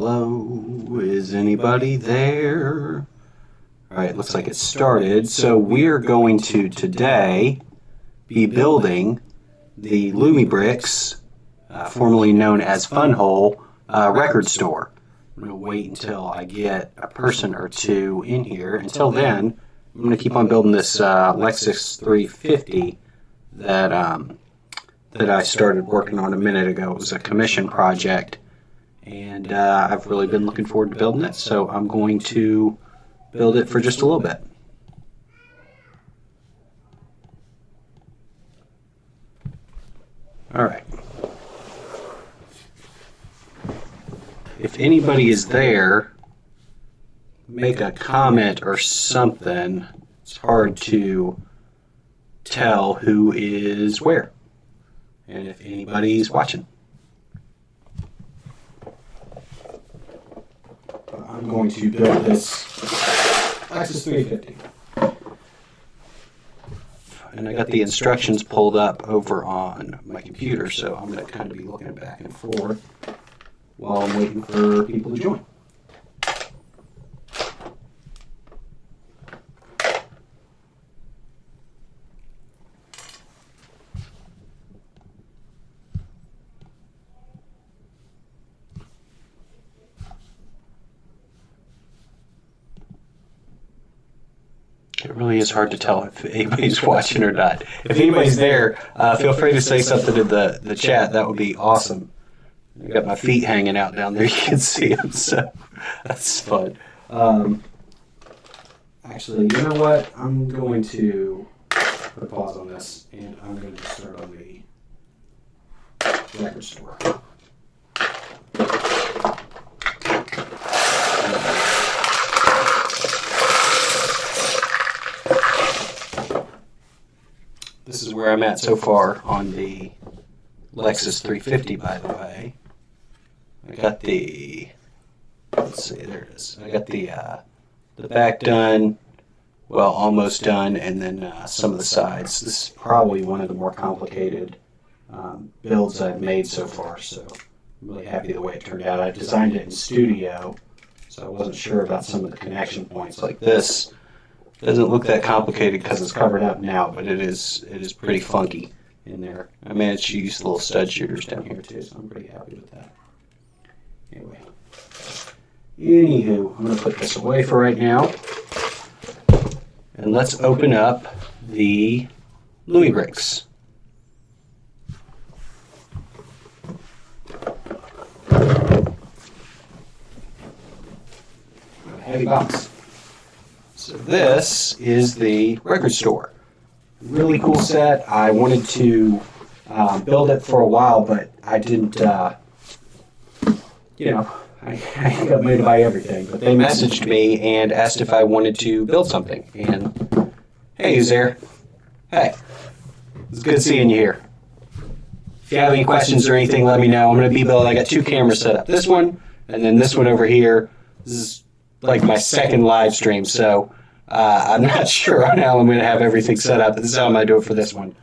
Hello, is anybody there? Alright, looks like it started. So we're going to today be building the LumiBricks, formerly known as FunWhole, record store. I'm going to wait until I get a person or two in here. Until then, I'm going to keep on building this Lexus 350 that I started working on a minute ago. It was a commission project. And I've really been looking forward to building it, so I'm going to build it for just a little bit. Alright. If anybody is there, make a comment or something. It's hard to tell who is where, and if anybody's watching. I'm going to build this Lexus 350. And I got the instructions pulled up over on my computer, so I'm going to kind of be looking back and forth while I'm waiting for people to join. It really is hard to tell if anybody's watching or not. If anybody's there, feel free to say something in the chat. That would be awesome. I got my feet hanging out down there. You can see them, so that's fun. Actually, you know what? I'm going to put a pause on this, and I'm going to start on the record store. This is where I'm at so far on the Lexus 350, by the way. I got the, let's see, there it is. I got the back done, well, almost done, and then some of the sides. This is probably one of the more complicated builds I've made so far, so I'm really happy the way it turned out. I designed it in studio, so I wasn't sure about some of the connection points like this. Doesn't look that complicated because it's covered up now, but it is pretty funky in there. I managed to use little stud shooters down here too, so I'm pretty happy with that. Anyway, anywho, I'm going to put this away for right now, and let's open up the LumiBricks. Heavy box. So this is the record store. Really cool set. I wanted to build it for a while, but I didn't, you know, I got made to buy everything. But they messaged me and asked if I wanted to build something. And hey, who's there? Hey, it's good seeing you here. If you have any questions or anything, let me know. I'm going to be building. I got two cameras set up. This one and then this one over here. This is like my second live stream, so I'm not sure on how I'm going to have everything set up. This is how I'm going to do it for this one.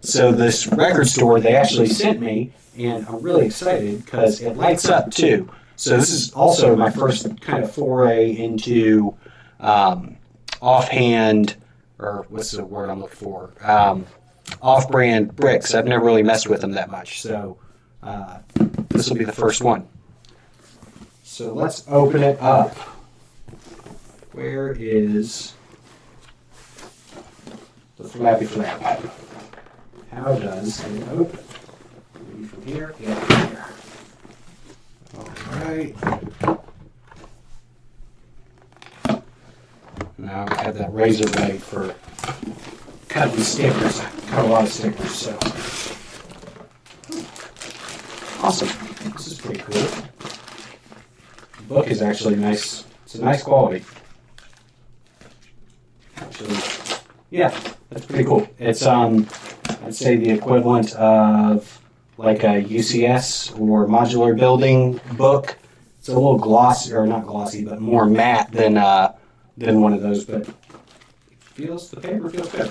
So this record store, they actually sent me, and I'm really excited because it lights up too. So this is also my first kind of foray into offhand, or what's the word I'm looking for? Off-brand bricks. I've never really messed with them that much, so this will be the first one. So let's open it up. Where is the flappy flap? How does it open? Maybe from here? Yeah, from here. Alright. Now I have that razor blade for cutting stickers. I cut a lot of stickers, so. Awesome. This is pretty cool. The book is actually nice. It's a nice quality. Actually, yeah, that's pretty cool. It's I'd say the equivalent of like a UCS or modular building book. It's a little glossy, or not glossy, but more matte than one of those. But the paper feels good.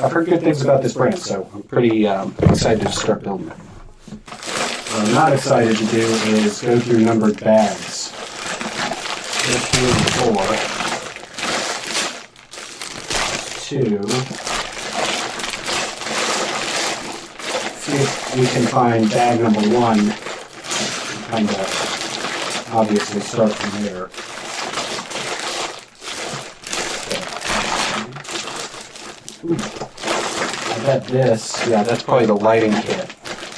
I've heard good things about this brand, so I'm pretty excited to start building it. What I'm not excited to do is go through numbered bags. 2 and 4. 2. See if we can find bag number 1. Kind of obviously start from there. Ooh. I bet this, yeah, that's probably the lighting kit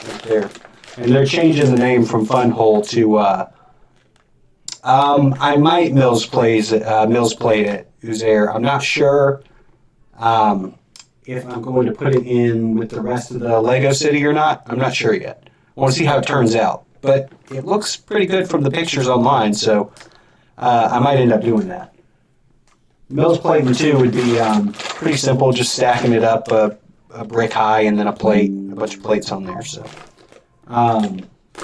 right there. And they're changing the name from FunWhole to, I might Mills play it, Uzair. I'm not sure if I'm going to put it in with the rest of the Lego City or not. I'm not sure yet. I want to see how it turns out. But it looks pretty good from the pictures online, so I might end up doing that. Mills plating 2 would be pretty simple, just stacking it up a brick high and then a bunch of plates on there. So,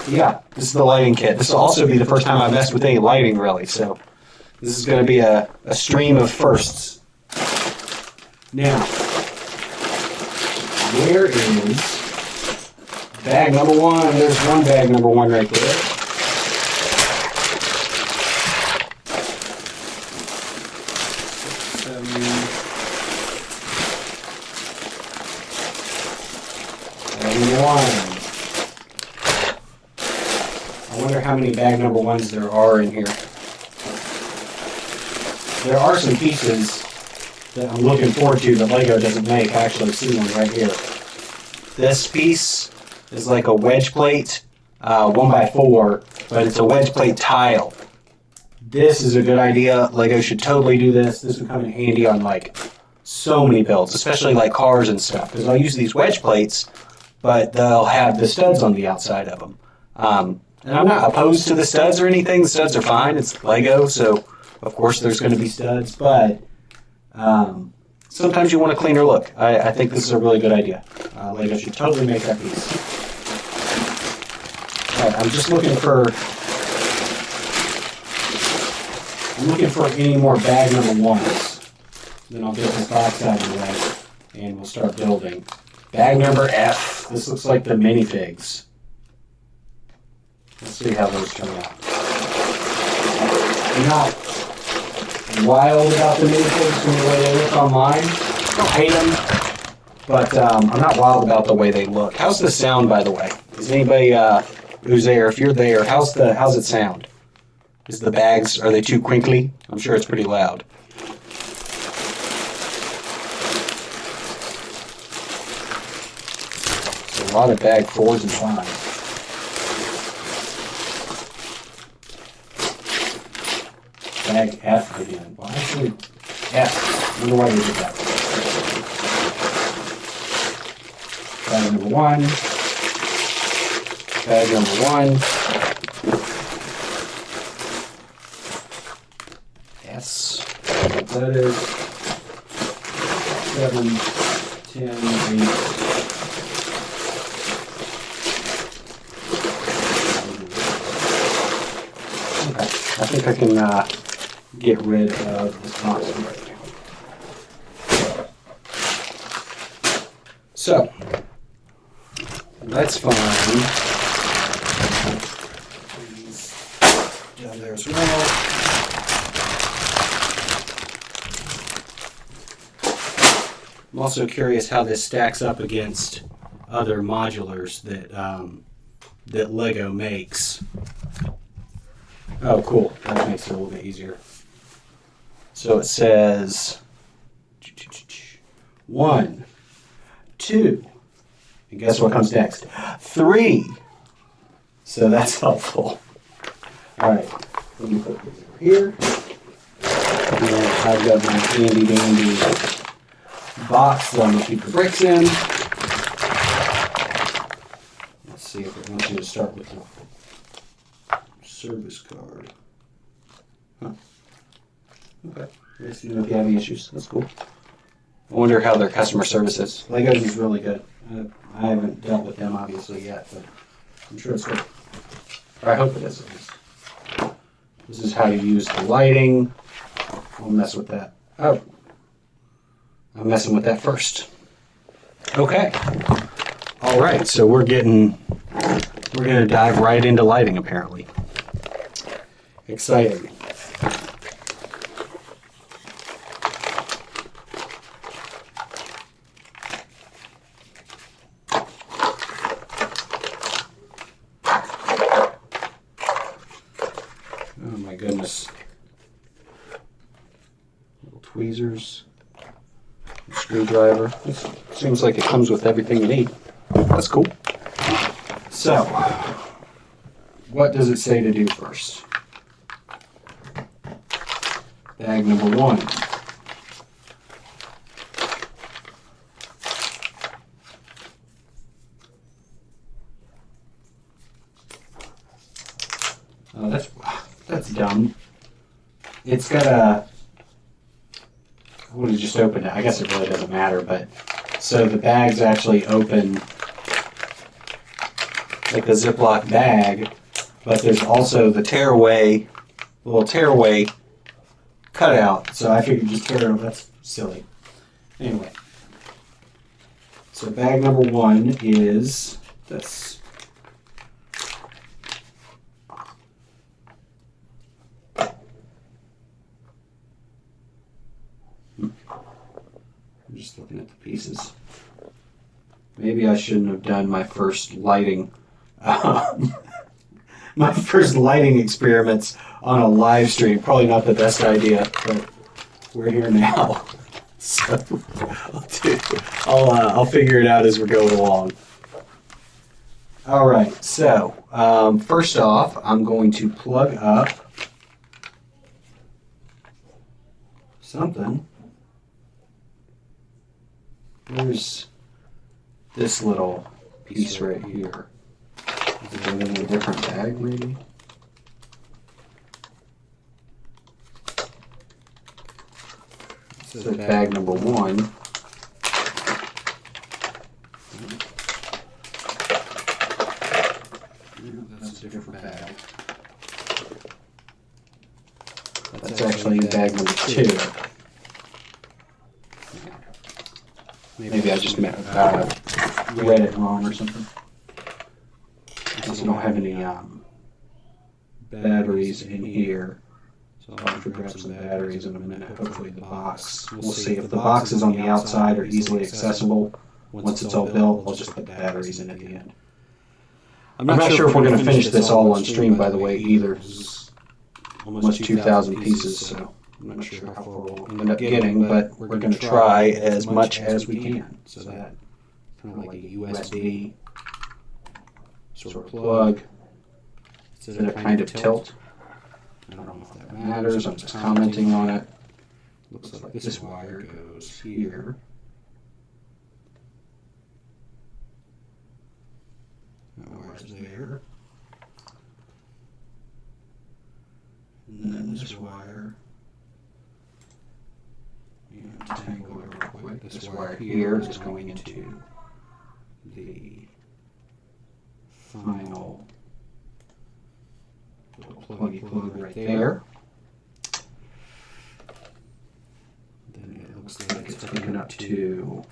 yeah, this is the lighting kit. This will also be the first time I've messed with any lighting, really. So, this is going to be a stream of firsts. Now, where is bag number 1? There's one bag number 1 right there. I wonder how many bag number 1s there are in here. There are some pieces that I'm looking forward to that LEGO doesn't make. I actually see one right here. This piece is like a wedge plate, 1x4, but it's a wedge plate tile. This is a good idea. LEGO should totally do this. This would come in handy on like so many builds, especially like cars and stuff, because I'll use these wedge plates, but they'll have the studs on the outside of them. And I'm not opposed to the studs or anything. The studs are fine. It's LEGO, so of course there's going to be studs, but sometimes you want a cleaner look. I think this is a really good idea. LEGO should totally make that piece. All right, I'm just looking for any more bag number 1s. Then I'll get this box out of the way and we'll start building. Bag number F. This looks like the minifigs. Let's see how those turn out. I'm not wild about the minifigs from the way they look online. I don't hate them, but I'm not wild about the way they look. How's the sound, by the way? Is anybody who's there, if you're there, how's it sound? Is the bags, are they too crinkly? I'm sure it's pretty loud. It's a lot of bag 4s and 5s. Bag F again. Well, actually, F. I wonder why they did that. Bag number 1. Bag number 1. S. That is 7, 10, 8. Okay. I think I can get rid of this box right now. So, let's find these down there as well. I'm also curious how this stacks up against other modulars that LEGO makes. Oh, cool. That makes it a little bit easier. So it says 1, 2, and guess what comes next? 3. So that's helpful. All right, let me put this over here. And I've got my handy dandy box that I'm going to keep the bricks in. Let's see if it wants me to start with the service card. Huh. Okay. Let me know if you have any issues. That's cool. I wonder how their customer service is. LEGO's is really good. I haven't dealt with them obviously yet, but I'm sure it's good. Or I hope it is at least. This is how you use the lighting. I'll mess with that. Oh. I'm messing with that first. Okay. All right, so we're getting we're going to dive right into lighting, apparently. Exciting. Oh my goodness. Little tweezers, screwdriver. This seems like it comes with everything you need. That's cool. So, what does it say to do first? Bag number 1. Oh, that's dumb. It's got a... I would have just opened it. I guess it really doesn't matter, but... So the bag's actually open like a Ziploc bag, but there's also the little tearaway cutout. So I figured just tear it. That's silly. Anyway. So bag number 1 is this. I'm just looking at the pieces. Maybe I shouldn't have done my first lighting experiments on a live stream. Probably not the best idea, but we're here now. So I'll figure it out as we're going along. All right. So first off, I'm going to plug up something. There's this little piece right here. Is it in a different bag, maybe? This is bag number 1. That's a different bag. That's actually bag number 2. Maybe I just read it wrong or something. Since I don't have any batteries in here, so I'll have to grab some batteries in a minute. Hopefully the box. We'll see if the box is on the outside or easily accessible. Once it's all built, I'll just put the batteries in at the end. I'm not sure if we're going to finish this all on stream, by the way, either. It's almost 2,000 pieces, so I'm not sure how far we'll end up getting, but we're going to try as much as we can. So that kind of like a USB sort of plug. Is it a kind of tilt? I don't know if that matters. I'm just commenting on it. Looks like this wire goes here. That wire's there. And then this wire. Tangle it real quick. This wire here is going into the final little pluggy plug right there. Then it looks like it's hooking up to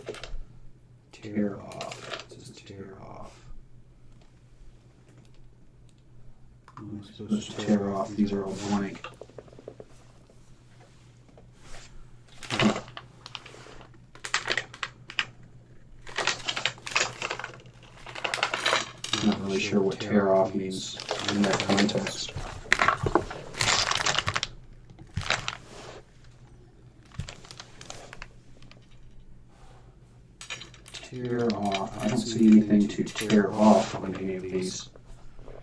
tear off. This is tear off. I'm supposed to tear off. These are all blank. I'm not really sure what tear off means in that context. Tear off. I don't see anything to tear off on any of these.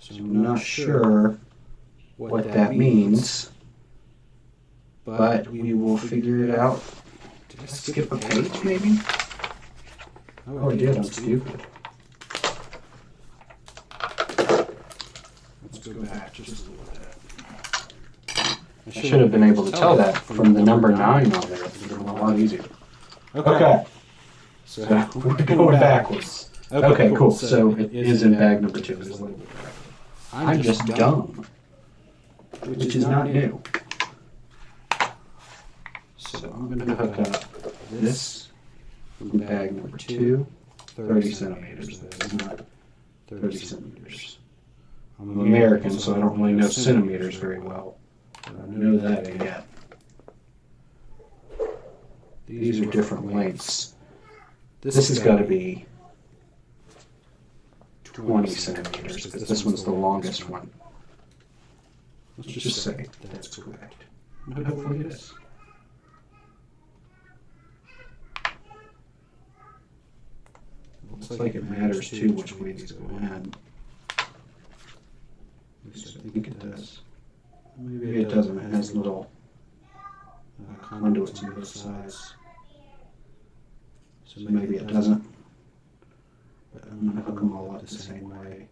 So I'm not sure what that means, but we will figure it out. Did I skip a page, maybe? Oh, I did. I'm stupid. Let's go back just a little bit. I should have been able to tell that from the number 9 on there. It would have been a lot easier. Okay. So we're going backwards. Okay, cool. So it is in bag number 2. I'm just dumb, which is not new. So I'm going to hook up this from bag number 2, 30 centimeters. That is not 30 centimeters. I'm American, so I don't really know centimeters very well. But I know that yet. These are different lengths. This has got to be 20 centimeters, because this one's the longest one. Let's just say that's correct. And hopefully it is. Looks like it matters too which way these go in. At least I think it does. Maybe it doesn't. It has little conduits on both sides. So maybe it doesn't. But I'm going to hook them all up the same way.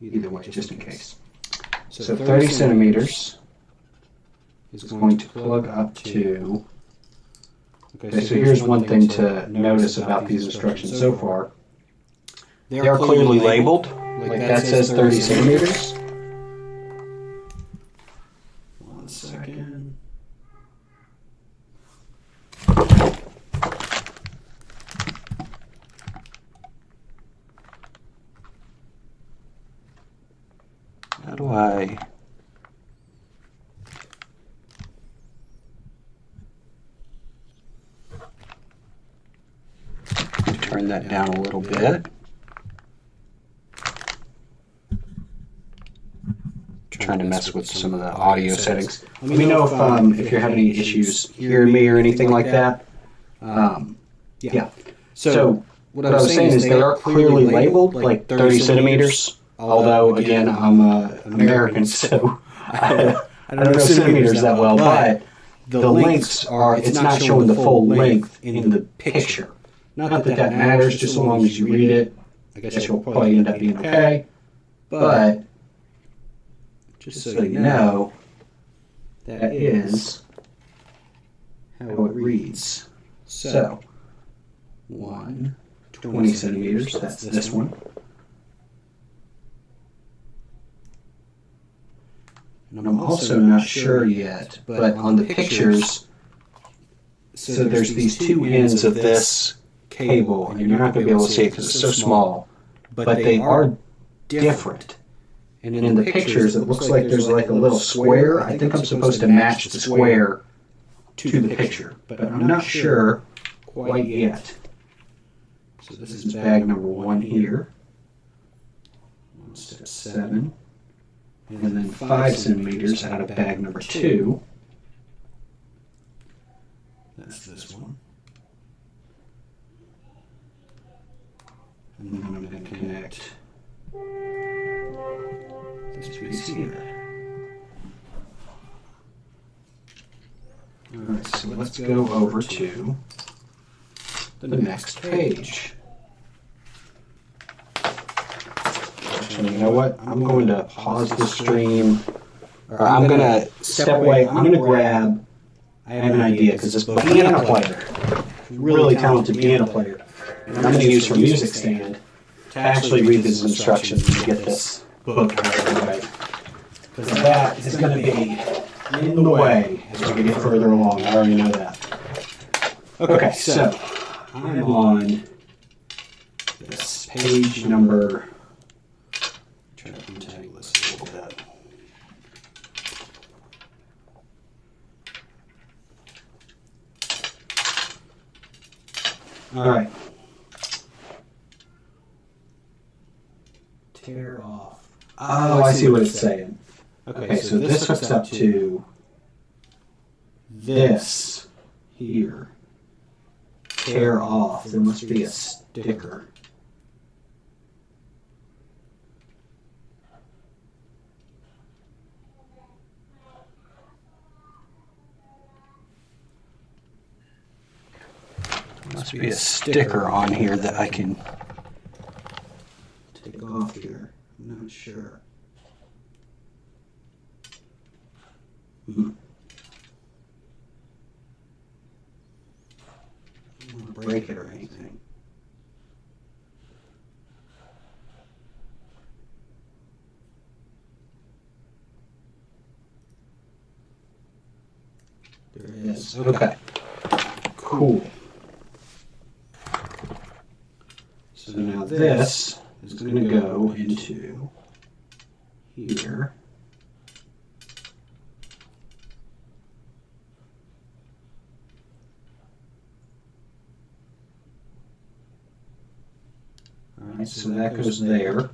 Either way, just in case. So 30 centimeters is going to plug up to... Okay, so here's one thing to notice about these instructions so far. They are clearly labeled. Like that says 30 centimeters. One second. How do I... turn that down a little bit. Trying to mess with some of the audio settings. Let me know if you're having any issues hearing me or anything like that. Yeah. So what I was saying is they are clearly labeled, like 30 centimeters. Although, again, I'm American, so I don't know centimeters that well. But the lengths are, it's not showing the full length in the picture. Not that that matters, just so long as you read it. I guess you'll probably end up being okay. But just so you know, that is how it reads. So, 20 centimeters, that's this one. And I'm also not sure yet, but on the pictures, so there's these two ends of this cable, and you're not going to be able to see it because it's so small, but they are different. And in the pictures, it looks like there's like a little square. I think I'm supposed to match the square to the picture, but I'm not sure quite yet. So this is bag number 1 here. Step 7. And then 5 centimeters out of bag number 2. That's this one. And then I'm going to connect this piece here. Alright, so let's go over to the next page. Actually, you know what? I'm going to pause the stream. Or I'm going to step away. I'm going to grab, I have an idea, because this piano player, really talented piano player, and I'm going to use her music stand to actually read these instructions and get this book out of the way. Because that is going to be in the way as we get further along. I already know that. Okay, so I'm on this page number... Try to untangle this a little bit. All right. Tear off. Oh, I see what it's saying. Okay, so this hooks up to this here. Tear off. There must be a sticker. Must be a sticker on here that I can take off here. I'm not sure. I don't want to break it or anything. There it is. Okay. Cool. So now this is going to go into here. Alright, so that goes there.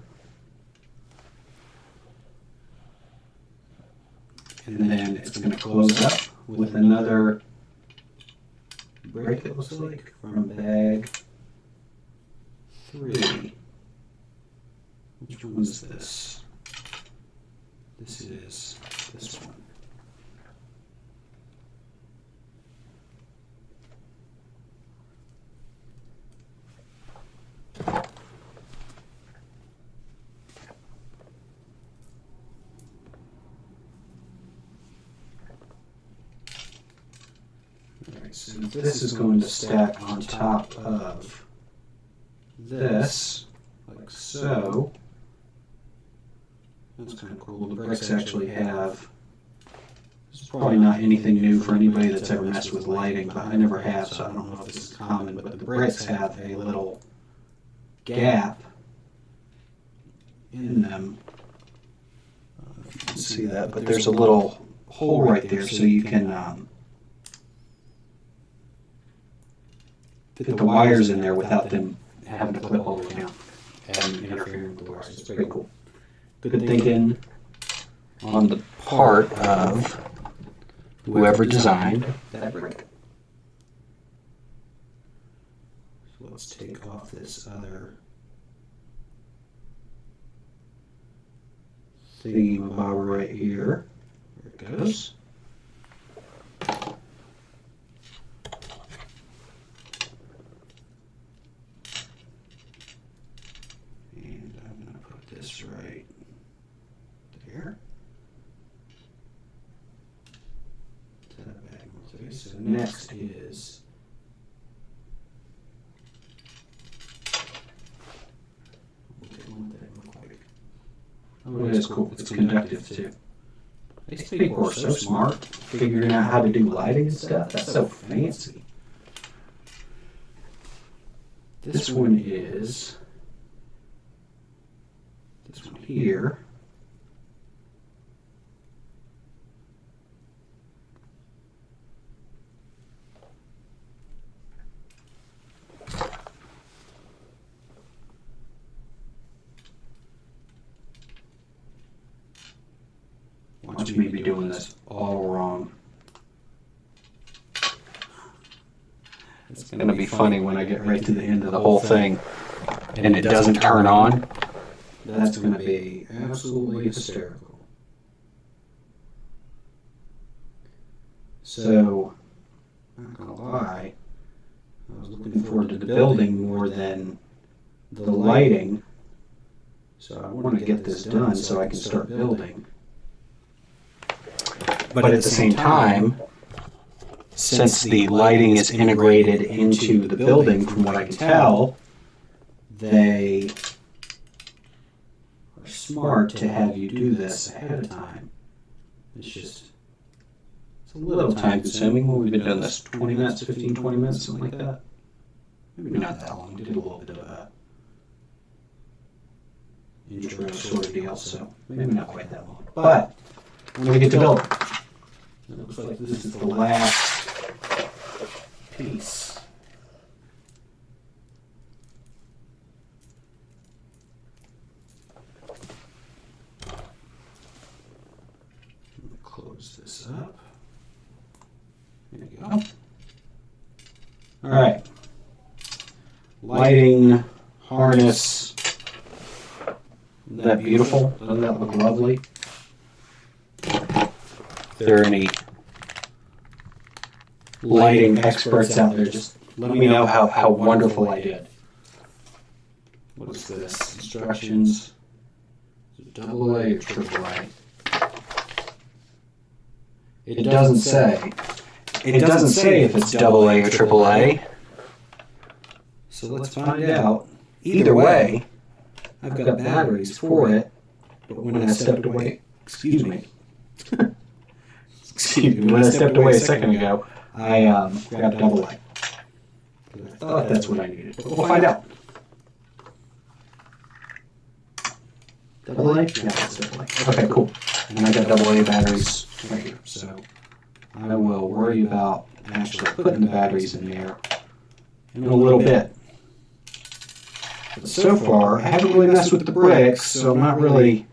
And then it's going to close up with another brick, it looks like, from bag 3. Which one is this? This is this one. Alright, so this is going to stack on top of this, like so. That's kind of cool. The bricks actually have, this is probably not anything new for anybody that's ever messed with lighting, but I never have, so I don't know if this is common, but the bricks have a little gap in them. If you can see that, but there's a little hole right there so you can fit the wires in there without them having to clip all the way down and interfering with the wires. It's pretty cool. Good thinking on the part of whoever designed that brick. So let's take off this other thingy-bob right here. There it goes. And I'm going to put this right there. Okay, so next is oh, it is cool. It's conductive too. These people are so smart, figuring out how to do lighting and stuff. That's so fancy. This one is this one here. Watch me be doing this all wrong. It's going to be funny when I get right to the end of the whole thing and it doesn't turn on. That's going to be absolutely hysterical. So, not going to lie, I was looking forward to the building more than the lighting. So I want to get this done so I can start building. But at the same time, since the lighting is integrated into the building, from what I can tell, they are smart to have you do this ahead of time. It's a little time consuming. We've been doing this 20 minutes, 15, 20 minutes, something like that. Maybe not that long. We did a little bit of a intro sort of deal, so maybe not quite that long. But when we get to building, it looks like this is the last piece. Close this up. There you go. All right. Lighting, harness. Isn't that beautiful? Doesn't that look lovely? If there are any lighting experts out there, just let me know how wonderful I did. What is this? Instructions. Is it AA or AAA? It doesn't say. It doesn't say if it's AA or AAA. So let's find out. Either way, I've got batteries for it, but when I stepped away, excuse me, when I stepped away a second ago, I grabbed AA. I thought that's what I needed, but we'll find out. Double A? Yeah, that's double A. Okay, cool. And I got double A batteries right here. So I will worry about actually putting the batteries in there in a little bit. But so far, I haven't really messed with the bricks, so I'm not really,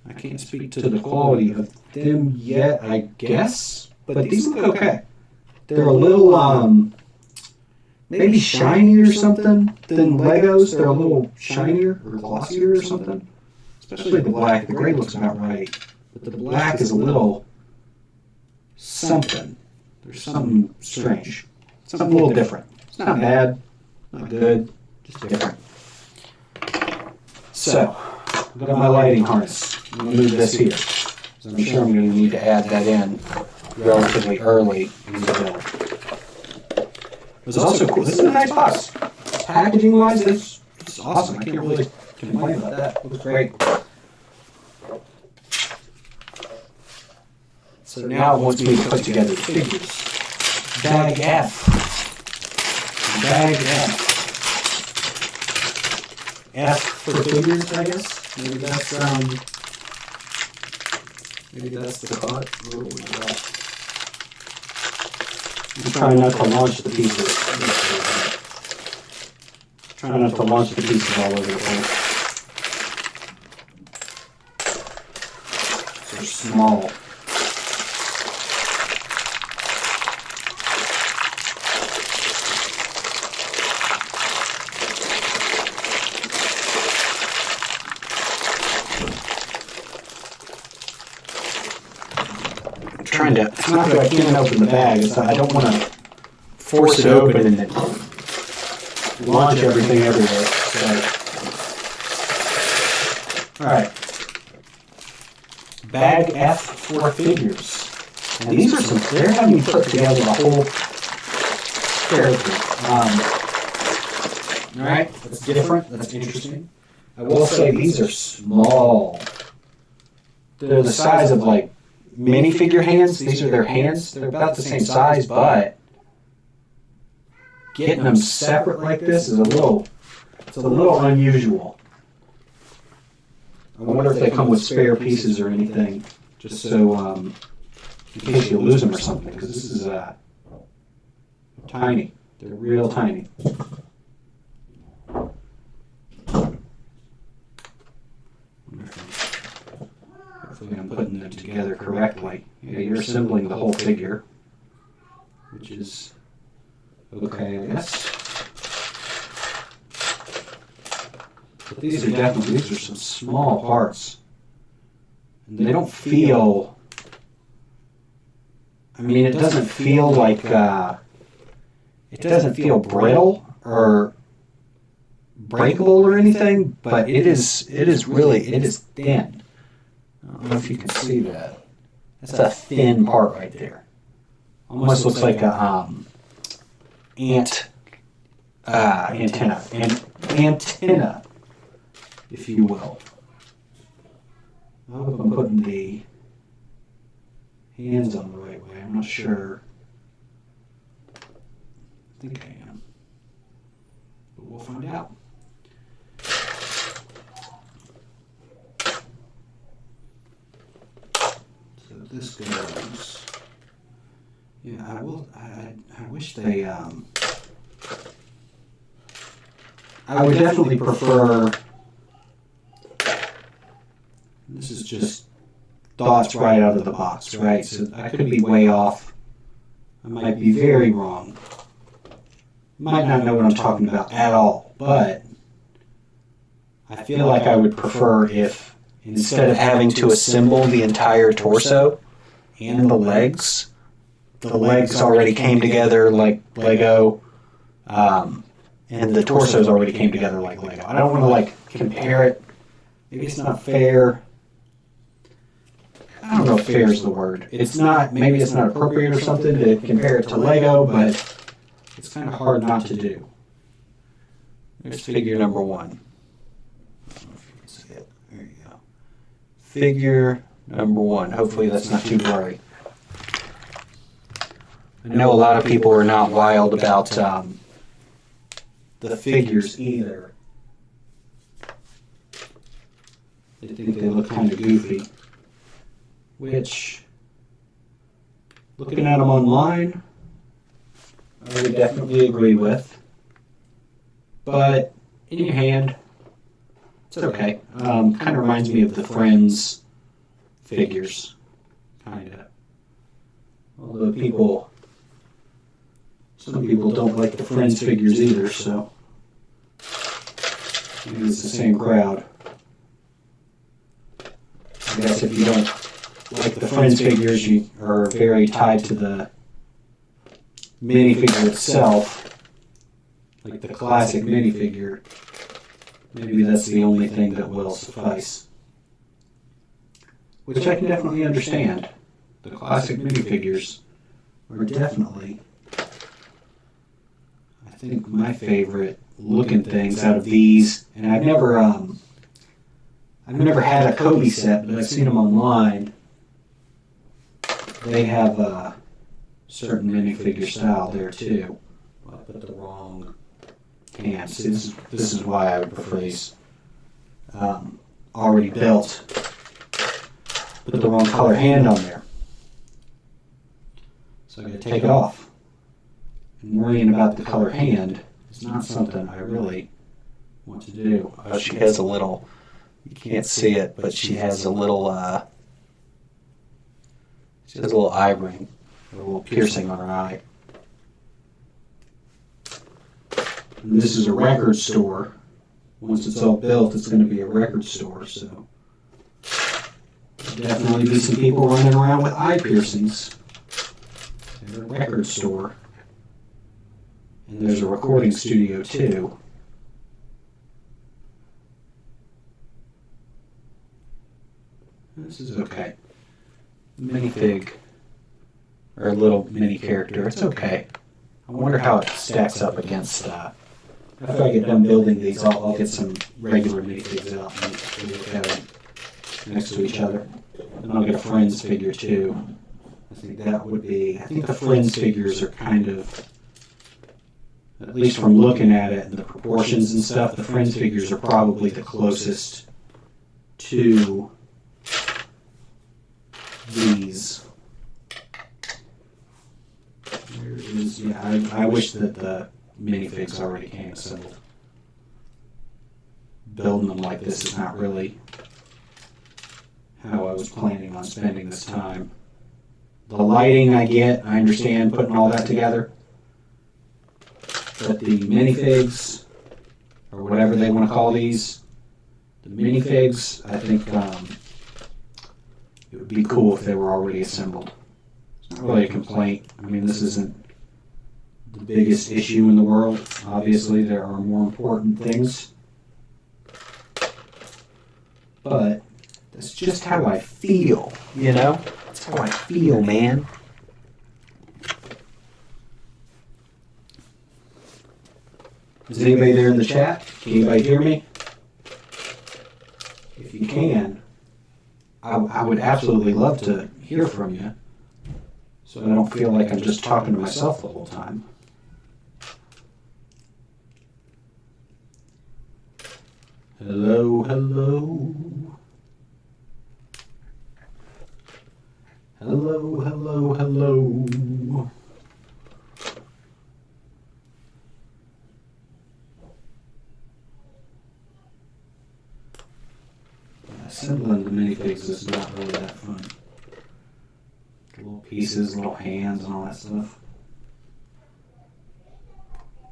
I can't speak to the quality of them yet, I guess. But these look okay. They're a little, maybe shinier or something than Legos. They're a little shinier or glossier or something. Especially the black. The gray looks about right. But the black is a little something. There's something strange. Something a little different. It's not bad, not good, just different. So, I've got my lighting harness. I'm going to move this here. So I'm sure I'm going to need to add that in relatively early in the build. It's also cool. This is a nice box. Packaging-wise, this is awesome. I can't really complain about that. It looks great. So now it wants me to put together the figures. Bag F. Bag F. F for figures, I guess. Maybe that's the thought. I'm trying not to launch the pieces. Trying not to launch the pieces all over the place. They're small. It's not that I can't open the bag, it's that I don't want to force it open and then launch everything everywhere. So. Alright. Bag F for figures. And these are some, they're having me put together a whole character. Alright, that's different, that's interesting. I will say these are small. They're the size of like minifigure hands. These are their hands. They're about the same size, but getting them separate like this is a little unusual. I wonder if they come with spare pieces or anything, just so in case you lose them or something, because this is tiny. They're real tiny. Hopefully I'm putting them together correctly. Yeah, you're assembling the whole figure, which is okay, I guess. But these are some small parts. And they don't feel, I mean, it doesn't feel like, it doesn't feel brittle or breakable or anything, but it is thin. I don't know if you can see that. That's a thin part right there. Almost looks like a antenna, if you will. I hope I'm putting the hands on the right way. I'm not sure. I think I am. But we'll find out. So this goes. Yeah, I wish they. I would definitely prefer. This is just thoughts right out of the box, right? So I could be way off. I might be very wrong. Might not know what I'm talking about at all, but I feel like I would prefer if instead of having to assemble the entire torso and the legs already came together like Lego, and the torsos already came together like Lego. I don't want to like compare it. Maybe it's not fair. I don't know if fair is the word. It's not, maybe it's not appropriate or something to compare it to Lego, but it's kind of hard not to do. There's figure number one. I don't know if you can see it. There you go. Figure number one. Hopefully that's not too blurry. I know a lot of people are not wild about the figures either. They think they look kind of goofy, which, looking at them online, I would definitely agree with. But in your hand, it's okay. Kind of reminds me of the Friends figures, kind of. Although some people don't like the Friends figures either, so maybe it's the same crowd. I guess if you don't like the Friends figures, you are very tied to the minifigure itself, like the classic minifigure. Maybe that's the only thing that will suffice. Which I can definitely understand. The classic minifigures are definitely, I think, my favorite looking things out of these. And I've never had a Kobe set, but I've seen them online. They have a certain minifigure style there too. Well, I put the wrong hand. See, this is why I would prefer these already built. Put the wrong color hand on there. So I gotta take it off. And worrying about the color hand is not something I really want to do. She has a little, you can't see it, but she has a little eye ring, a little piercing on her eye. And this is a record store. Once it's all built, it's going to be a record store, so there'll definitely be some people running around with eye piercings at a record store. And there's a recording studio too. This is okay. Minifig, or a little mini character, it's okay. I wonder how it stacks up against, after I get done building these, I'll get some regular minifigs out and look at them next to each other. And I'll get a Friends figure too. I think the Friends figures are kind of, at least from looking at it and the proportions and stuff, the Friends figures are probably the closest to these. I wish that the minifigs already came assembled. Building them like this is not really how I was planning on spending this time. The lighting I understand putting all that together. But the minifigs, or whatever they want to call these, the minifigs, I think it would be cool if they were already assembled. It's not really a complaint. I mean, this isn't the biggest issue in the world. Obviously, there are more important things. But that's just how I feel, you know? That's how I feel, man. Is anybody there in the chat? Can anybody hear me? If you can, I would absolutely love to hear from you, so I don't feel like I'm just talking to myself the whole time. Hello, hello. Hello, hello, hello. Assembling the minifigs is not really that fun. Little pieces, little hands, and all that stuff.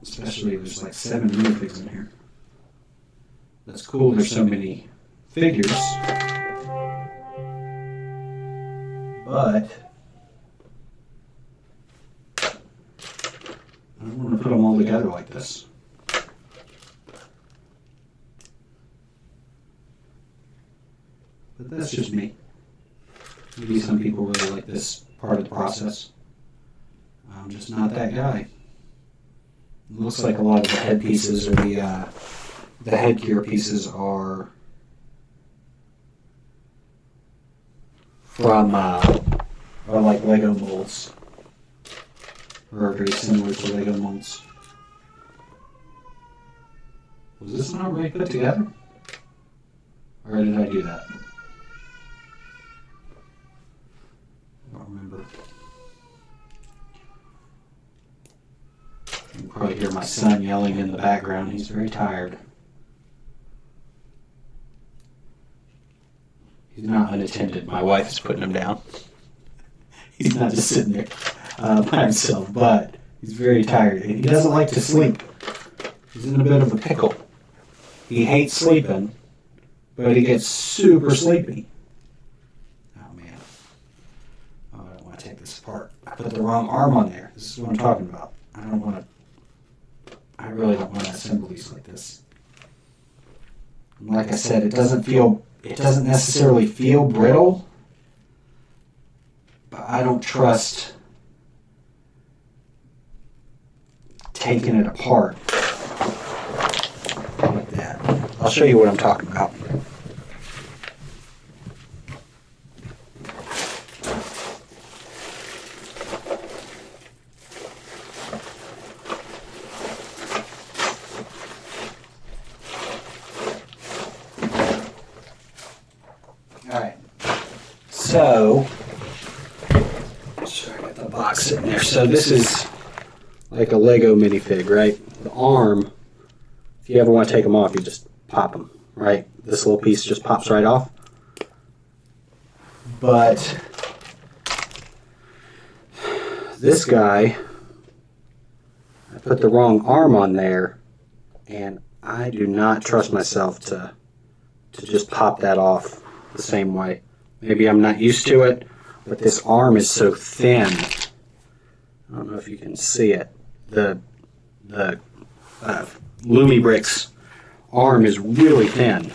Especially there's like 7 minifigs in here. That's cool, there's so many figures. But I don't want to put them all together like this. But that's just me. Maybe some people really like this part of the process. I'm just not that guy. It looks like a lot of the head pieces or the headgear pieces are from are like Lego molds, or very similar to Lego molds. Was this not already put together? Or did I do that? I don't remember. You can probably hear my son yelling in the background. He's very tired. He's not unattended. My wife is putting him down. He's not just sitting there by himself, but he's very tired. And he doesn't like to sleep. He's in a bit of a pickle. He hates sleeping, but he gets super sleepy. Oh, man. Oh, I don't want to take this apart. I put the wrong arm on there. This is what I'm talking about. I really don't want to assemble these like this. And like I said, it doesn't necessarily feel brittle, but I don't trust taking it apart like that. I'll show you what I'm talking about. Alright, so I got the box sitting there. So this is like a Lego minifig, right? The arm, if you ever want to take them off, you just pop them, right? This little piece just pops right off. But this guy, I put the wrong arm on there, and I do not trust myself to just pop that off the same way. Maybe I'm not used to it, but this arm is so thin. I don't know if you can see it. The LumiBricks arm is really thin.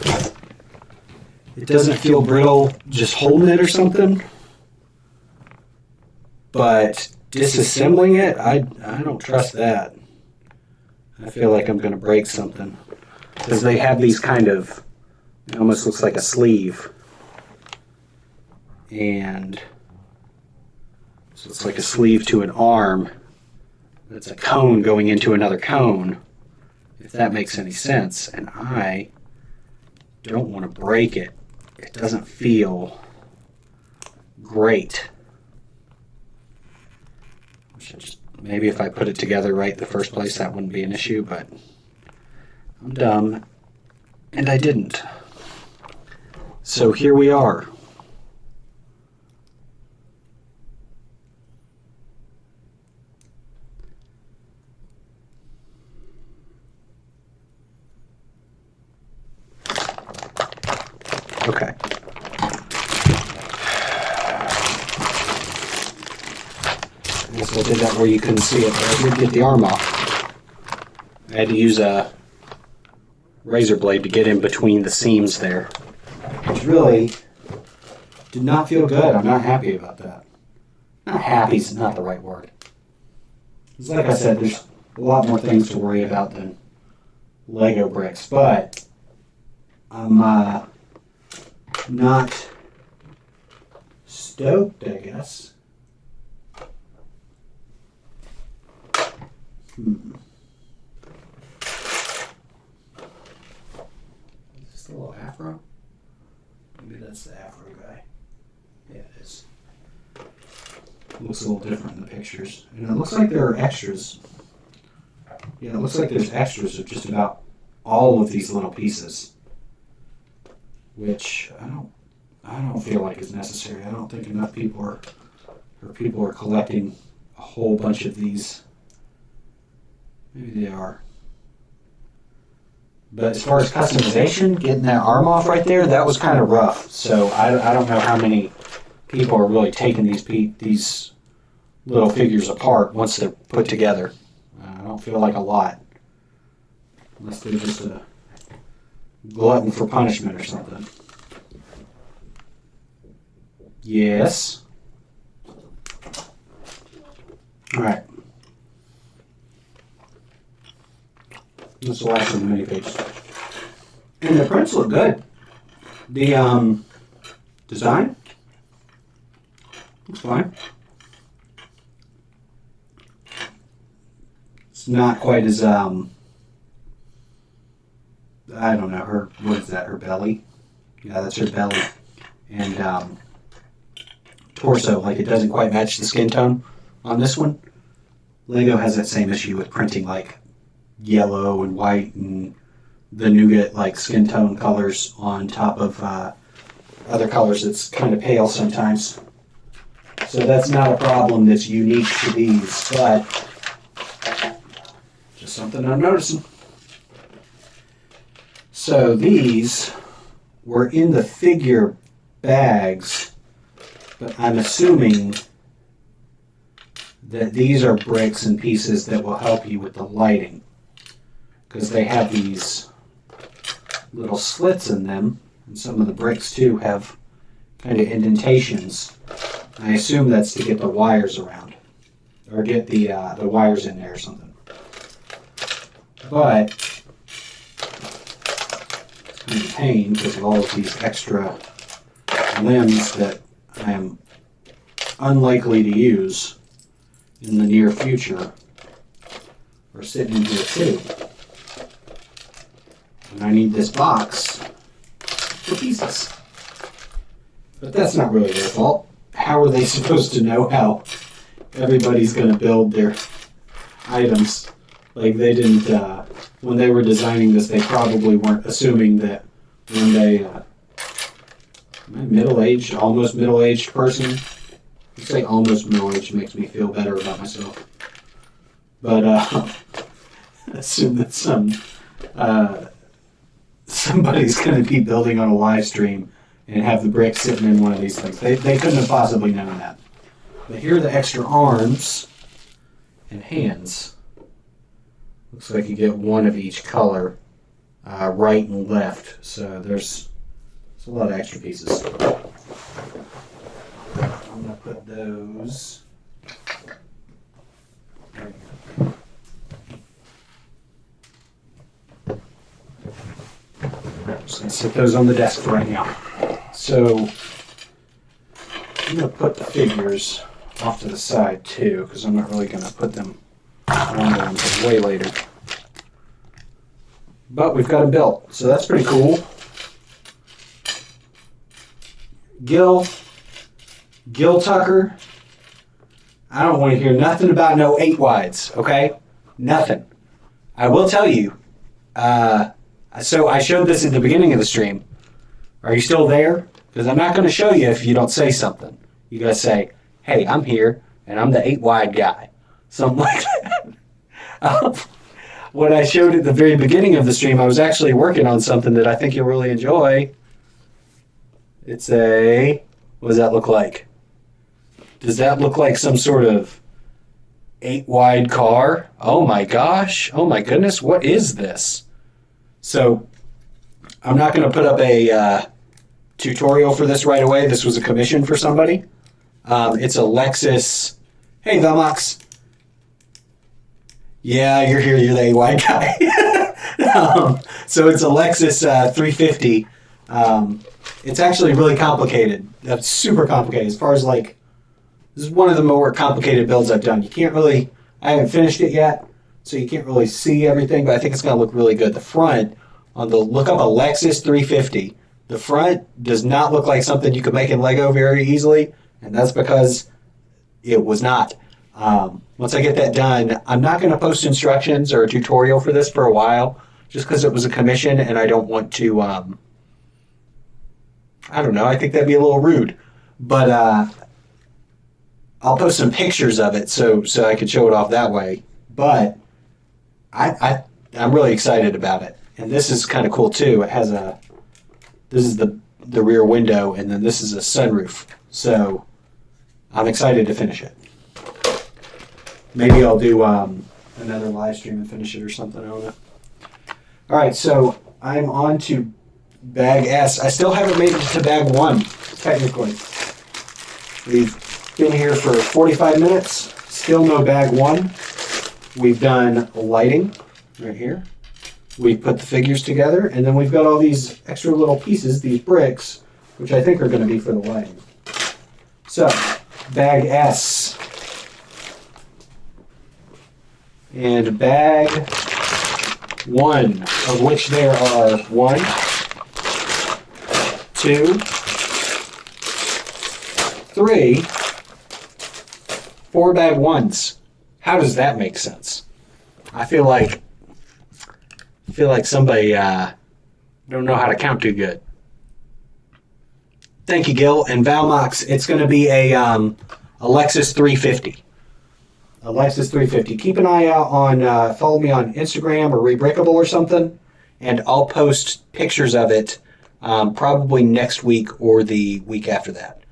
It doesn't feel brittle just holding it or something, but disassembling it, I don't trust that. I feel like I'm going to break something, because they have these kind of, it almost looks like a sleeve. And so it's like a sleeve to an arm that's a cone going into another cone, if that makes any sense. And I don't want to break it. It doesn't feel great. Maybe if I put it together right the first place, that wouldn't be an issue, but I'm dumb, and I didn't. So here we are. Okay. I guess I did that where you couldn't see it, but I did get the arm off. I had to use a razor blade to get in between the seams there, which really did not feel good. I'm not happy about that. Not happy is not the right word. It's like I said, there's a lot more things to worry about than Lego bricks, but I'm not stoked, I guess. Is this the little afro? Maybe that's the afro guy. Yeah, it is. Looks a little different in the pictures. And it looks like there are extras. Yeah, it looks like there's extras of just about all of these little pieces, which I don't feel like is necessary. I don't think enough people are collecting a whole bunch of these. Maybe they are. But as far as customization, getting that arm off right there, that was kind of rough. So I don't know how many people are really taking these little figures apart once they're put together. I don't feel like a lot. Unless they're just a glutton for punishment or something. Yes. All right. This is the last of the mini pages. And the prints look good. The design looks fine. It's not quite as I don't know, what is that, her belly? Yeah, that's her belly. And torso, like it doesn't quite match the skin tone on this one. LEGO has that same issue with printing like yellow and white and the nougat like skin tone colors on top of other colors that's kind of pale sometimes. So that's not a problem that's unique to these, but just something I'm noticing. So these were in the figure bags, but I'm assuming that these are bricks and pieces that will help you with the lighting, because they have these little slits in them, and some of the bricks too have kind of indentations. I assume that's to get the wires around, or get the wires in there or something. But it's kind of a pain because of all of these extra limbs that I am unlikely to use in the near future are sitting in here too. And I need this box for pieces. But that's not really their fault. How are they supposed to know how everybody's going to build their items? Like they didn't, when they were designing this, they probably weren't assuming that one day, am I middle-aged, almost middle-aged person? I say almost middle-aged makes me feel better about myself. But assume that somebody's going to be building on a live stream and have the brick sitting in one of these things. They couldn't have possibly known that. But here are the extra arms and hands. Looks like you get one of each color, right and left. So there's a lot of extra pieces. I'm going to put those right here. Just going to set those on the desk for right now. So I'm going to put the figures off to the side too, because I'm not really going to put them on there until way later. But we've got them built, so that's pretty cool. Gil Tucker, I don't want to hear nothing about no 8 wides, okay? Nothing. I will tell you, so I showed this at the beginning of the stream. Are you still there? Because I'm not going to show you if you don't say something. You got to say, hey, I'm here, and I'm the 8 wide guy. Something like that. When I showed at the very beginning of the stream, I was actually working on something that I think you'll really enjoy. It's a, what does that look like? Does that look like some sort of 8 wide car? Oh my gosh. Oh my goodness. What is this? So I'm not going to put up a tutorial for this right away. This was a commission for somebody. It's a Lexus. Hey, Velmox. Yeah, you're here. You're the 8 wide guy. So it's a Lexus 350. It's actually really complicated. That's super complicated. As far as like, this is one of the more complicated builds I've done. You can't really, I haven't finished it yet, so you can't really see everything, but I think it's going to look really good. The front, look up a Lexus 350. The front does not look like something you could make in Lego very easily, and that's because it was not. Once I get that done, I'm not going to post instructions or a tutorial for this for a while, just because it was a commission and I don't want to, I don't know, I think that'd be a little rude. But I'll post some pictures of it so I could show it off that way. But I'm really excited about it. And this is kind of cool too. It has this is the rear window, and then this is a sunroof. So I'm excited to finish it. Maybe I'll do another live stream and finish it or something. I don't know. All right, so I'm on to bag S. I still haven't made it to bag 1, technically. We've been here for 45 minutes. Still no bag 1. We've done lighting right here. We've put the figures together, and then we've got all these extra little pieces, these bricks, which I think are going to be for the lighting. So, bag S. And bag 1, of which there are 1, 2, 3, 4 bag ones. How does that make sense? I feel like somebody don't know how to count too good. Thank you, Gil. And Valmox, it's going to be a Lexus 350. A Lexus 350. Keep an eye out on, follow me on Instagram or Rebrickable or something, and I'll post pictures of it probably next week or the week after that.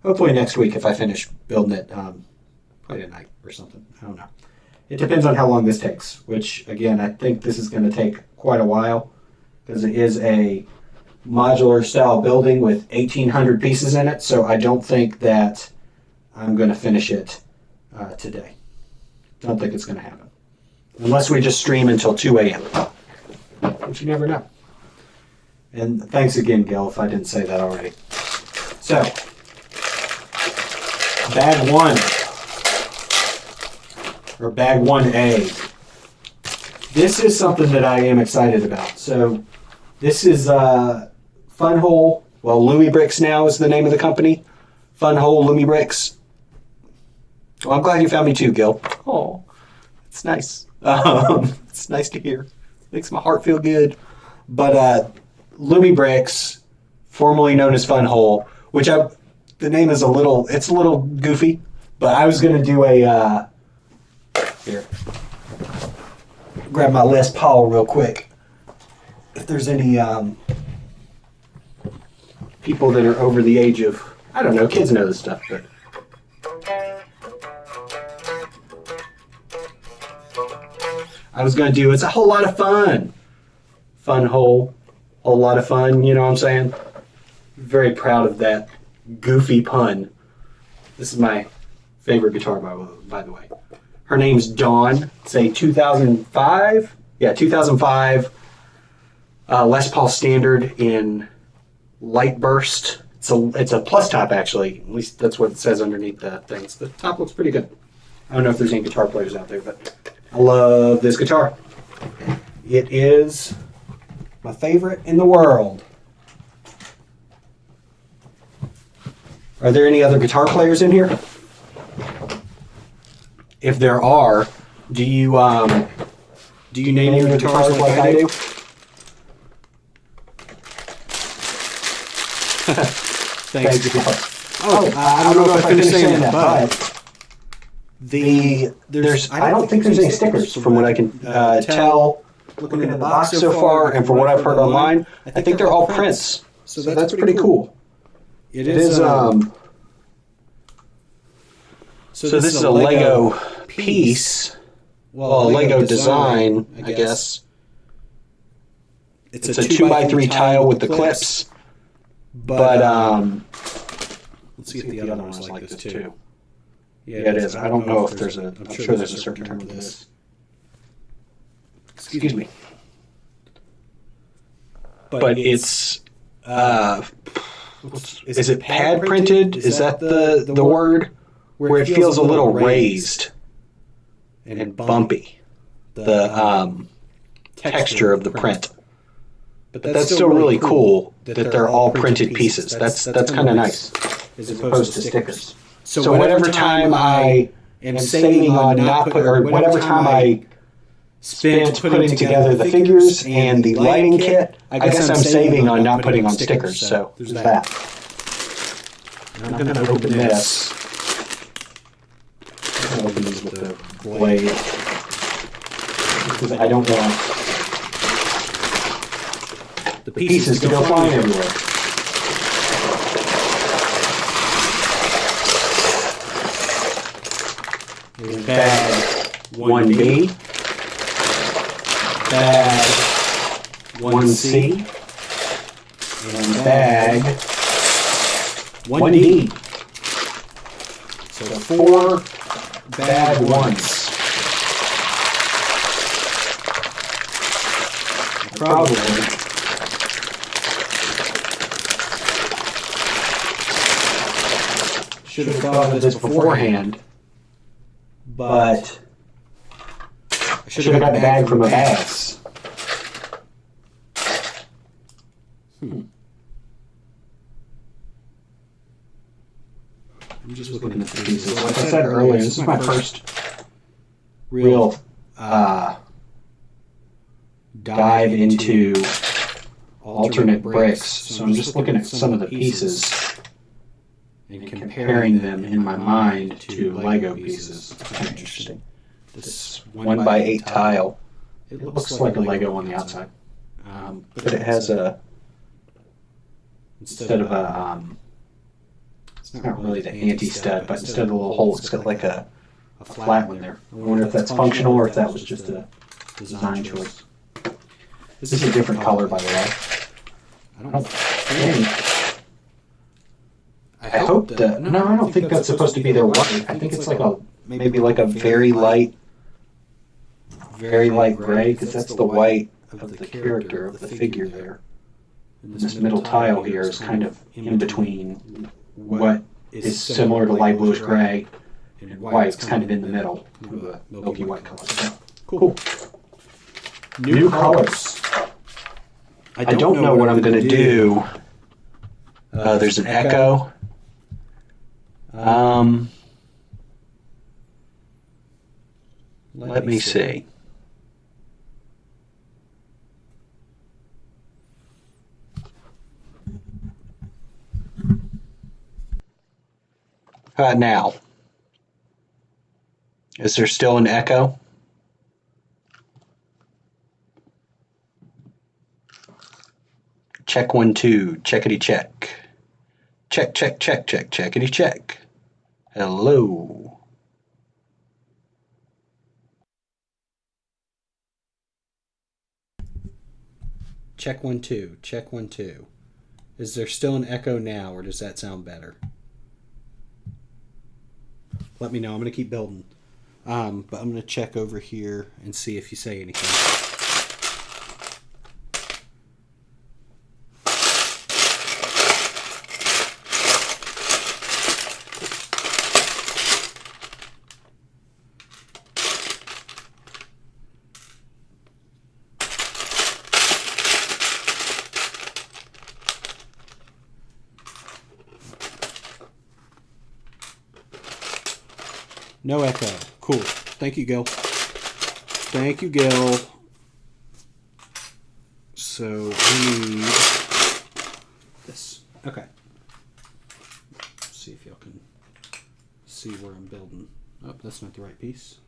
Hopefully next week if I finish building it, probably tonight or something. I don't know. It depends on how long this takes, which, again, I think this is going to take quite a while because it is a modular style building with 1,800 pieces in it, so I don't think that I'm going to finish it today. Don't think it's going to happen. Unless we just stream until 2 a.m., which you never know. And thanks again, Gil, if I didn't say that already. So, bag 1, or bag 1A. This is something that I am excited about. So, this is FunWhole. Well, LumiBricks now is the name of the company. FunWhole, LumiBricks. Well, I'm glad you found me too, Gil. Oh, it's nice. It's nice to hear. Makes my heart feel good. But LumiBricks, formerly known as FunWhole, which the name is a little goofy, but I was going to do a, here, grab my Les Paul real quick. If there's any people that are over the age of, I don't know, kids know this stuff, but. I was going to do, it's a whole lot of fun. FunWhole, whole lot of fun, you know what I'm saying? Very proud of that goofy pun. This is my favorite guitar, by the way. Her name's Dawn. It's a 2005? Yeah, 2005 Les Paul Standard in light burst. It's a plus top, actually. At least that's what it says underneath the things. The top looks pretty good. I don't know if there's any guitar players out there, but I love this guitar. It is my favorite in the world. Are there any other guitar players in here? If there are, do you name your guitars like I do? Thanks. I don't know if I finished saying that, but I don't think there's any stickers from what I can tell looking at the box so far and from what I've heard online. I think they're all prints, so that's pretty cool. It is so this is a Lego piece, well, a Lego design, I guess. It's a 2x3 tile with the clips, but let's see if the other one's like this too. Yeah, it is. I don't know if there's I'm sure there's a certain term for this. Excuse me. But it's, is it pad printed? Is that the word? Where it feels a little raised and bumpy. The texture of the print. But that's still really cool that they're all printed pieces. That's kind of nice, as opposed to stickers. So whatever time I am saving on whatever time I spent putting together the figures and the lighting kit, I guess I'm saving on not putting on stickers. So there's that. I'm going to open this. I'm going to open these with the blade because I don't want the pieces to go flying everywhere. Bag 1B, bag 1C, and bag 1D. So 4 bag ones. Probably should have thought of this beforehand. But I should have got the bag from a pass. I'm just looking at the pieces. Like I said earlier, this is my first real dive into alternate bricks. So I'm just looking at some of the pieces and comparing them in my mind to Lego pieces. It's kind of interesting. This 1x8 tile, it looks like a Lego on the outside, but it has a, instead of a, it's not really the anti-stud, but instead of the little hole, it's got like a flat one there. I wonder if that's functional or if that was just a design choice. This is a different color, by the way. I hope that, no, I don't think that's supposed to be their white. I think it's like a, maybe like a very light gray, because that's the white of the character, of the figure there. And this middle tile here is kind of in between what is similar to light bluish gray and white. It's kind of in the middle of a milky white color. So, cool. New colors. I don't know what I'm going to do. There's an echo. Let me see. Now, is there still an echo? Check 1 2, checkity check. Check, checkity check. Hello. Check 1 2, check 1 2. Is there still an echo now, or does that sound better? Let me know. I'm going to keep building. But I'm going to check over here and see if you say anything. No echo. Cool. Thank you, Gil. Thank you, Gil. So I need this. Okay. Let's see if y'all can see where I'm building. Oh, that's not the right piece.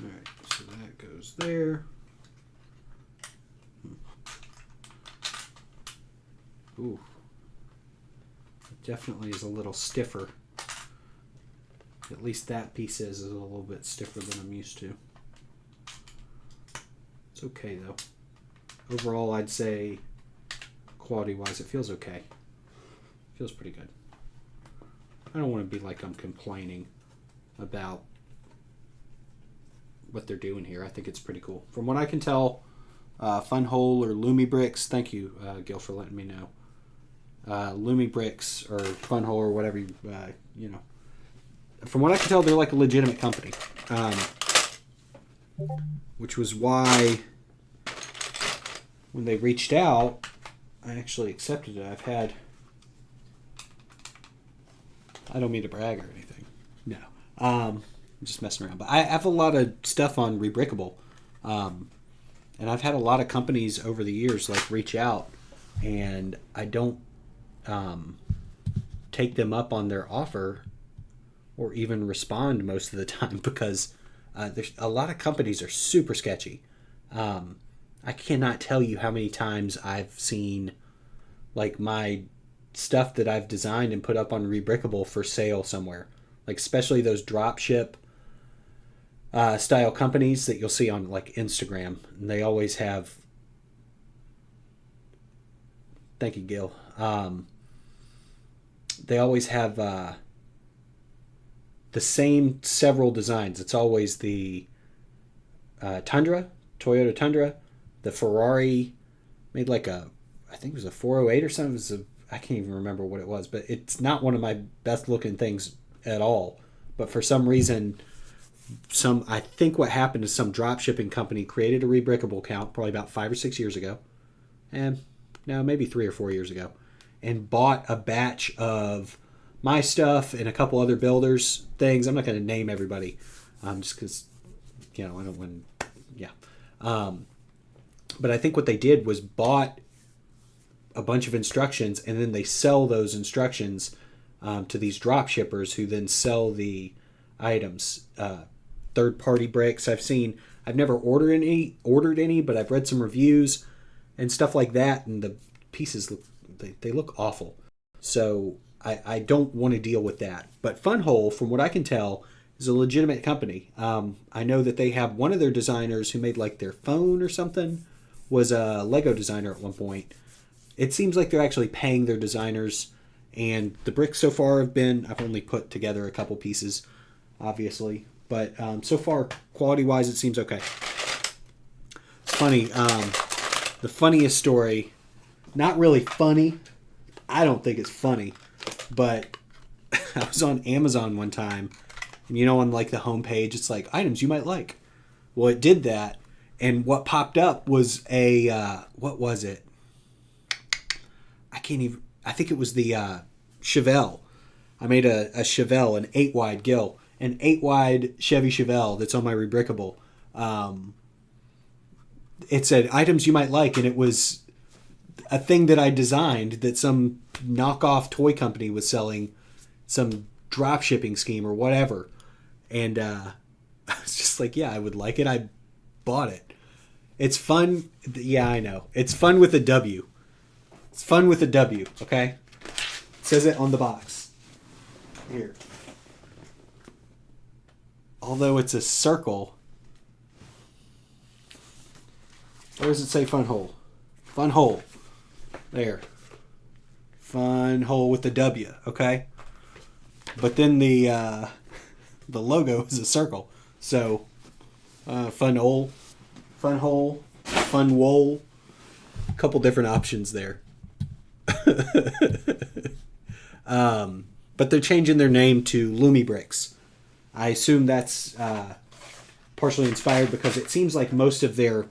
Alright, so that goes there. Ooh, it definitely is a little stiffer. At least that piece is a little bit stiffer than I'm used to. It's okay though. Overall, I'd say quality-wise, it feels okay. Feels pretty good. I don't want to be like I'm complaining about what they're doing here. I think it's pretty cool. From what I can tell, FunWhole or LumiBricks, thank you, Gil, for letting me know. LumiBricks or FunWhole or whatever you know. From what I can tell, they're like a legitimate company, which was why when they reached out, I actually accepted it. I don't mean to brag or anything. No, I'm just messing around. But I have a lot of stuff on Rebrickable, and I've had a lot of companies over the years like reach out, and I don't take them up on their offer or even respond most of the time because there's a lot of companies are super sketchy. I cannot tell you how many times I've seen like my stuff that I've designed and put up on Rebrickable for sale somewhere, like especially those drop ship style companies that you'll see on like Instagram, and they always have, thank you, Gil, they always have the same several designs. It's always the Tundra, Toyota Tundra, the Ferrari made like a, I think it was a 408 or something. It was I can't even remember what it was, but it's not one of my best looking things at all. But for some reason, I think what happened is some drop shipping company created a Rebrickable account probably about 5 or 6 years ago, and no, maybe 3 or 4 years ago, and bought a batch of my stuff and a couple other builders things. I'm not going to name everybody, just because, I don't want, yeah. But I think what they did was bought a bunch of instructions, and then they sell those instructions to these drop shippers who then sell the items. Third-party bricks I've never ordered any, but I've read some reviews and stuff like that, and the pieces they look awful. So I don't want to deal with that. But FunWhole, from what I can tell, is a legitimate company. I know that they have one of their designers who made like their phone or something was a Lego designer at one point. It seems like they're actually paying their designers, and the bricks so far I've only put together a couple pieces, obviously, but so far, quality-wise, it seems okay. It's funny, the funniest story, not really funny, I don't think it's funny, but I was on Amazon one time, and on like the homepage, it's like, items you might like. Well, it did that, and what popped up was what was it? I think it was the Chevelle. I made a Chevelle, an 8-wide gill, an 8-wide Chevy Chevelle that's on my Rebrickable. It said items you might like, and it was a thing that I designed that some knockoff toy company was selling, some drop shipping scheme or whatever. And I was just like, yeah, I would like it. I bought it. It's fun. Yeah, I know. It's fun with a W. It's fun with a W, okay? It says it on the box. Here. Although it's a circle. Where does it say FunWhole? FunWhole. There. FunWhole with the W, okay? But then the logo is a circle. So, FunWhole, FunWhole. A couple different options there. But they're changing their name to LumiBricks. I assume that's partially inspired because it seems like most of their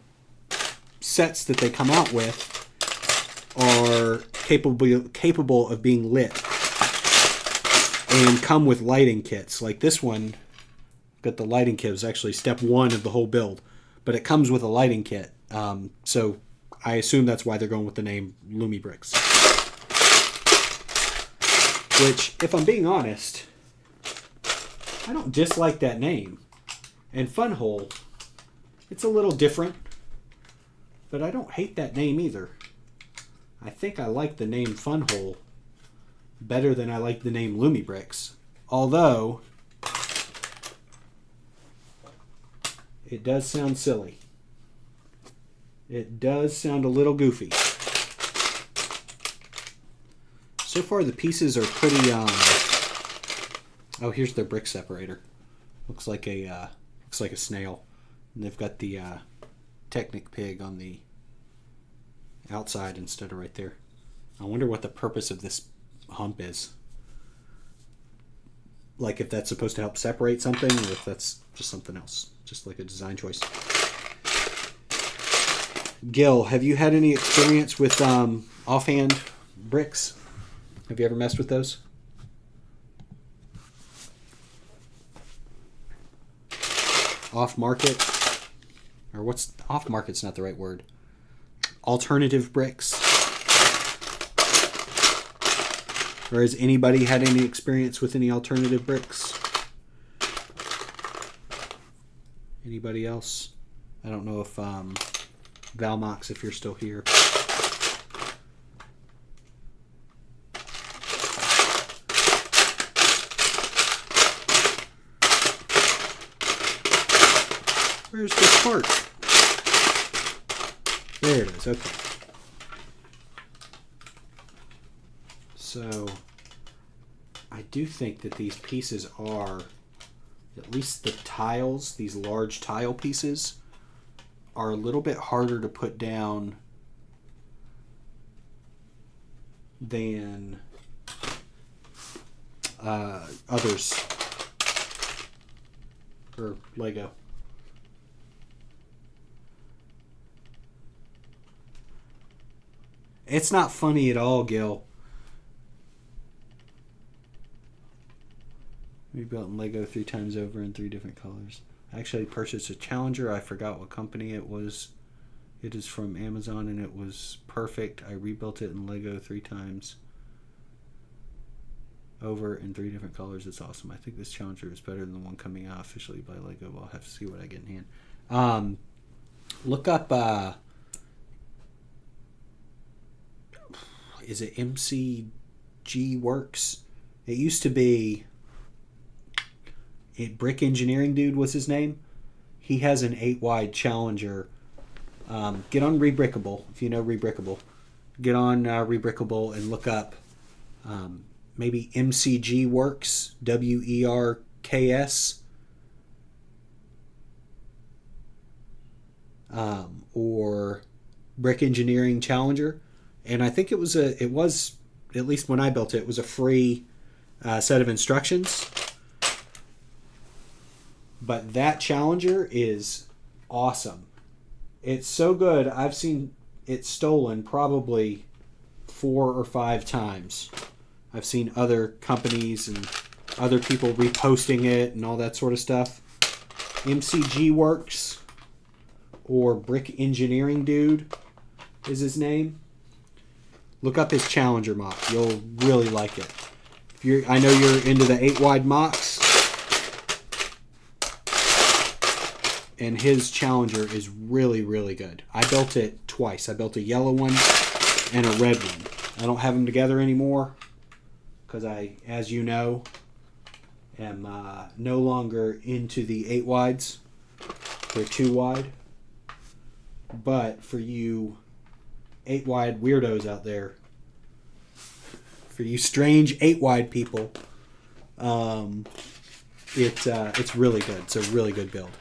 sets that they come out with are capable of being lit and come with lighting kits. Like this one, got the lighting kit. It was actually step 1 of the whole build, but it comes with a lighting kit. So I assume that's why they're going with the name LumiBricks. Which, if I'm being honest, I don't dislike that name. And FunWhole, it's a little different, but I don't hate that name either. I think I like the name FunWhole better than I like the name LumiBricks. Although, it does sound silly. It does sound a little goofy. So far, the pieces are pretty. Oh, here's their brick separator. Looks like a snail. And they've got the Technic pig on the outside instead of right there. I wonder what the purpose of this hump is. Like if that's supposed to help separate something, or if that's just something else, just like a design choice. Gil, have you had any experience with offhand bricks? Have you ever messed with those? Off market? Or what's off market's not the right word. Alternative bricks? Or has anybody had any experience with any alternative bricks? Anybody else? I don't know if Valmox, if you're still here. Where's this part? There it is, okay. So, I do think that these pieces are, at least the tiles, these large tile pieces, are a little bit harder to put down than others. or Lego. It's not funny at all, Gil. We built in Lego 3 times over in 3 different colors. I actually purchased a Challenger. I forgot what company it was. It is from Amazon and it was perfect. I rebuilt it in Lego 3 times over in 3 different colors. It's awesome. I think this Challenger is better than the one coming out officially by Lego. I'll have to see what I get in hand. Look up, is it MCG Works? It used to be, Brick Engineering Dude was his name. He has an 8-wide Challenger. Get on Rebrickable, if you know Rebrickable. Get on Rebrickable and look up maybe MCG Works, WERKS, or Brick Engineering Challenger. And I think it was at least when I built it, it was a free set of instructions. But that Challenger is awesome. It's so good. I've seen it stolen probably 4 or 5 times. I've seen other companies and other people reposting it and all that sort of stuff. MCG Works or Brick Engineering Dude is his name. Look up his Challenger MOC. You'll really like it. I know you're into the 8-wide MOCs. And his Challenger is really, really good. I built it twice. I built a yellow one and a red one. I don't have them together anymore because I, as you know, am no longer into the 8-wides. They're 2-wide. But for you 8-wide weirdos out there, for you strange 8-wide people, it's really good. It's a really good build.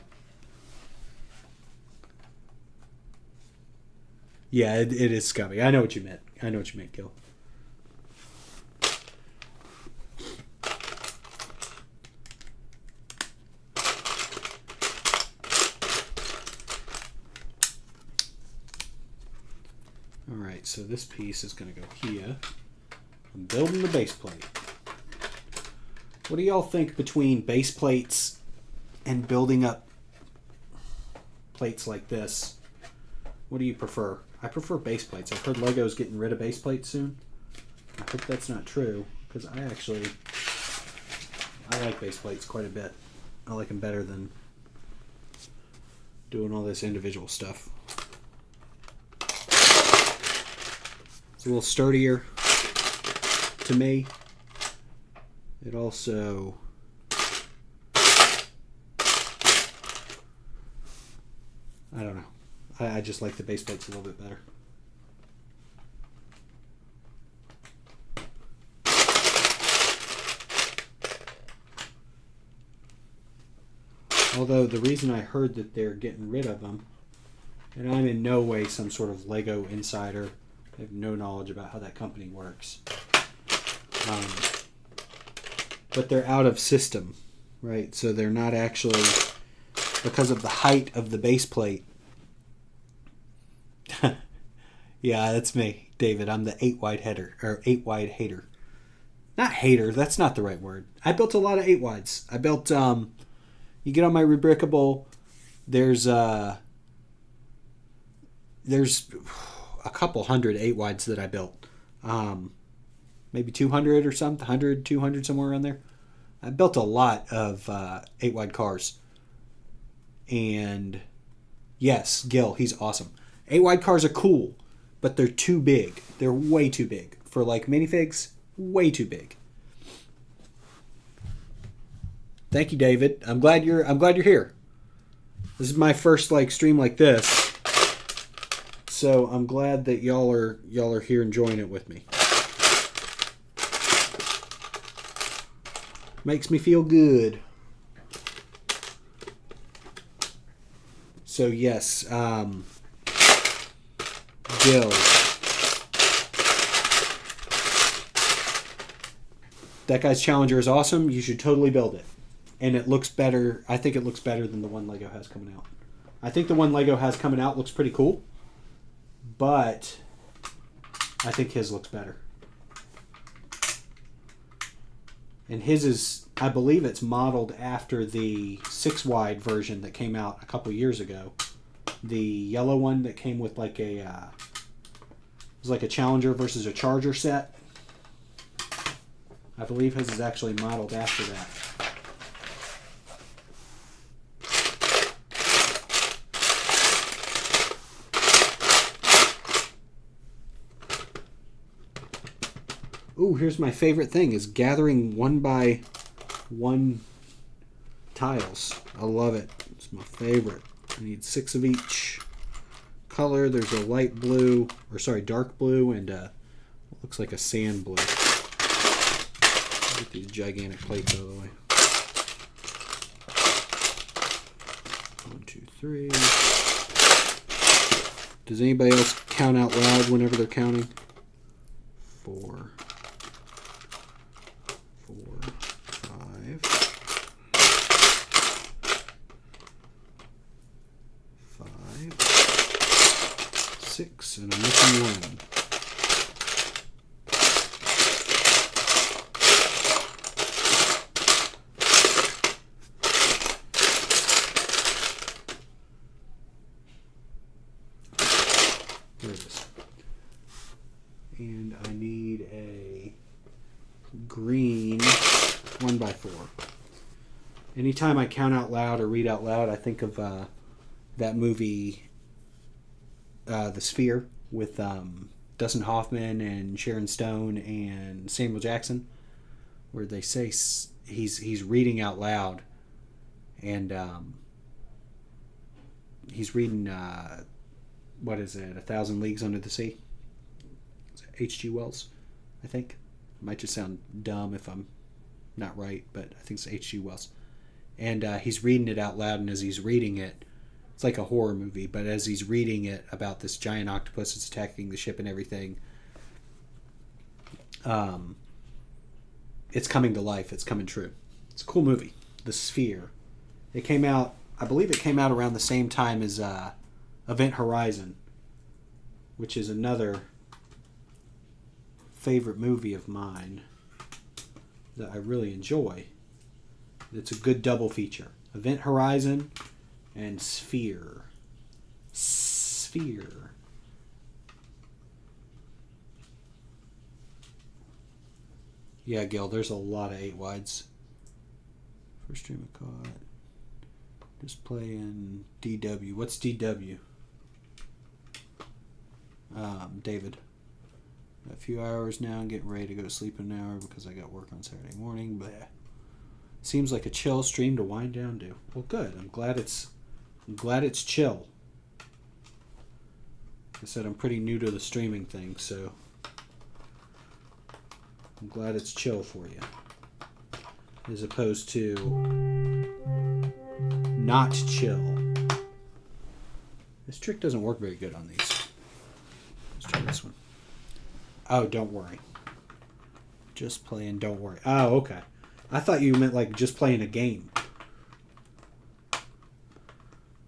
Yeah, it is scummy. I know what you meant. Gil. Alright, so this piece is going to go here. I'm building the base plate. What do y'all think between base plates and building up plates like this? What do you prefer? I prefer base plates. I've heard Lego's getting rid of base plates soon. I hope that's not true, because I like base plates quite a bit. I like them better than doing all this individual stuff. It's a little sturdier to me. It also I don't know. I just like the base plates a little bit better. Although the reason I heard that they're getting rid of them, and I'm in no way some sort of Lego insider, I have no knowledge about how that company works. But they're out of system, right? So they're not actually, because of the height of the base plate. Yeah, that's me, David. I'm the 8-wide header, or 8-wide hater. Not hater, that's not the right word. I built a lot of 8-wides. I built, you get on my Rebrickable, there's a couple hundred 8-wides that I built. Maybe 200 or something, 100, 200, somewhere around there. I built a lot of 8-wide cars. And yes, Gil, he's awesome. 8-wide cars are cool, but they're too big. They're way too big. For like minifigs, way too big. Thank you, David. I'm glad you're here. This is my first stream like this. So I'm glad that y'all are here enjoying it with me. Makes me feel good. So yes, Gil. That guy's Challenger is awesome. You should totally build it. and it looks better. I think it looks better than the one Lego has coming out. I think the one Lego has coming out looks pretty cool, but I think his looks better. And his is, I believe it's modeled after the 6-wide version that came out a couple years ago. The yellow one that came with like a, it was like a Challenger versus a Charger set. I believe his is actually modeled after that. Ooh, here's my favorite thing, is gathering 1x1 tiles. I love it. It's my favorite. I need 6 of each color. There's a light blue, or sorry, dark blue, and what looks like a sand blue. Get these gigantic plates out of the way. 1, 2, 3. Does anybody else count out loud whenever they're counting? 4. 4, 5, 5, 6, and I'm missing 1. There it is. And I need a green 1x4. Anytime I count out loud or read out loud, I think of that movie, The Sphere, with Dustin Hoffman and Sharon Stone and Samuel Jackson, where they say he's reading out loud, and he's reading what is it, 1,000 Leagues Under the Sea? H.G. Wells, I think. It might just sound dumb if I'm not right, but I think it's H.G. Wells. And he's reading it out loud, and as he's reading it, it's like a horror movie, but as he's reading it about this giant octopus that's attacking the ship and everything, it's coming to life. It's coming true. It's a cool movie, The Sphere. It came out, I believe it came out around the same time as Event Horizon, which is another favorite movie of mine that I really enjoy. It's a good double feature. Event Horizon and Sphere. Sphere. Yeah, Gil, there's a lot of 8-wides. First stream I caught. Just playing DW. What's DW? David. A few hours now, I'm getting ready to go to sleep in an hour because I got work on Saturday morning. But seems like a chill stream to wind down to. Well, good. I'm glad it's chill. Like I said, I'm pretty new to the streaming thing, so I'm glad it's chill for you, as opposed to not chill. This trick doesn't work very good on these. Let's try this one. Oh, don't worry. Just playing Don't Worry. Oh, okay. I thought you meant like just playing a game.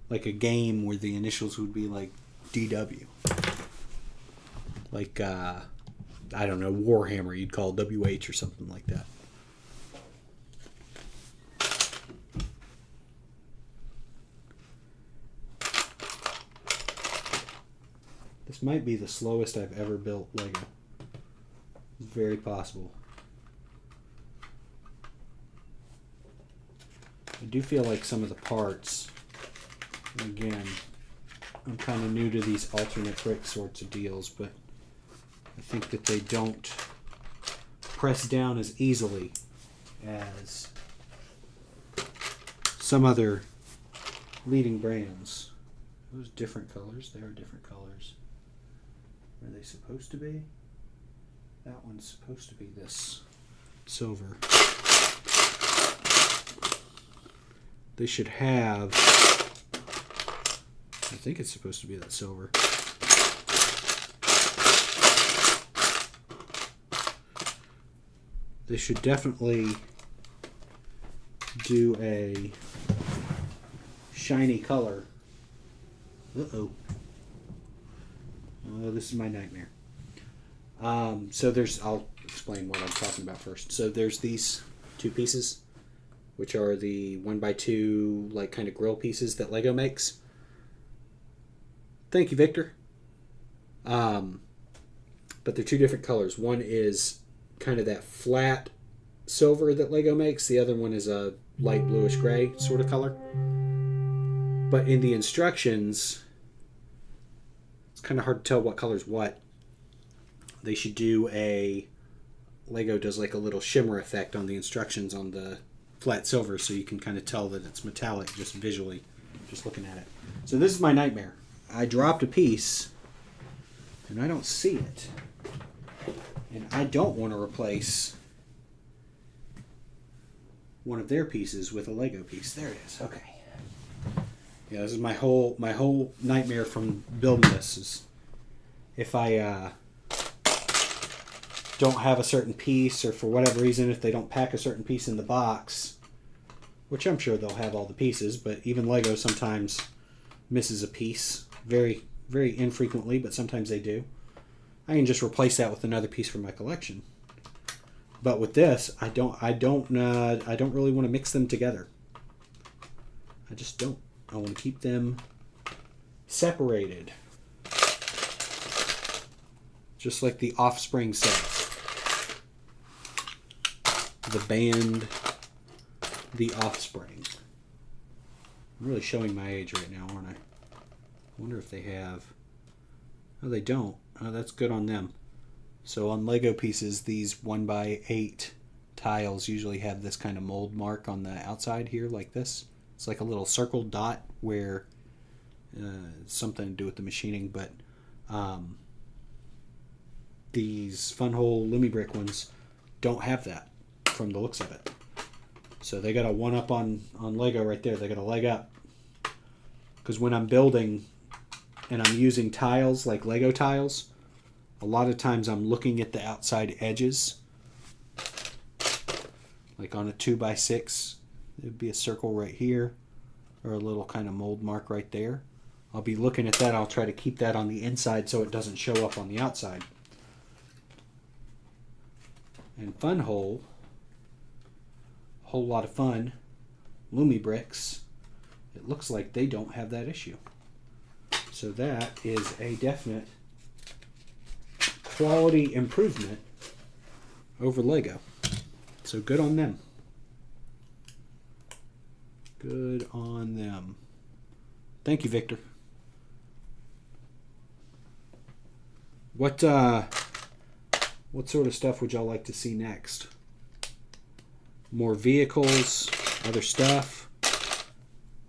Like a game where the initials would be like DW. Like, I don't know, Warhammer, you'd call WH or something like that. This might be the slowest I've ever built Lego. Very possible. I do feel like some of the parts, again, I'm kind of new to these alternate brick sorts of deals, but I think that they don't press down as easily as some other leading brands. Those different colors, they are different colors. Are they supposed to be? That one's supposed to be this silver. They should have, I think it's supposed to be that silver. They should definitely do a shiny color. Uh-oh. Oh, this is my nightmare. So I'll explain what I'm talking about first. So there's these two pieces, which are the 1x2 like kind of grill pieces that LEGO makes. Thank you, Victor. But they're two different colors. One is kind of that flat silver that LEGO makes. The other one is a light bluish gray sort of color. But in the instructions, it's kind of hard to tell what color is what. They should do LEGO does like a little shimmer effect on the instructions on the flat silver, so you can kind of tell that it's metallic just visually, just looking at it. So this is my nightmare. I dropped a piece, and I don't see it. And I don't want to replace one of their pieces with a LEGO piece. There it is. Okay. Yeah, this is my whole nightmare from building this. Is if I don't have a certain piece, or for whatever reason, if they don't pack a certain piece in the box, which I'm sure they'll have all the pieces, but even LEGO sometimes misses a piece, very, very infrequently, but sometimes they do. I can just replace that with another piece from my collection. But with this, I don't really want to mix them together. I just don't. I want to keep them separated, just like the Offspring set. The band, The Offspring. I'm really showing my age right now, aren't I? I wonder if they have. Oh, they don't. Oh, that's good on them. So on LEGO pieces, these 1x8 tiles usually have this kind of mold mark on the outside here, like this. It's like a little circle dot where something to do with the machining, but these FunWhole LumiBrick ones don't have that from the looks of it. So they got a one-up on LEGO right there. They got a leg up. Because when I'm building and I'm using tiles like LEGO tiles, a lot of times I'm looking at the outside edges. Like on a 2x6, there'd be a circle right here, or a little kind of mold mark right there. I'll be looking at that. I'll try to keep that on the inside so it doesn't show up on the outside. And FunWhole, a whole lot of fun, LumiBricks, it looks like they don't have that issue. So that is a definite quality improvement over LEGO. So good on them. Good on them. Thank you, Victor. What sort of stuff would y'all like to see next? More vehicles, other stuff.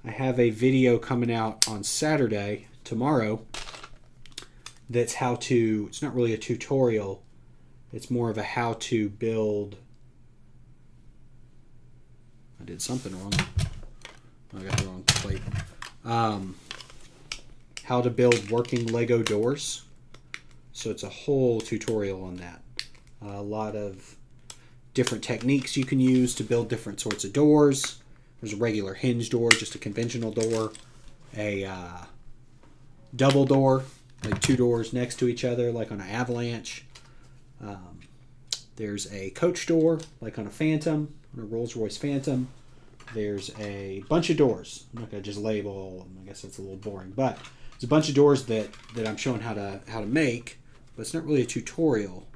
I have a video coming out on Saturday, tomorrow, that's how to, it's not really a tutorial, it's more of a how to build. I did something wrong. I got the wrong plate. How to build working LEGO doors. So it's a whole tutorial on that. A lot of different techniques you can use to build different sorts of doors. There's a regular hinge door, just a conventional door. A double door, like two doors next to each other, like on an Avalanche. There's a coach door, like on a Phantom, on a Rolls-Royce Phantom. There's a bunch of doors. I'm not going to just label all of them. I guess that's a little boring. But there's a bunch of doors that I'm showing how to make, but it's not really a tutorial.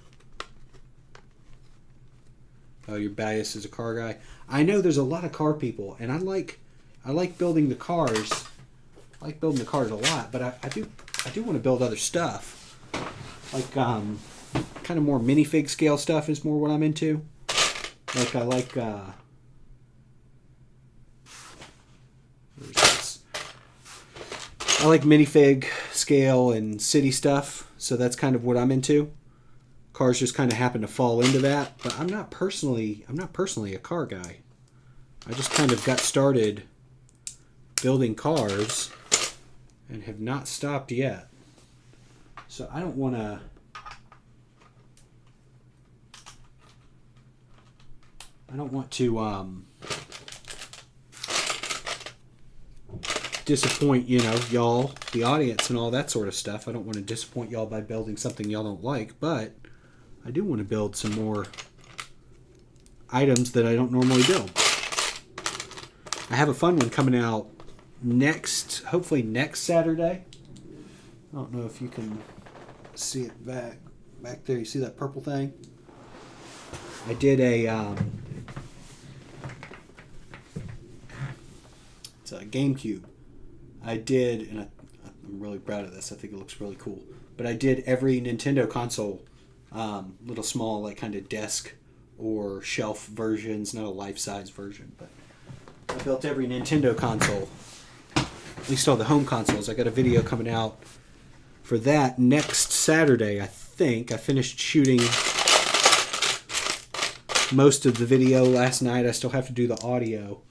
Oh, your bias is a car guy. I know there's a lot of car people, and I like building the cars. I like building the cars a lot, but I do want to build other stuff. Like kind of more minifig scale stuff is more what I'm into. Like I like where's this? I like minifig scale and city stuff, so that's kind of what I'm into. Cars just kind of happen to fall into that, but I'm not personally a car guy. I just kind of got started building cars and have not stopped yet. So I don't want to disappoint, y'all, the audience and all that sort of stuff. I don't want to disappoint y'all by building something y'all don't like, but I do want to build some more items that I don't normally build. I have a fun one coming out hopefully next Saturday. I don't know if you can see it back there. You see that purple thing? I did it's a GameCube. I did, and I'm really proud of this. I think it looks really cool. But I did every Nintendo console, little small, like kind of desk or shelf versions, not a life-size version, but I built every Nintendo console, at least all the home consoles. I got a video coming out for that next Saturday, I think. I finished shooting most of the video last night. I still have to do the audio,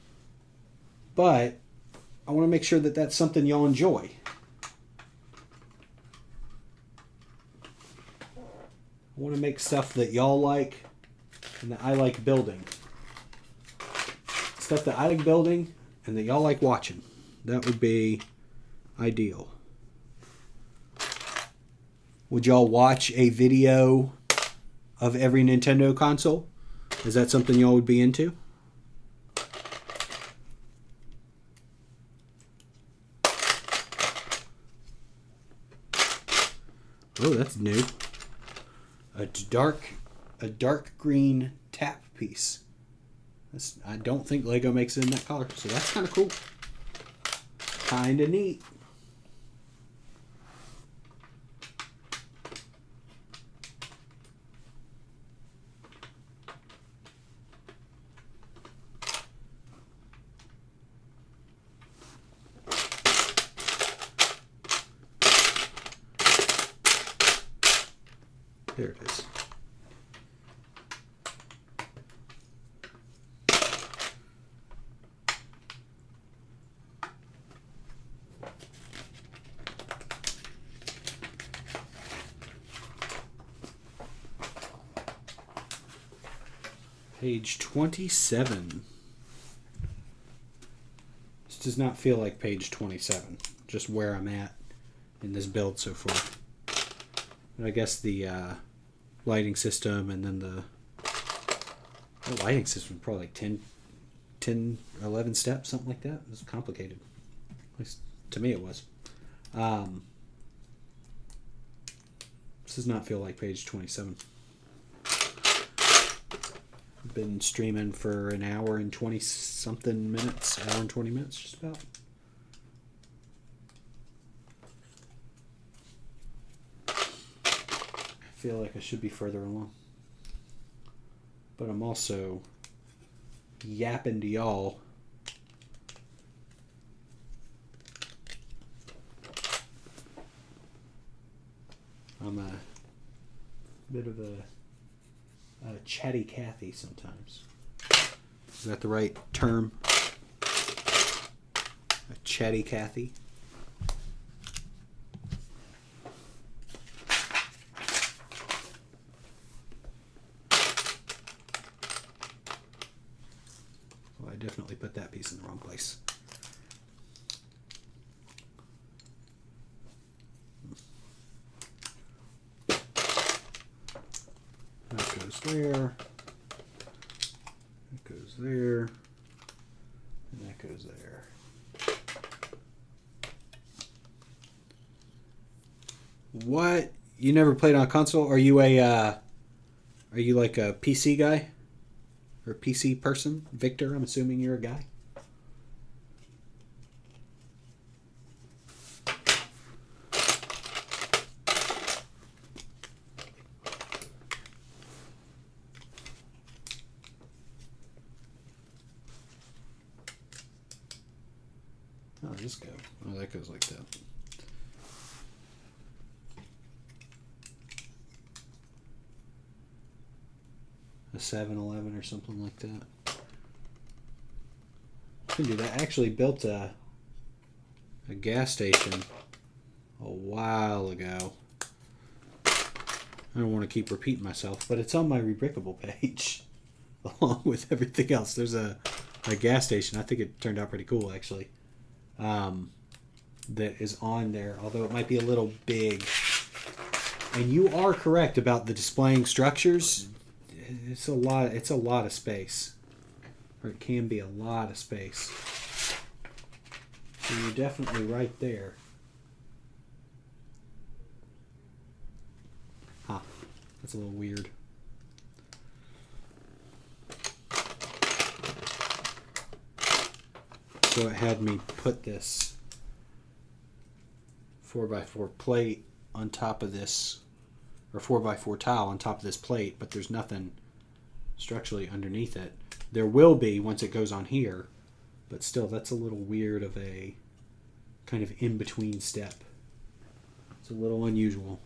but I want to make sure that that's something y'all enjoy. I want to make stuff that y'all like and that I like building. Stuff that I like building and that y'all like watching. That would be ideal. Would y'all watch a video of every Nintendo console? Is that something y'all would be into? Oh, that's new. A dark green tap piece. I don't think LEGO makes it in that color, so that's kind of cool. Kind of neat. There it is. Page 27. This does not feel like page 27, just where I'm at in this build so far. But I guess the lighting system and then the lighting system is probably like 10, 11 steps, something like that. It was complicated. At least to me it was. This does not feel like page 27. I've been streaming for an hour and 20 something minutes, hour and 20 minutes just about. I feel like I should be further along. But I'm also yapping to y'all. I'm a bit of a chatty Cathy sometimes. Is that the right term? A chatty Cathy? Well, I definitely put that piece in the wrong place. That goes there. That goes there. And that goes there. What? You never played on a console? Are you like a PC guy? Or a PC person? Victor, I'm assuming you're a guy. How does this go? Oh, that goes like that. A 7-Eleven or something like that. I can do that. I actually built a gas station a while ago. I don't want to keep repeating myself, but it's on my rebrickable page along with everything else. There's a gas station. I think it turned out pretty cool, actually. that is on there, although it might be a little big. And you are correct about the displaying structures. It's a lot of space. Or it can be a lot of space. So you're definitely right there. Huh. That's a little weird. So it had me put this 4x4 plate on top of this, or 4x4 tile on top of this plate, but there's nothing structurally underneath it. There will be once it goes on here, but still that's a little weird of a kind of in-between step. It's a little unusual.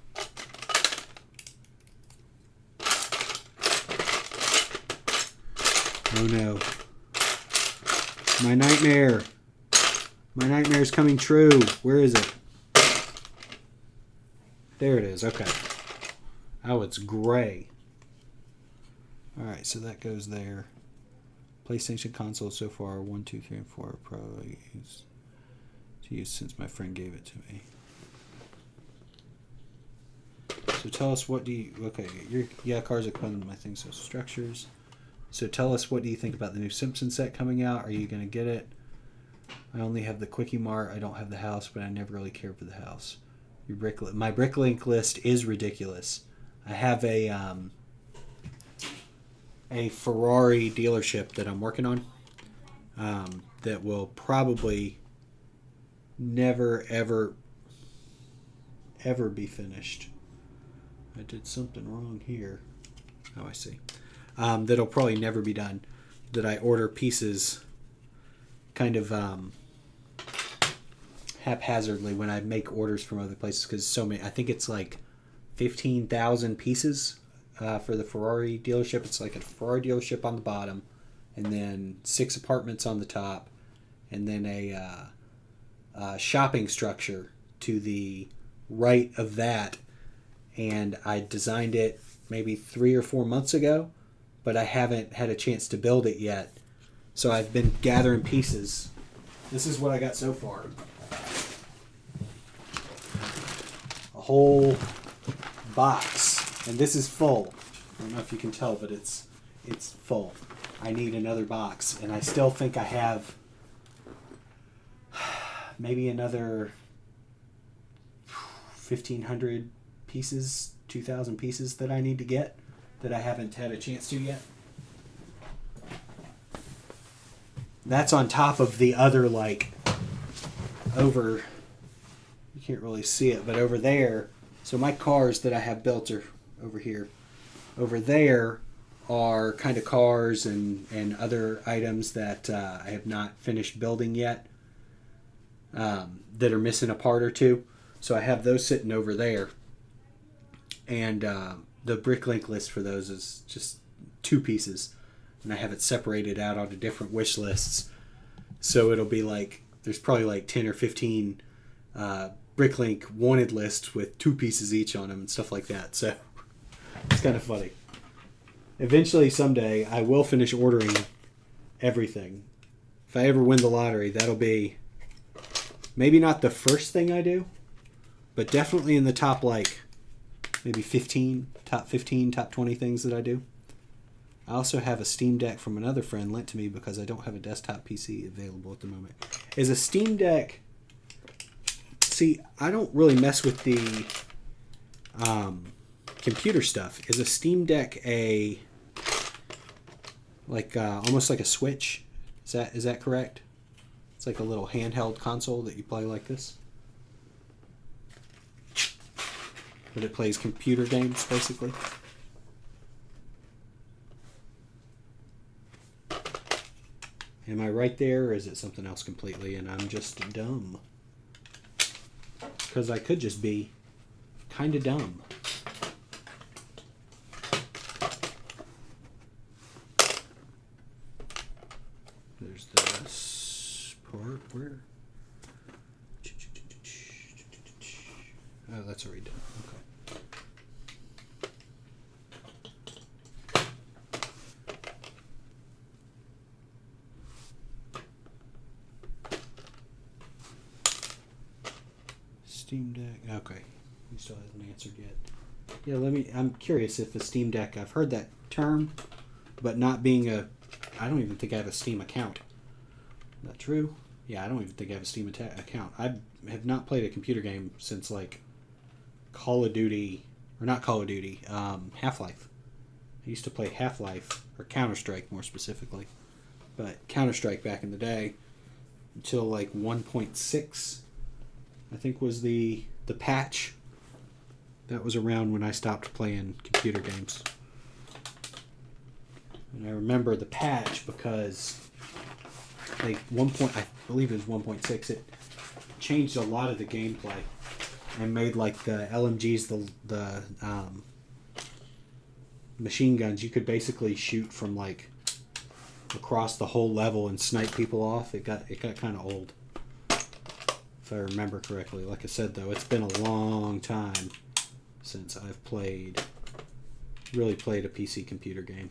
Oh no. My nightmare. My nightmare is coming true. Where is it? There it is. Okay. Oh, it's gray. Alright, so that goes there. PlayStation console so far 1, 2, 3, and 4 probably used to use since my friend gave it to me. So tell us what do you... Okay, yeah, cars are coming to my thing, so structures. So tell us, what do you think about the new Simpsons set coming out? Are you going to get it? I only have the Quickie Mart. I don't have the house, but I never really cared for the house. My Bricklink list is ridiculous. I have a Ferrari dealership that I'm working on that will probably never, ever be finished. I did something wrong here. Oh, I see. That'll probably never be done. That I order pieces kind of haphazardly when I make orders from other places, because so many. I think it's like 15,000 pieces for the Ferrari dealership. It's like a Ferrari dealership on the bottom, and then 6 apartments on the top, and then a shopping structure to the right of that. And I designed it maybe 3 or 4 months ago, but I haven't had a chance to build it yet. So I've been gathering pieces. This is what I got so far. A whole box. And this is full. I don't know if you can tell, but it's full. I need another box. And I still think I have maybe another 1,500 pieces, 2,000 pieces that I need to get that I haven't had a chance to yet. That's on top of the other, like, over, you can't really see it, but over there, so my cars that I have built are over here. Over there are kind of cars and other items that I have not finished building yet, that are missing a part or two. So I have those sitting over there. And the Bricklink list for those is just 2 pieces. And I have it separated out onto different wish lists. So it'll be like, there's probably like 10 or 15 Bricklink wanted lists with 2 pieces each on them and stuff like that. So it's kind of funny. Eventually, someday, I will finish ordering everything. If I ever win the lottery, that'll be maybe not the first thing I do, but definitely in the top, like, maybe 15, top 20 things that I do. I also have a Steam Deck from another friend lent to me because I don't have a desktop PC available at the moment. Is a Steam Deck... See, I don't really mess with the computer stuff. Is a Steam Deck a... like almost like a Switch? Is that correct? It's like a little handheld console that you play like this. But it plays computer games, basically. Am I right there, or is it something else completely, and I'm just dumb? Because I could just be kind of dumb. There's this part where... Oh, that's already done. Okay. Steam Deck. Okay, he still hasn't answered yet. Yeah, I'm curious if the Steam Deck. I've heard that term, but not being a. I don't even think I have a Steam account. Is that true? Yeah, I don't even think I have a Steam account. I have not played a computer game since like Call of Duty, or not Call of Duty, Half-Life. I used to play Half-Life, or Counter-Strike more specifically. But Counter-Strike back in the day, until like 1.6, I think was the patch. That was around when I stopped playing computer games. And I remember the patch because like I believe it was 1.6, it changed a lot of the gameplay and made like the LMGs, the machine guns, you could basically shoot from like across the whole level and snipe people off. It got kind of old, if I remember correctly. Like I said though, it's been a long time since I've really played a PC computer game.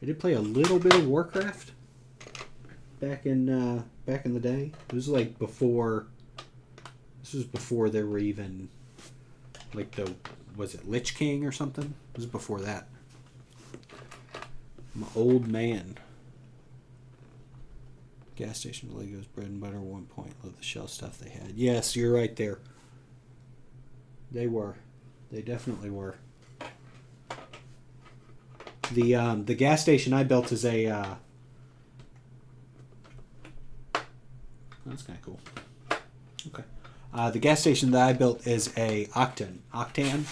I did play a little bit of Warcraft back in the day. It was like before. This was before there were even like was it Lich King or something? It was before that. I'm an old man. Gas station Legos bread and butter 1 point. Love the shelf stuff they had. Yes, you're right there. They were. They definitely were. The gas station I built is a that's kind of cool. Okay. The gas station that I built is a Octan. What did I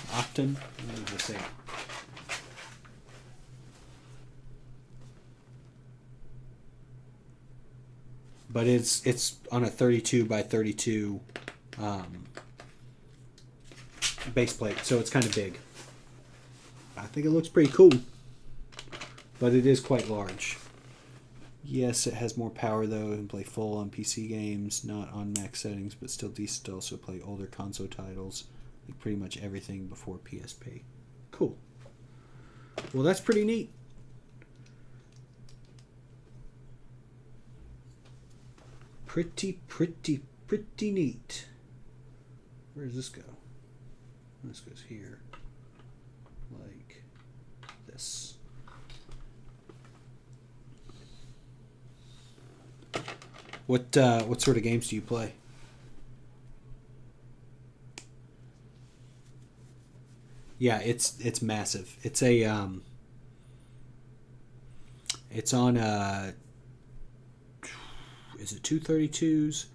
say? But it's on a 32 by 32 base plate, so it's kind of big. I think it looks pretty cool, but it is quite large. Yes, it has more power though, and play full on PC games, not on max settings, but still decent to also play older console titles, like pretty much everything before PSP. Cool. Well, that's pretty neat. Pretty neat. Where does this go? This goes here. Like this. What sort of games do you play? Yeah, it's massive. It's it's on is it 232s?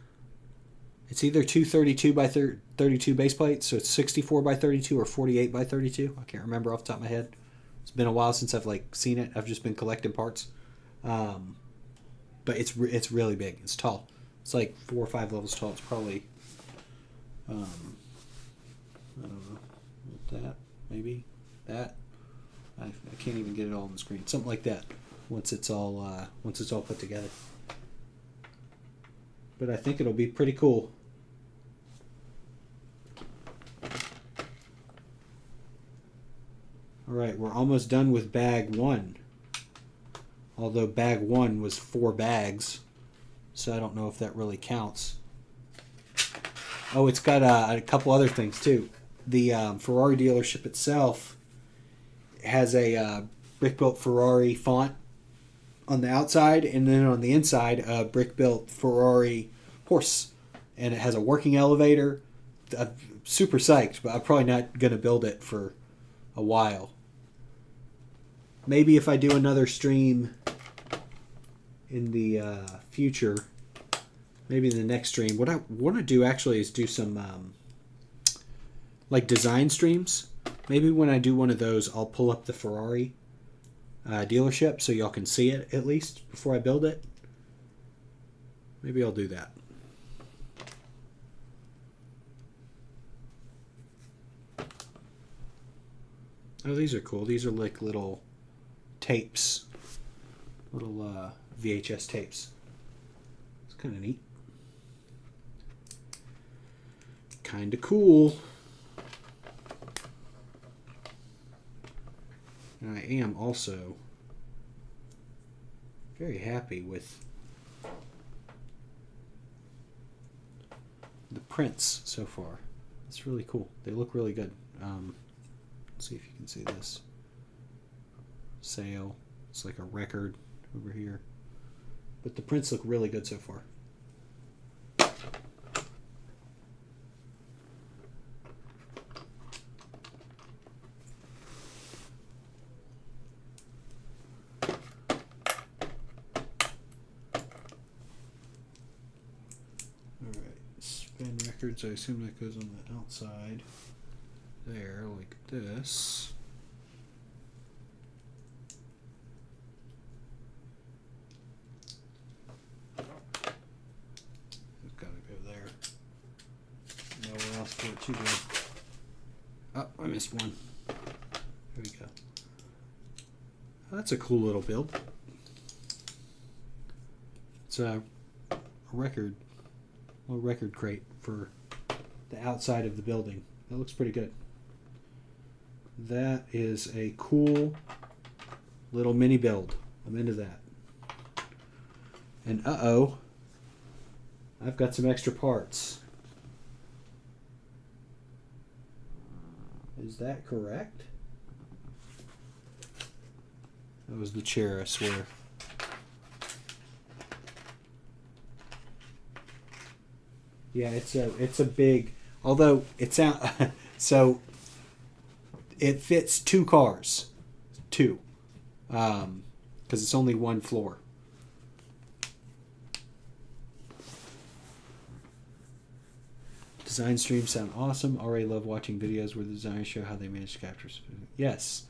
It's either 232 by 32 base plates, so it's 64 by 32 or 48 by 32. I can't remember off the top of my head. It's been a while since I've like seen it. I've just been collecting parts. But it's really big. It's tall. It's like 4 or 5 levels tall. It's probably I don't know, that maybe that. I can't even get it all on the screen. Something like that. Once it's all put together. But I think it'll be pretty cool. All right, we're almost done with bag 1. Although bag 1 was 4 bags, so I don't know if that really counts. Oh, it's got a couple other things too. The Ferrari dealership itself has a brick-built Ferrari font on the outside, and then on the inside, a brick-built Ferrari horse. And it has a working elevator. I'm super psyched, but I'm probably not going to build it for a while. Maybe if I do another stream in the future, maybe in the next stream. What I want to do actually is do some like design streams. Maybe when I do one of those, I'll pull up the Ferrari dealership so y'all can see it at least before I build it. Maybe I'll do that. Oh, these are cool. These are like little tapes. Little VHS tapes. It's kind of neat. Kind of cool. And I am also very happy with the prints so far. It's really cool. They look really good. Let's see if you can see this. Sail. It's like a record over here. But the prints look really good so far. Alright, spin records. I assume that goes on the outside. There, like this. It's got to go there. Nowhere else for it to go. Oh, I missed one. There we go. That's a cool little build. It's a record, little record crate for the outside of the building. That looks pretty good. That is a cool little mini build. I'm into that. And uh-oh, I've got some extra parts. Is that correct? That was the chair, I swear. Yeah, it's a big, although it's out so it fits 2 cars. 2. Because it's only 1 floor. Design streams sound awesome. Already love watching videos where the designers show how they manage to capture. Yes.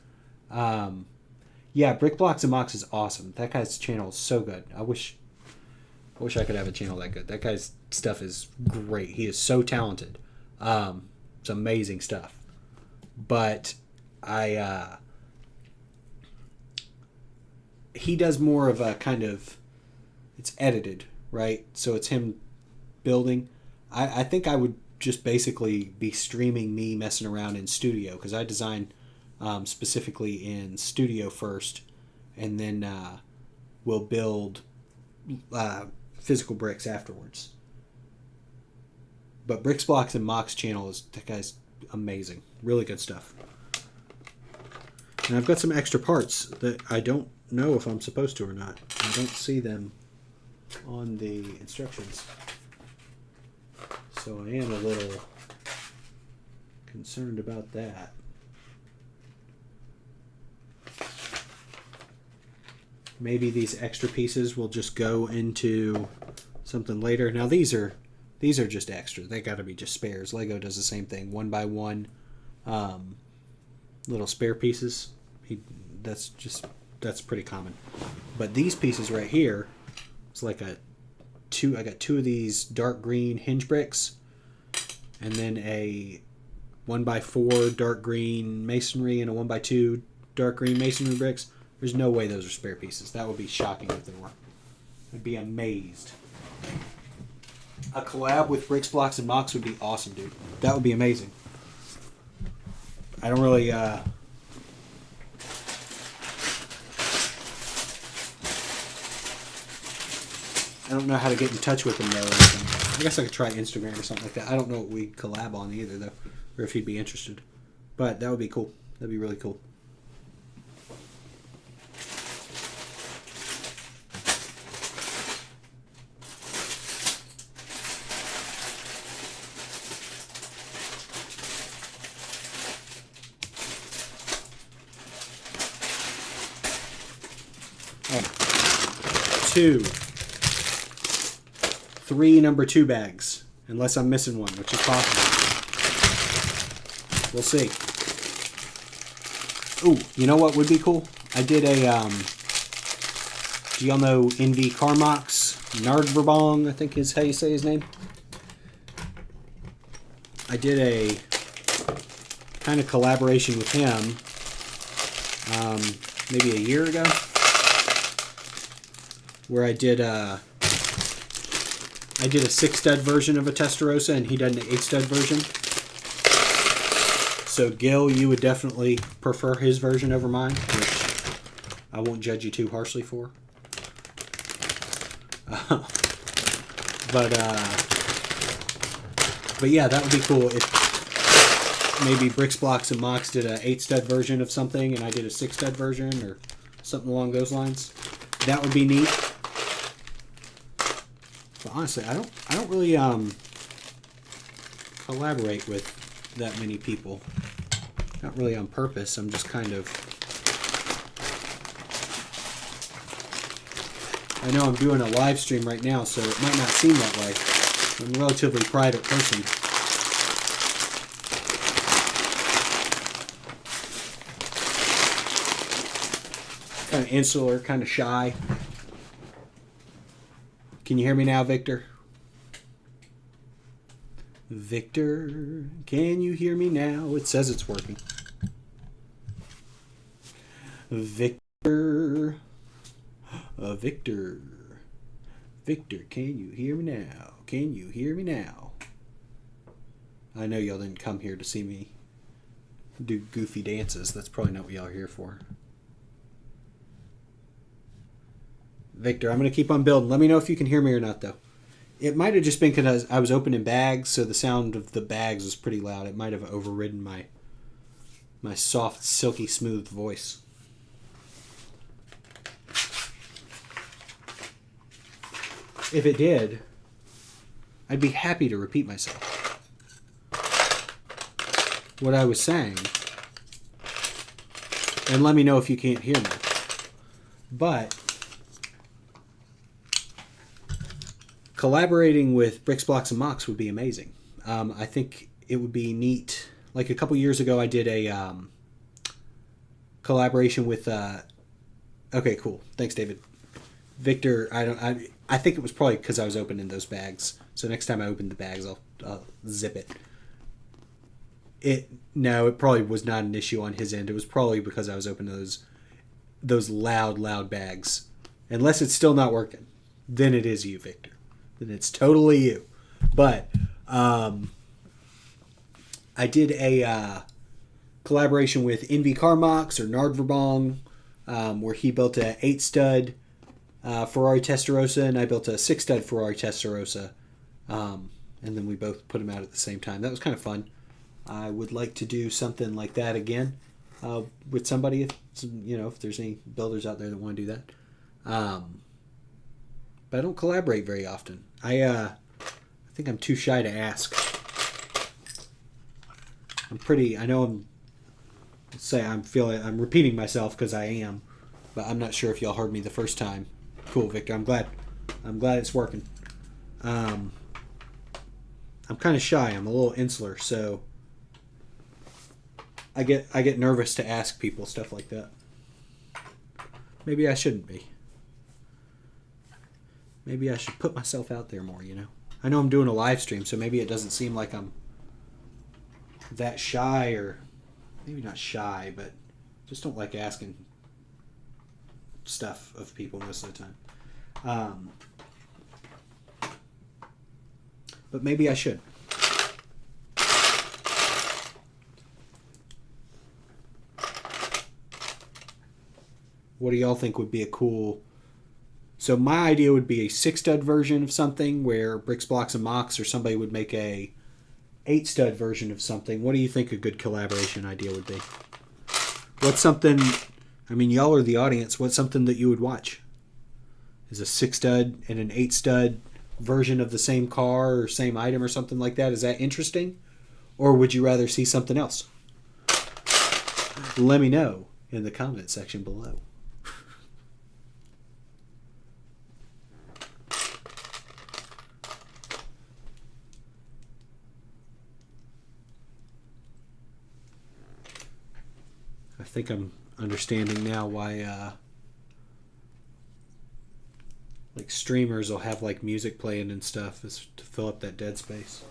Yeah, Brick Blocks and Mocs is awesome. That guy's channel is so good. I wish I could have a channel that good. That guy's stuff is great. He is so talented. It's amazing stuff. But he does more of a kind of, it's edited, right? So it's him building. I think I would just basically be streaming me messing around in Studio, because I design specifically in Studio first, and then we'll build physical bricks afterwards. But Bricks, Blocks, and Mocs channel is, that guy's amazing. Really good stuff. And I've got some extra parts that I don't know if I'm supposed to or not. I don't see them on the instructions. So I am a little concerned about that. Maybe these extra pieces will just go into something later. Now these are just extra. They got to be just spares. Lego does the same thing, 1 by 1 little spare pieces. That's pretty common. But these pieces right here, it's like I got 2 of these dark green hinge bricks, and then a 1 by 4 dark green masonry and a 1 by 2 dark green masonry bricks. There's no way those are spare pieces. That would be shocking if they were. I'd be amazed. A collab with Bricks, Blocks, and Mocs would be awesome, dude. That would be amazing. I don't really I don't know how to get in touch with him, though. I guess I could try Instagram or something like that. I don't know what we'd collab on either, though, or if he'd be interested. But that would be cool. That'd be really cool. Oh. 3 number 2 bags, unless I'm missing one, which is possible. We'll see. Ooh, you know what would be cool? I did a, do y'all know NV Carmox? Nardverbong, I think is how you say his name. I did a kind of collaboration with him maybe a year ago, where I did a 6-stud version of a Testarossa, and he did an 8-stud version. So Gil, you would definitely prefer his version over mine, which I won't judge you too harshly for. But yeah, that would be cool. maybe Bricks, Blocks, and Mocs did a 8-stud version of something, and I did a 6-stud version, or something along those lines. That would be neat. But honestly, I don't really collaborate with that many people. Not really on purpose. I'm just kind of... I know I'm doing a live stream right now, so it might not seem that way. I'm a relatively private person. Kind of insular, kind of shy. Can you hear me now, Victor? Victor, can you hear me now? It says it's working. Victor. Victor. Victor, can you hear me now? Can you hear me now? I know y'all didn't come here to see me do goofy dances. That's probably not what y'all are here for. Victor, I'm going to keep on building. Let me know if you can hear me or not, though. It might have just been because I was opening bags, so the sound of the bags was pretty loud. It might have overridden my soft, silky, smooth voice. If it did, I'd be happy to repeat myself. What I was saying, and let me know if you can't hear me. But collaborating with Bricks, Blocks, and Mocs would be amazing. I think it would be neat. Like a couple years ago, I did a collaboration with. Okay, cool. Thanks, David. Victor, I think it was probably because I was opening those bags. So next time I open the bags, I'll zip it. No, it probably was not an issue on his end. It was probably because I was opening those loud bags. Unless it's still not working, then it is you, Victor. Then it's totally you. But I did a collaboration with Envy Car Mocs or Nardverbong, where he built a 8-stud Ferrari Testarossa, and I built a 6-stud Ferrari Testarossa, and then we both put them out at the same time. That was kind of fun. I would like to do something like that again with somebody. If there's any builders out there that want to do that. But I don't collaborate very often. I think I'm too shy to ask. I'm repeating myself because I am, but I'm not sure if y'all heard me the first time. Cool, Victor. I'm glad it's working. I'm kind of shy. I'm a little insular, so I get nervous to ask people stuff like that. Maybe I shouldn't be. Maybe I should put myself out there more, I know I'm doing a live stream, so maybe it doesn't seem like I'm that shy, or maybe not shy, but just don't like asking stuff of people most of the time. But maybe I should. What do y'all think would be a cool... So my idea would be a 6-stud version of something where Bricks, Blocks, and Mocs or somebody would make a 8-stud version of something. What do you think a good collaboration idea would be? What's something... y'all are the audience. What's something that you would watch? Is a 6-stud and an 8-stud version of the same car or same item or something like that? Is that interesting? Or would you rather see something else? Let me know in the comment section below. I think I'm understanding now why streamers will have music playing and stuff is to fill up that dead space.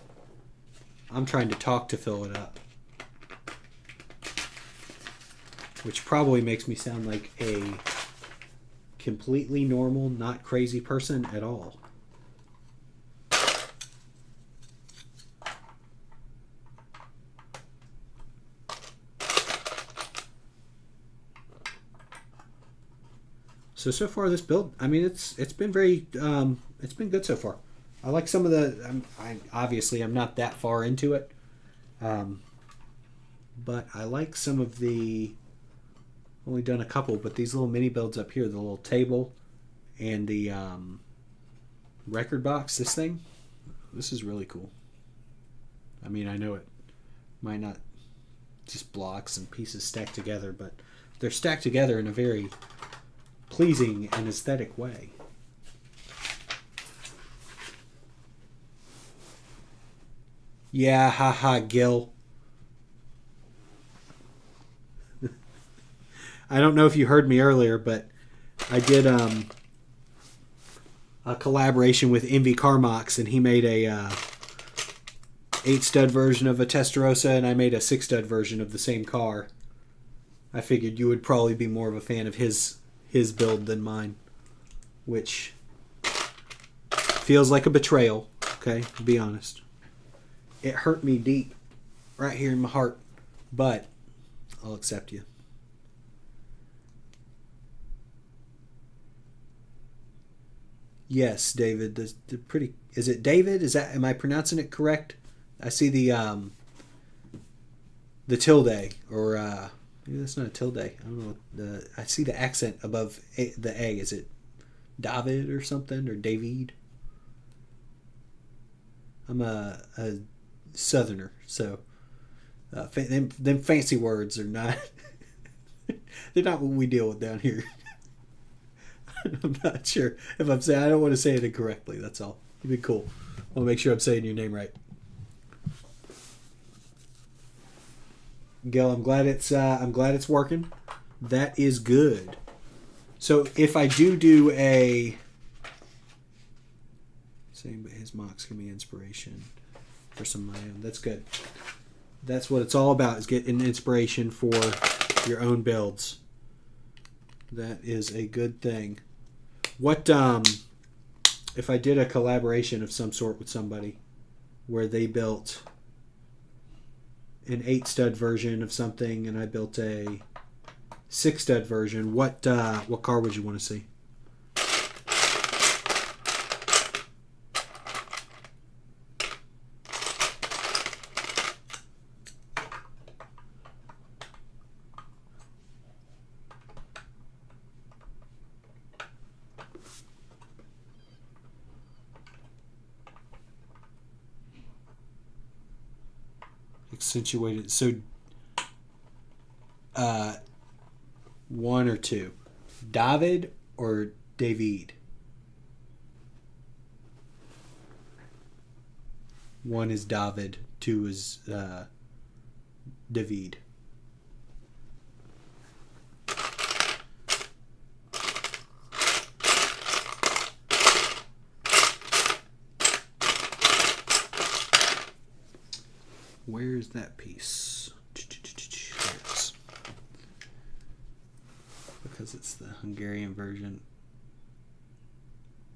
I'm trying to talk to fill it up, which probably makes me sound like a completely normal, not crazy person at all. So far this build, it's been very, it's been good so far. I like some of the, I'm not that far into it. But I like some of the, only done a couple, but these little mini builds up here, the little table and the record box, this is really cool. I mean, I know it might not just blocks and pieces stacked together, but they're stacked together in a very pleasing and aesthetic way. Yeah, haha, Gil. I don't know if you heard me earlier, but I did a collaboration with MV Carmox, and he made a 8-stud version of a Testarossa, and I made a 6-stud version of the same car. I figured you would probably be more of a fan of his build than mine, which feels like a betrayal, okay, to be honest. It hurt me deep, right here in my heart, but I'll accept you. Yes, David. The pretty. Is it David? Am I pronouncing it correct? I see the tilde, or maybe that's not a tilde. I don't know. I see the accent above the A. Is it David or something, or David? I'm a Southerner, so them fancy words are not. They're not what we deal with down here. I'm not sure if I'm saying. I don't want to say it incorrectly. That's all. It'd be cool. I want to make sure I'm saying your name right. Gil, I'm glad it's working. That is good. So if I do a, saying, but his mocks give me inspiration for some of my own. That's good. That's what it's all about, is getting inspiration for your own builds. That is a good thing. What if I did a collaboration of some sort with somebody where they built an 8-stud version of something and I built a 6-stud version, what car would you want to see? Accentuated. So, one or two, David or David. One is David. Two is David. Where's that piece? There it is. Because it's the Hungarian version.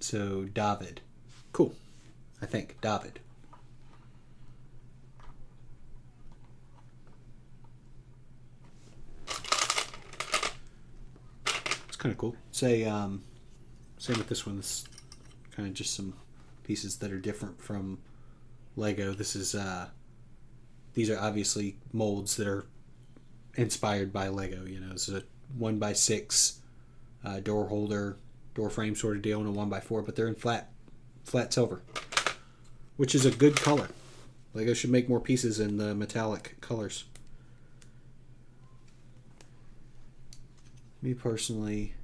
So, David. Cool. I think. David. It's kind of cool. Say, same with this one. This kind of just some pieces that are different from Lego. This is, these are obviously molds that are inspired by Lego. You know, this is a 1x6 door holder, door frame sort of deal, and a 1x4, but they're in flat silver, which is a good color. Lego should make more pieces in the metallic colors. Me personally,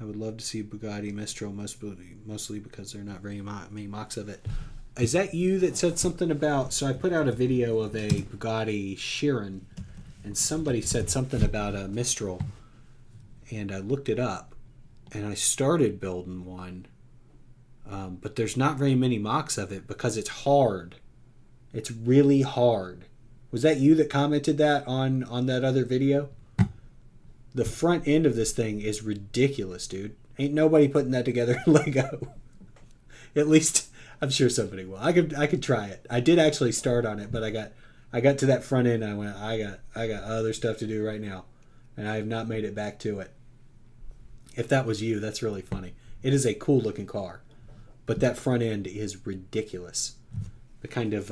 I would love to see Bugatti Mistral, mostly because there are not very many mocks of it. Is that you that said something about... So I put out a video of a Bugatti Chiron, and somebody said something about a Mistral, and I looked it up, and I started building one, but there's not very many mocks of it because it's hard. It's really hard. Was that you that commented that on that other video? The front end of this thing is ridiculous, dude. Ain't nobody putting that together in Lego. At least... I'm sure somebody will. I could try it. I did actually start on it, but I got to that front end and I went, I got other stuff to do right now, and I have not made it back to it. If that was you, that's really funny. It is a cool looking car, but that front end is ridiculous. The kind of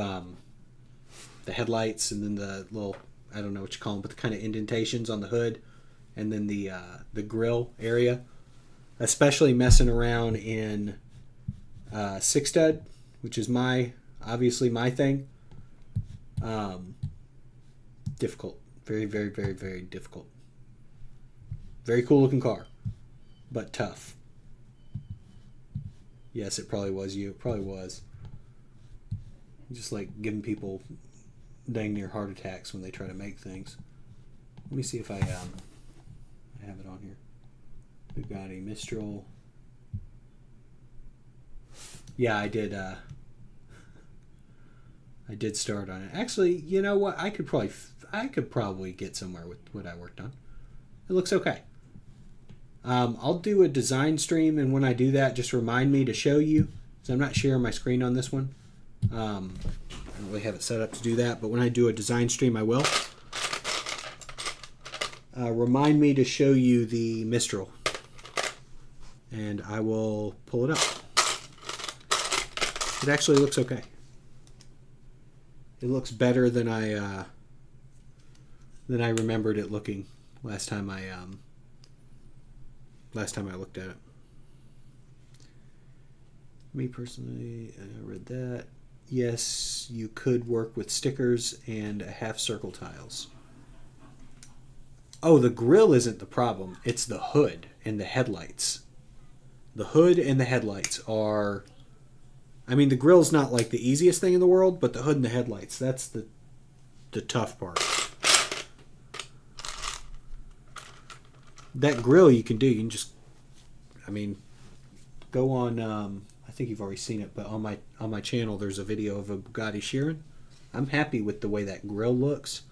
headlights, and then the little, I don't know what you call them, but the kind of indentations on the hood, and then the grill area. Especially messing around in six stud, which is obviously my thing. Difficult. Very, very, very, very difficult. Very cool looking car, but tough. Yes, it probably was you. It probably was. Just like giving people dang near heart attacks when they try to make things. Let me see if I have it on here. Bugatti Mistral. Yeah, I did start on it. Actually, you know what? I could probably get somewhere with what I worked on. It looks okay. I'll do a design stream, and when I do that, just remind me to show you. So I'm not sharing my screen on this one. I don't really have it set up to do that, but when I do a design stream, I will. Remind me to show you the Mistral, and I will pull it up. It actually looks okay. It looks better than I remembered it looking last time I looked at it. Me personally, I read that. Yes, you could work with stickers and half circle tiles. Oh, the grill isn't the problem. It's the hood and the headlights. The hood and the headlights are... I mean, the grill's not like the easiest thing in the world, but the hood and the headlights, that's the tough part. That grill you can do. You can just... I mean, go on... I think you've already seen it, but on my channel there's a video of a Bugatti Chiron. I'm happy with the way that grill looks.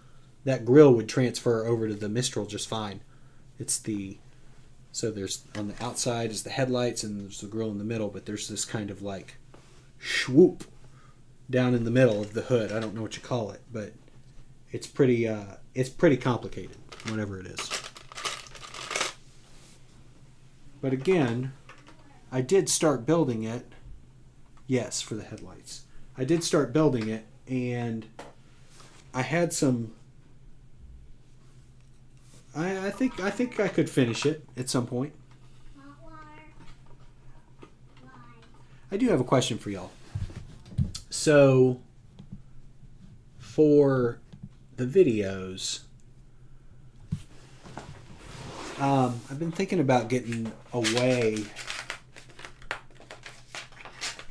That grill would transfer over to the Mistral just fine. So there's on the outside is the headlights and there's the grill in the middle, but there's this kind of like swoop down in the middle of the hood. I don't know what you call it, but it's pretty complicated, whatever it is. But again, I did start building it. Yes, for the headlights. I did start building it, and I had some... I think I could finish it at some point. I do have a question for y'all. So, for the videos, I've been thinking about getting away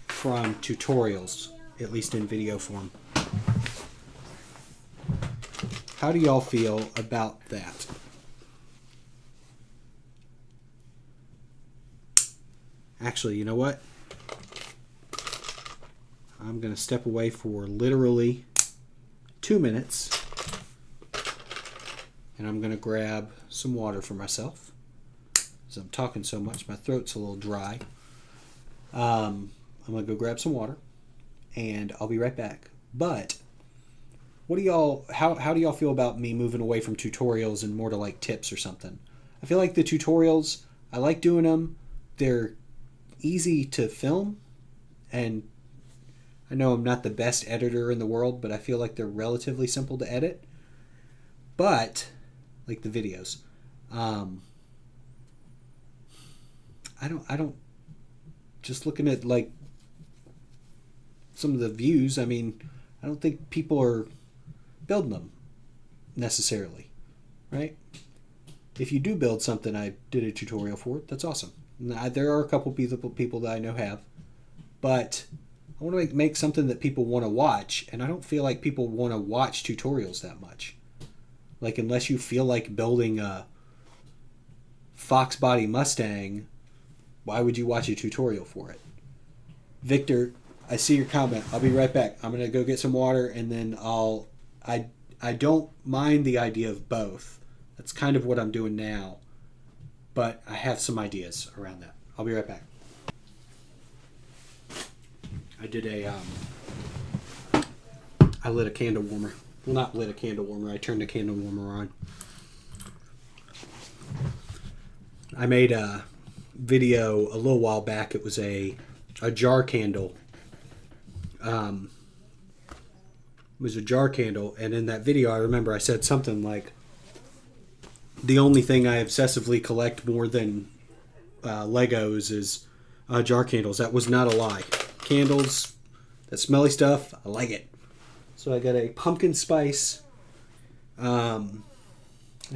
from tutorials, at least in video form. How do y'all feel about that? Actually, you know what? I'm going to step away for literally 2 minutes, and I'm going to grab some water for myself. As I'm talking so much, my throat's a little dry. I'm going to go grab some water, and I'll be right back. But what do y'all? How do y'all feel about me moving away from tutorials and more to like tips or something? I feel like the tutorials, I like doing them. They're easy to film, and I know I'm not the best editor in the world, but I feel like they're relatively simple to edit. But like the videos, I don't. Just looking at like some of the views, I mean, I don't think people are building them necessarily, right? If you do build something I did a tutorial for, that's awesome. Now, there are a couple people that I know have, but I want to make something that people want to watch, and I don't feel like people want to watch tutorials that much. Like, unless you feel like building a Fox body Mustang, why would you watch a tutorial for it? Victor, I see your comment. I'll be right back. I'm going to go get some water, and then I don't mind the idea of both. That's kind of what I'm doing now. But I have some ideas around that. I'll be right back. I lit a candle warmer. Well, not lit a candle warmer. I turned the candle warmer on. I made a video a little while back. It was a jar candle. was a jar candle, and in that video I remember I said something like, the only thing I obsessively collect more than Legos is jar candles. That was not a lie. Candles, that smelly stuff, I like it. So I got a pumpkin spice, I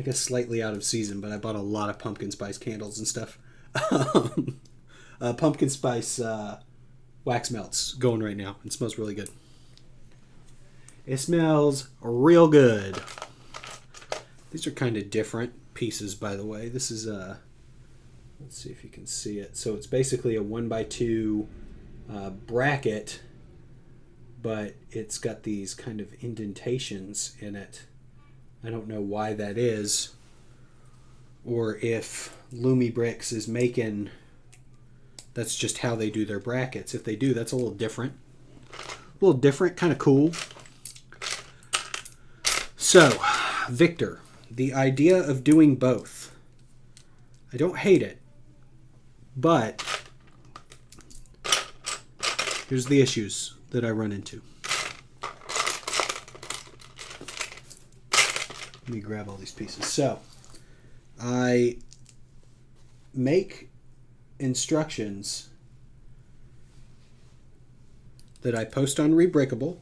guess slightly out of season, but I bought a lot of pumpkin spice candles and stuff. Pumpkin spice wax melts going right now. It smells really good. It smells real good. These are kind of different pieces, by the way. This is a, let's see if you can see it. So it's basically a 1x2 bracket, but it's got these kind of indentations in it. I don't know why that is, or if LumiBricks is making, that's just how they do their brackets. If they do, that's a little different. A little different, kind of cool. So, Victor, the idea of doing both, I don't hate it, but here's the issues that I run into. Let me grab all these pieces. So, I make instructions that I post on Rebrickable.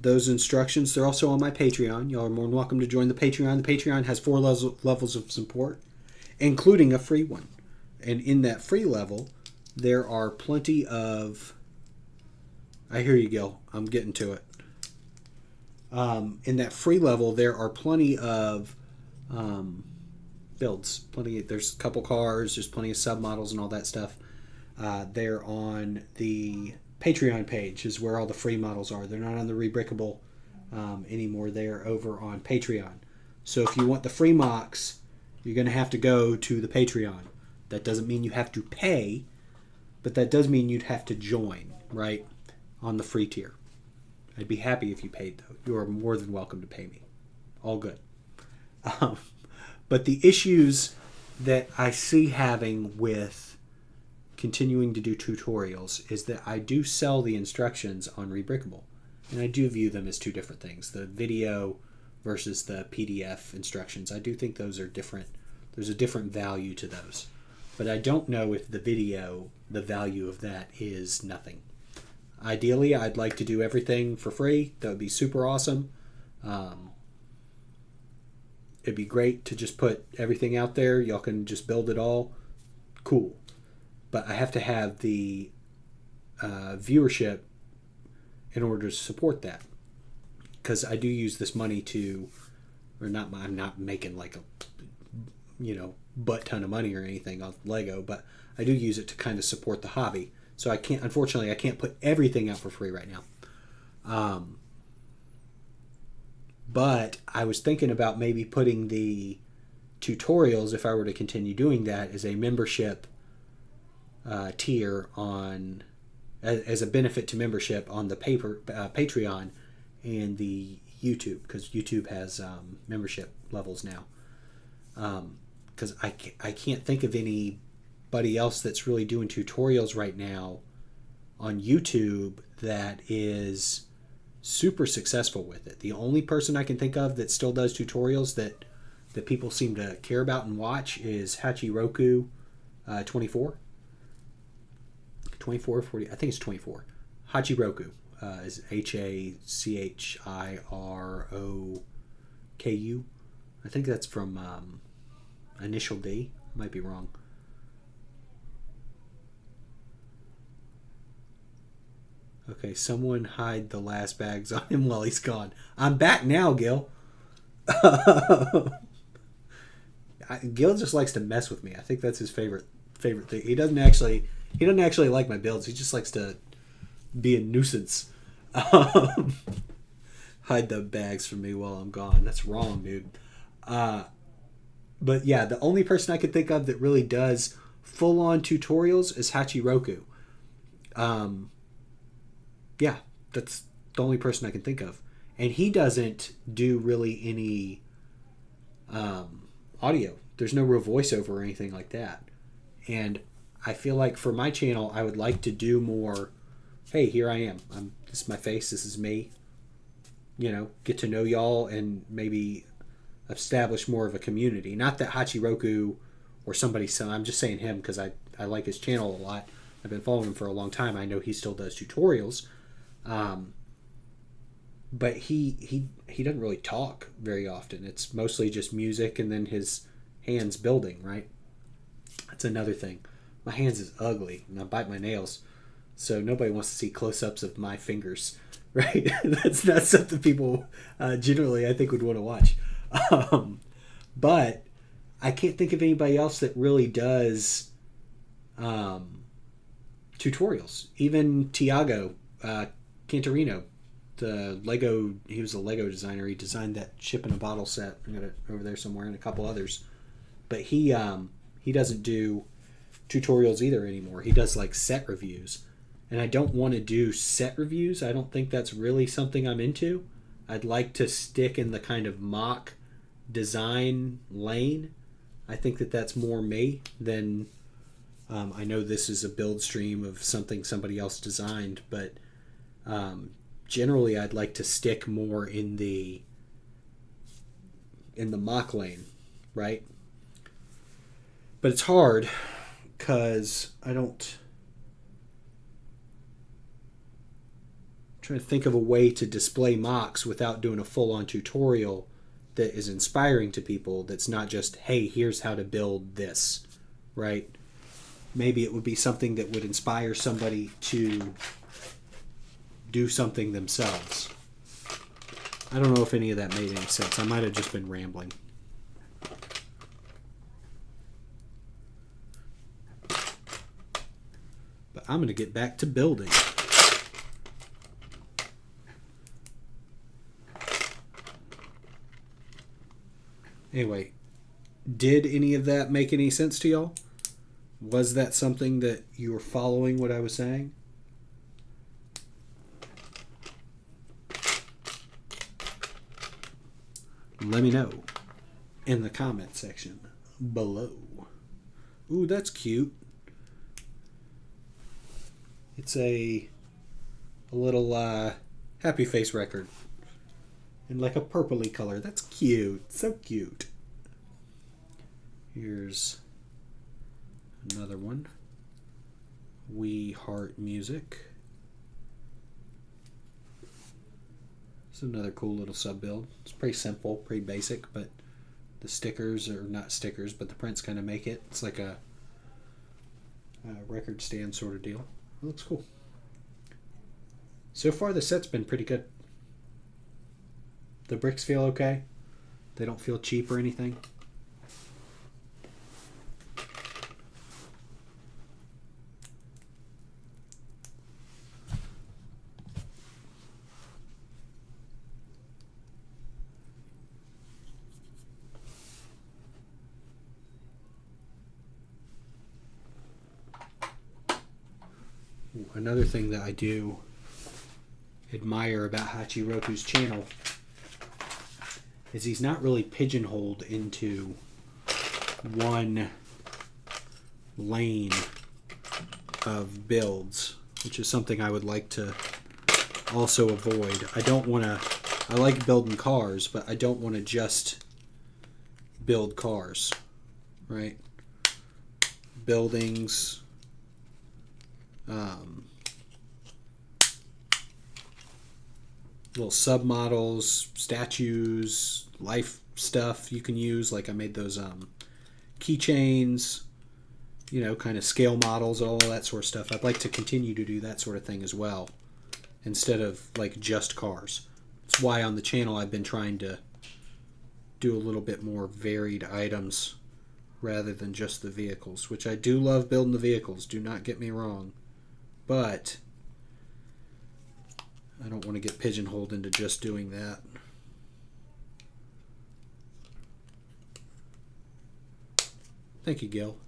Those instructions, they're also on my Patreon. Y'all are more than welcome to join the Patreon. The Patreon has 4 levels of support, including a free one. And in that free level, there are plenty of... I hear you, Gil. I'm getting to it. In that free level, there are plenty of builds. There's a couple cars, there's plenty of submodels and all that stuff. They're on the Patreon page is where all the free models are. They're not on the Rebrickable anymore. They're over on Patreon. So if you want the free MOCs, you're going to have to go to the Patreon. That doesn't mean you have to pay, but that does mean you'd have to join, right, on the free tier. I'd be happy if you paid, though. You are more than welcome to pay me. All good. But the issues that I see having with continuing to do tutorials is that I do sell the instructions on Rebrickable. And I do view them as two different things. The video versus the PDF instructions. I do think those are different. There's a different value to those. But I don't know if the video, the value of that is nothing. Ideally, I'd like to do everything for free. That would be super awesome. It'd be great to just put everything out there. Y'all can just build it all. Cool. But I have to have the viewership in order to support that. Because I do use this money to, or not, I'm not making like a, butt ton of money or anything on Lego, but I do use it to kind of support the hobby. So unfortunately, I can't put everything out for free right now. But I was thinking about maybe putting the tutorials, if I were to continue doing that, as a membership tier on, as a benefit to membership on the Patreon and the YouTube, because YouTube has membership levels now. Because I can't think of anybody else that's really doing tutorials right now on YouTube that is super successful with it. The only person I can think of that still does tutorials that people seem to care about and watch is Hachiroku 24. 24, 40, I think it's 24. Hachiroku is Hachiroku. I think that's from Initial D. Might be wrong. Okay, someone hide the last bags on him while he's gone. I'm back now, Gil. Gil just likes to mess with me. I think that's his favorite thing. He doesn't actually like my builds. He just likes to be a nuisance. Hide the bags from me while I'm gone. That's wrong, dude. But yeah, the only person I could think of that really does full-on tutorials is Hachiroku. Yeah, that's the only person I can think of. And he doesn't do really any audio. There's no real voiceover or anything like that. And I feel like for my channel, I would like to do more hey, here I am. This is my face. This is me. You know, get to know y'all and maybe establish more of a community. Not that Hachiroku or somebody, so I'm just saying him because I like his channel a lot. I've been following him for a long time. I know he still does tutorials. But he doesn't really talk very often. It's mostly just music and then his hands building, right? That's another thing. My hands is ugly and I bite my nails. So nobody wants to see close-ups of my fingers, right? That's not something people generally, I think, would want to watch. But I can't think of anybody else that really does tutorials. Even Tiago Cantarino, he was a Lego designer. He designed that ship in a bottle set. I got it over there somewhere, and a couple others. But he doesn't do tutorials either anymore. He does like set reviews. And I don't want to do set reviews. I don't think that's really something I'm into. I'd like to stick in the kind of mock design lane. I think that that's more me than I know this is a build stream of something somebody else designed, but generally I'd like to stick more in the mock lane, right? But it's hard because I'm trying to think of a way to display mocks without doing a full-on tutorial that is inspiring to people, that's not just, hey, here's how to build this, right? Maybe it would be something that would inspire somebody to do something themselves. I don't know if any of that made any sense. I might have just been rambling. But I'm going to get back to building. Anyway, did any of that make any sense to y'all? Was that something that you were following what I was saying? Let me know in the comment section below. Ooh, that's cute. It's a little happy face record. In like a purpley color. That's cute. So cute. Here's another one. We Heart Music. It's another cool little sub build. It's pretty simple, pretty basic, but the stickers, or not stickers, but the prints kind of make it. It's like a record stand sort of deal. It looks cool. So far the set's been pretty good. The bricks feel okay. They don't feel cheap or anything. Another thing that I do admire about Hachiroku's channel is he's not really pigeonholed into one lane of builds, which is something I would like to also avoid. I like building cars, but I don't want to just build cars, right? Buildings, little submodels, statues, life stuff you can use. Like I made those keychains, kind of scale models, all that sort of stuff. I'd like to continue to do that sort of thing as well, instead of like just cars. That's why on the channel I've been trying to do a little bit more varied items rather than just the vehicles, which I do love building the vehicles, do not get me wrong, but I don't want to get pigeonholed into just doing that. Thank you, Gil.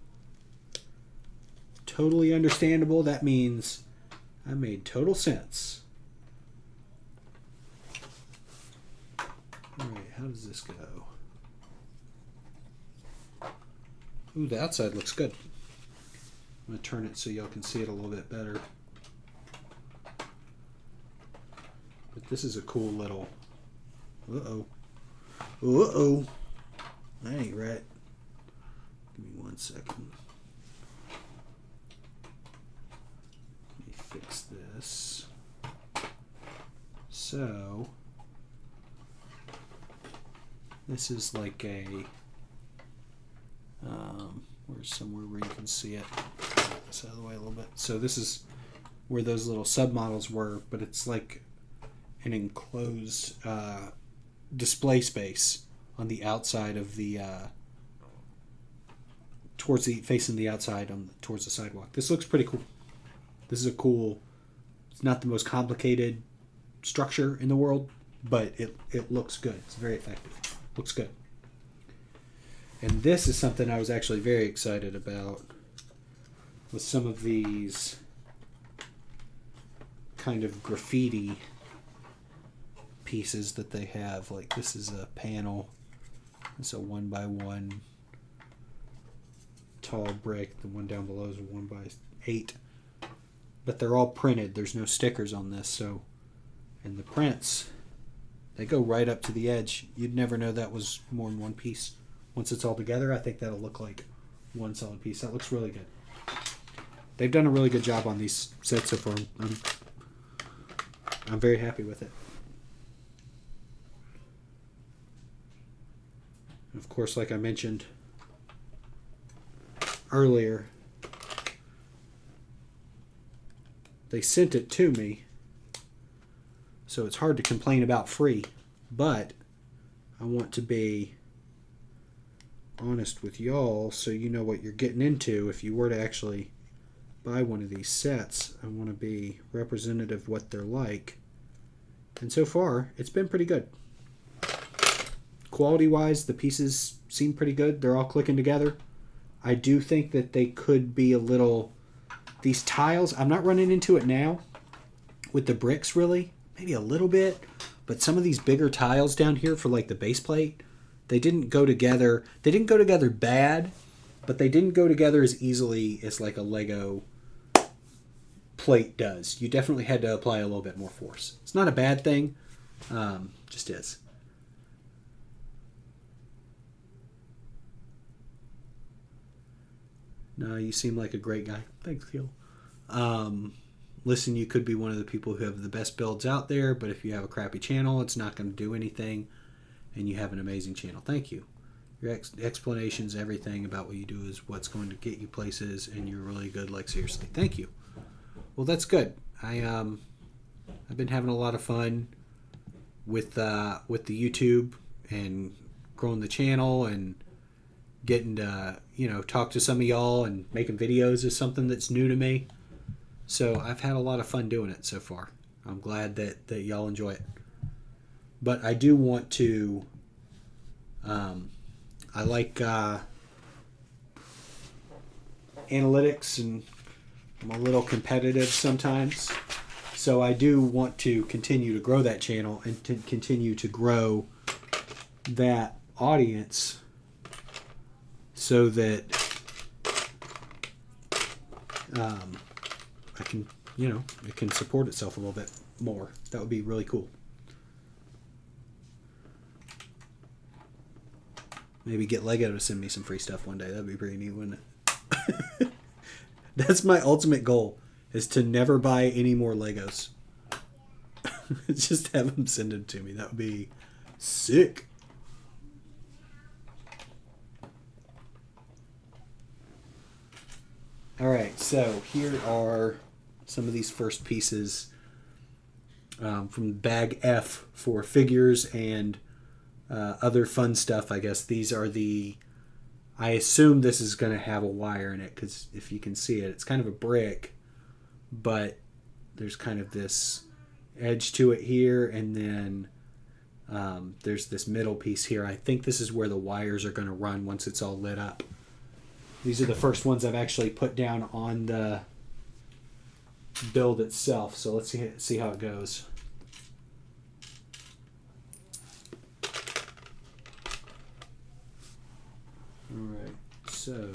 Totally understandable. That means I made total sense. Alright, how does this go? Ooh, the outside looks good. I'm going to turn it so y'all can see it a little bit better. This is a cool little... Uh-oh. Uh-oh. That ain't right. Give me 1 second. Let me fix this. So, this is like a... where's somewhere where you can see it? Get this out of the way a little bit. So this is where those little submodels were, but it's like an enclosed display space on the outside of the facing the outside towards the sidewalk. This looks pretty cool. This is a cool. It's not the most complicated structure in the world, but it looks good. It's very effective. Looks good. And this is something I was actually very excited about with some of these kind of graffiti pieces that they have. Like this is a panel. It's a 1x1 tall brick. The one down below is a 1x8. But they're all printed. There's no stickers on this. So, and the prints, they go right up to the edge. You'd never know that was more than one piece. Once it's all together, I think that'll look like one solid piece. That looks really good. They've done a really good job on these sets so far. I'm very happy with it. Of course, like I mentioned earlier, they sent it to me, so it's hard to complain about free, but I want to be honest with y'all so you know what you're getting into. If you were to actually buy one of these sets, I want to be representative of what they're like, and so far it's been pretty good. Quality wise, the pieces seem pretty good. They're all clicking together. I do think that they could be a little, these tiles, I'm not running into it now with the bricks really, maybe a little bit, but some of these bigger tiles down here for like the base plate, they didn't go together. They didn't go together bad, but they didn't go together as easily as like a Lego plate does. You definitely had to apply a little bit more force. It's not a bad thing, just is. No, you seem like a great guy. Thanks, Gil. Listen, you could be one of the people who have the best builds out there, but if you have a crappy channel, it's not going to do anything, and you have an amazing channel. Thank you. Your explanations, everything about what you do is what's going to get you places, and you're really good. Like, seriously. Thank you. Well, that's good. I've been having a lot of fun with the YouTube and growing the channel and getting to, talk to some of y'all, and making videos is something that's new to me. So I've had a lot of fun doing it so far. I'm glad that y'all enjoy it. But I do want to, I like analytics, and I'm a little competitive sometimes. So I do want to continue to grow that channel and to continue to grow that audience so that I can, it can support itself a little bit more. That would be really cool. Maybe get Lego to send me some free stuff one day. That'd be pretty neat, wouldn't it? That's my ultimate goal, is to never buy any more Legos. Just have them send them to me. That would be sick. Alright, so here are some of these first pieces from bag F for figures and other fun stuff, I guess. These are I assume this is going to have a wire in it, because if you can see it, it's kind of a brick, but there's kind of this edge to it here, and then there's this middle piece here. I think this is where the wires are going to run once it's all lit up. These are the first ones I've actually put down on the build itself, so let's see how it goes. Alright, so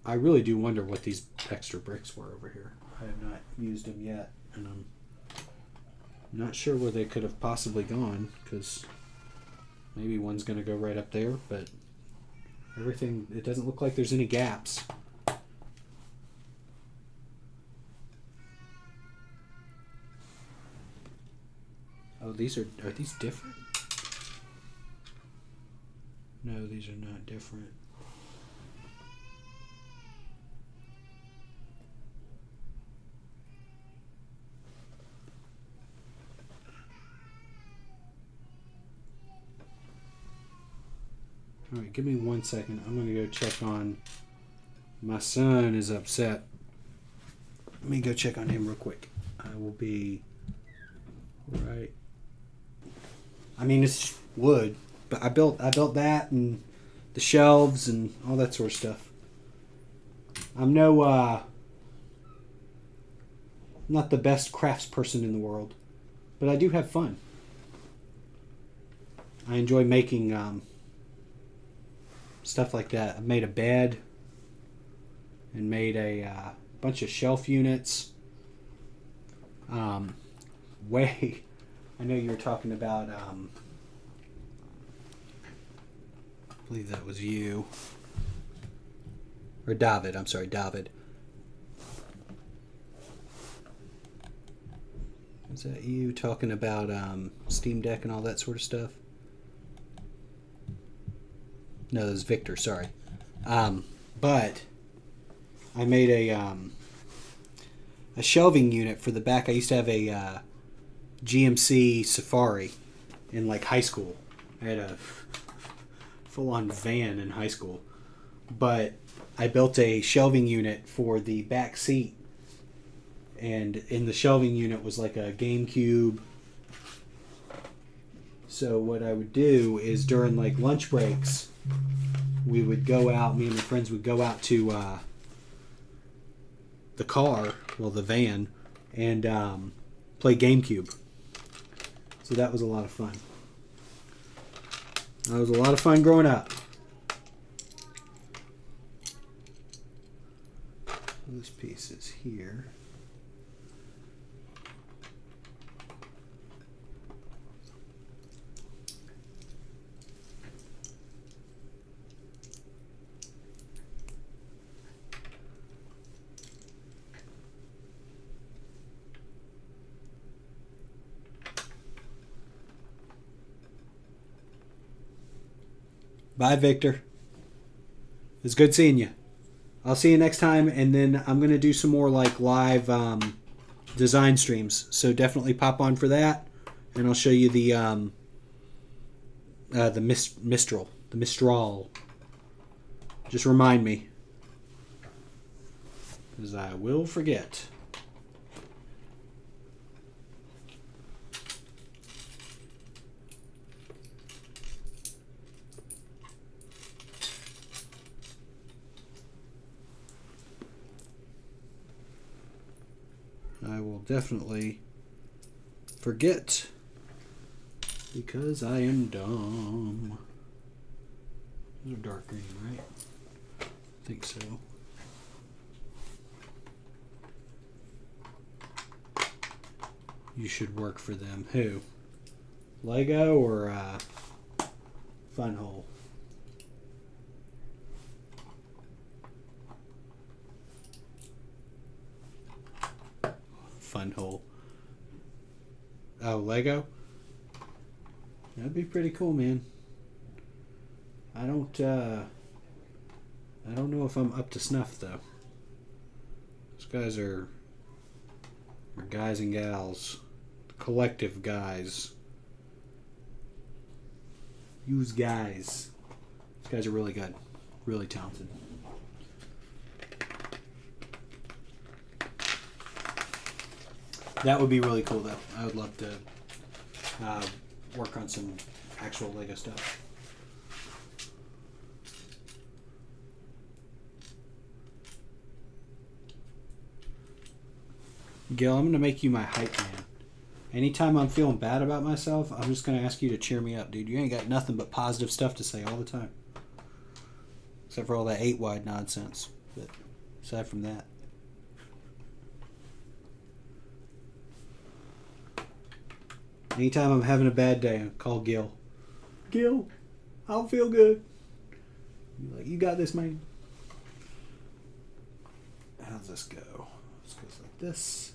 I really do wonder what these extra bricks were over here. I have not used them yet. and I'm not sure where they could have possibly gone, because maybe one's going to go right up there, but everything, it doesn't look like there's any gaps. Oh, are these different? No, these are not different. All right, give me 1 second. I'm going to go check on... My son is upset. Let me go check on him real quick. I will be right... I mean, it's wood, but I built that and the shelves and all that sort of stuff. I'm not the best crafts person in the world, but I do have fun. I enjoy making stuff like that. I made a bed and made a bunch of shelf units. I know you were talking about, I believe that was you. Or David, I'm sorry, David. Is that you talking about Steam Deck and all that sort of stuff? No, that was Victor, sorry. But I made a shelving unit for the back. I used to have a GMC Safari in like high school. I had a full-on van in high school. But I built a shelving unit for the back seat. And in the shelving unit was like a GameCube. So what I would do is during like lunch breaks, we would go out, me and my friends would go out to the car, well the van, and play GameCube. So that was a lot of fun. That was a lot of fun growing up. This piece is here. Bye, Victor. It's good seeing you. I'll see you next time, and then I'm going to do some more like live design streams. So definitely pop on for that, and I'll show you the Mistral. Just remind me, because I will forget. I will definitely forget because I am dumb. Those are dark green, right? I think so. You should work for them. Who? Lego or FunWhole? FunWhole. Oh, Lego? That'd be pretty cool, man. I don't know if I'm up to snuff though. Those guys are guys and gals. Collective guys. Use guys. These guys are really good. Really talented. That would be really cool, though. I would love to work on some actual Lego stuff. Gil, I'm going to make you my hype man. Anytime I'm feeling bad about myself, I'm just going to ask you to cheer me up, dude. You ain't got nothing but positive stuff to say all the time. Except for all that 8-wide nonsense. But aside from that. Anytime I'm having a bad day, I call Gil. Gil, I don't feel good. You're like, you got this, man. How's this go? This goes like this.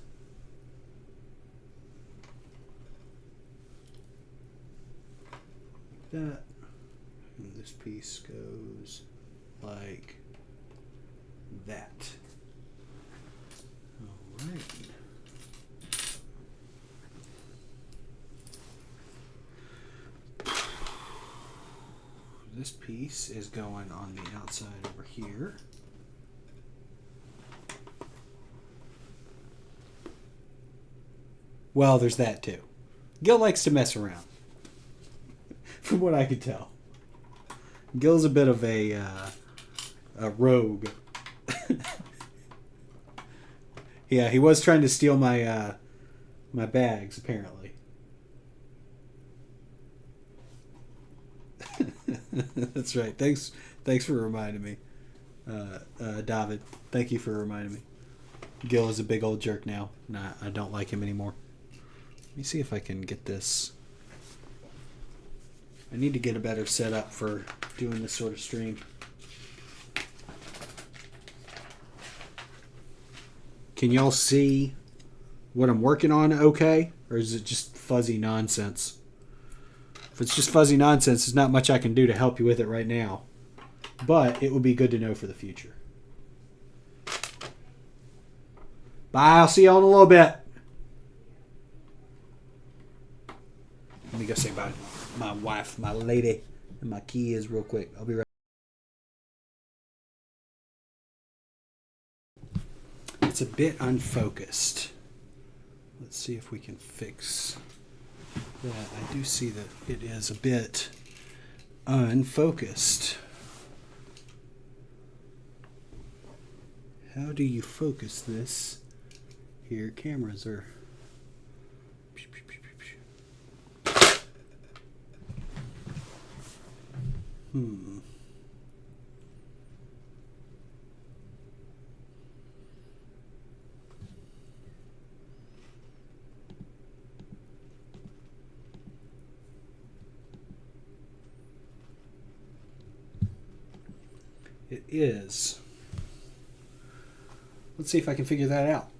Like that. And this piece goes like that. All right. This piece is going on the outside over here. Well, there's that too. Gil likes to mess around, from what I could tell. Gil's a bit of a rogue. Yeah, he was trying to steal my my bags, apparently. That's right. Thanks for reminding me, David. Thank you for reminding me. Gil is a big old jerk now. Nah, I don't like him anymore. Let me see if I can get this. I need to get a better setup for doing this sort of stream. Can y'all see what I'm working on okay? Or is it just fuzzy nonsense? If it's just fuzzy nonsense, there's not much I can do to help you with it right now. But it would be good to know for the future. Bye, I'll see y'all in a little bit. Let me go say bye to my wife, my lady, and my kids real quick. I'll be right back. It's a bit unfocused. Let's see if we can fix that. I do see that it is a bit unfocused. How do you focus this? Here, cameras are... It is. Let's see if I can figure that out.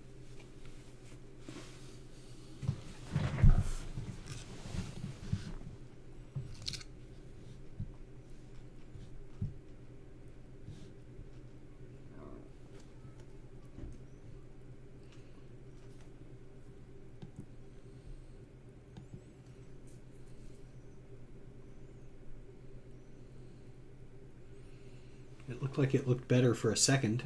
It looked like it looked better for a second.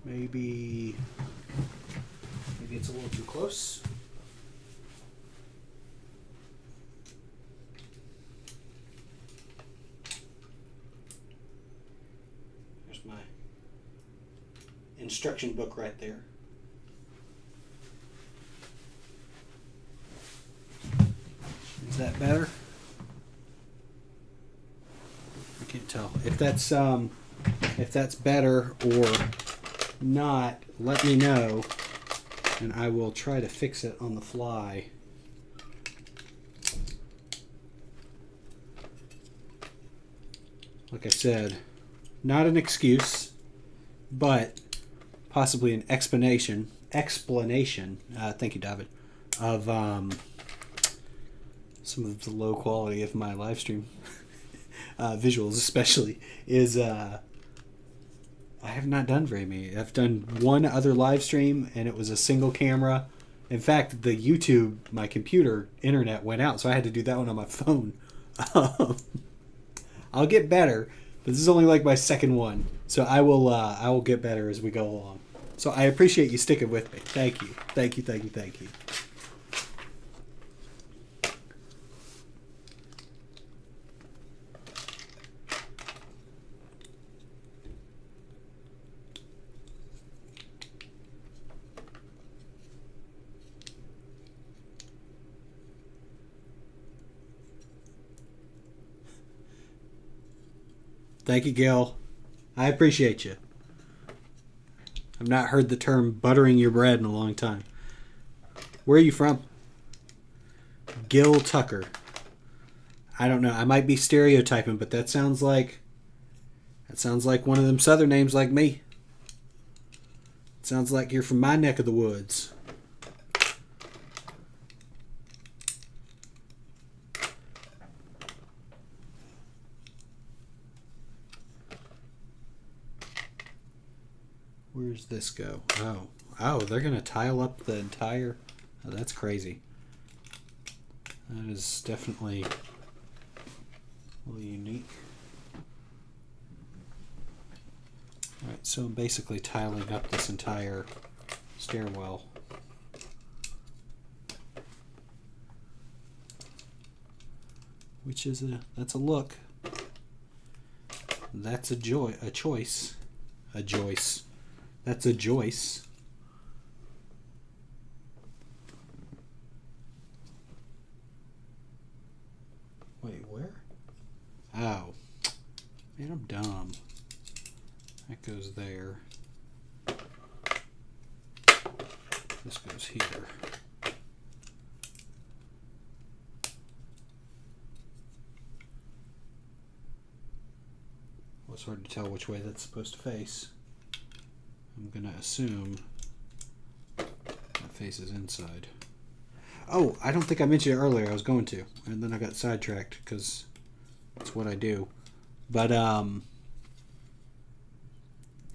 Maybe it's a little too close. There's my instruction book right there. Is that better? I can't tell. If that's better or not, let me know and I will try to fix it on the fly. Like I said, not an excuse, but possibly an explanation, thank you, David, of some of the low quality of my live stream visuals, especially, is I have not done very many. I've done one other live stream, and it was a single camera. In fact, the YouTube, my computer internet went out, so I had to do that one on my phone. I'll get better, but this is only like my second one, so I will get better as we go along. So I appreciate you sticking with me. Thank you. Thank you, thank you, thank you. Thank you, Gil. I appreciate you. I've not heard the term buttering your bread in a long time. Where are you from? Gil Tucker. I don't know. I might be stereotyping, but that sounds like one of them southern names like me. It sounds like you're from my neck of the woods. Where's this go? Oh, they're going to tile up the entire... Oh, that's crazy. That is definitely a little unique. Alright, so I'm basically tiling up this entire stairwell. Which is that's a look. That's a choice. A Joyce. That's a Joyce. Wait, where? Oh. Man, I'm dumb. That goes there. This goes here. Well, it's hard to tell which way that's supposed to face. I'm going to assume that faces inside. Oh, I don't think I mentioned it earlier. I was going to. And then I got sidetracked because that's what I do. But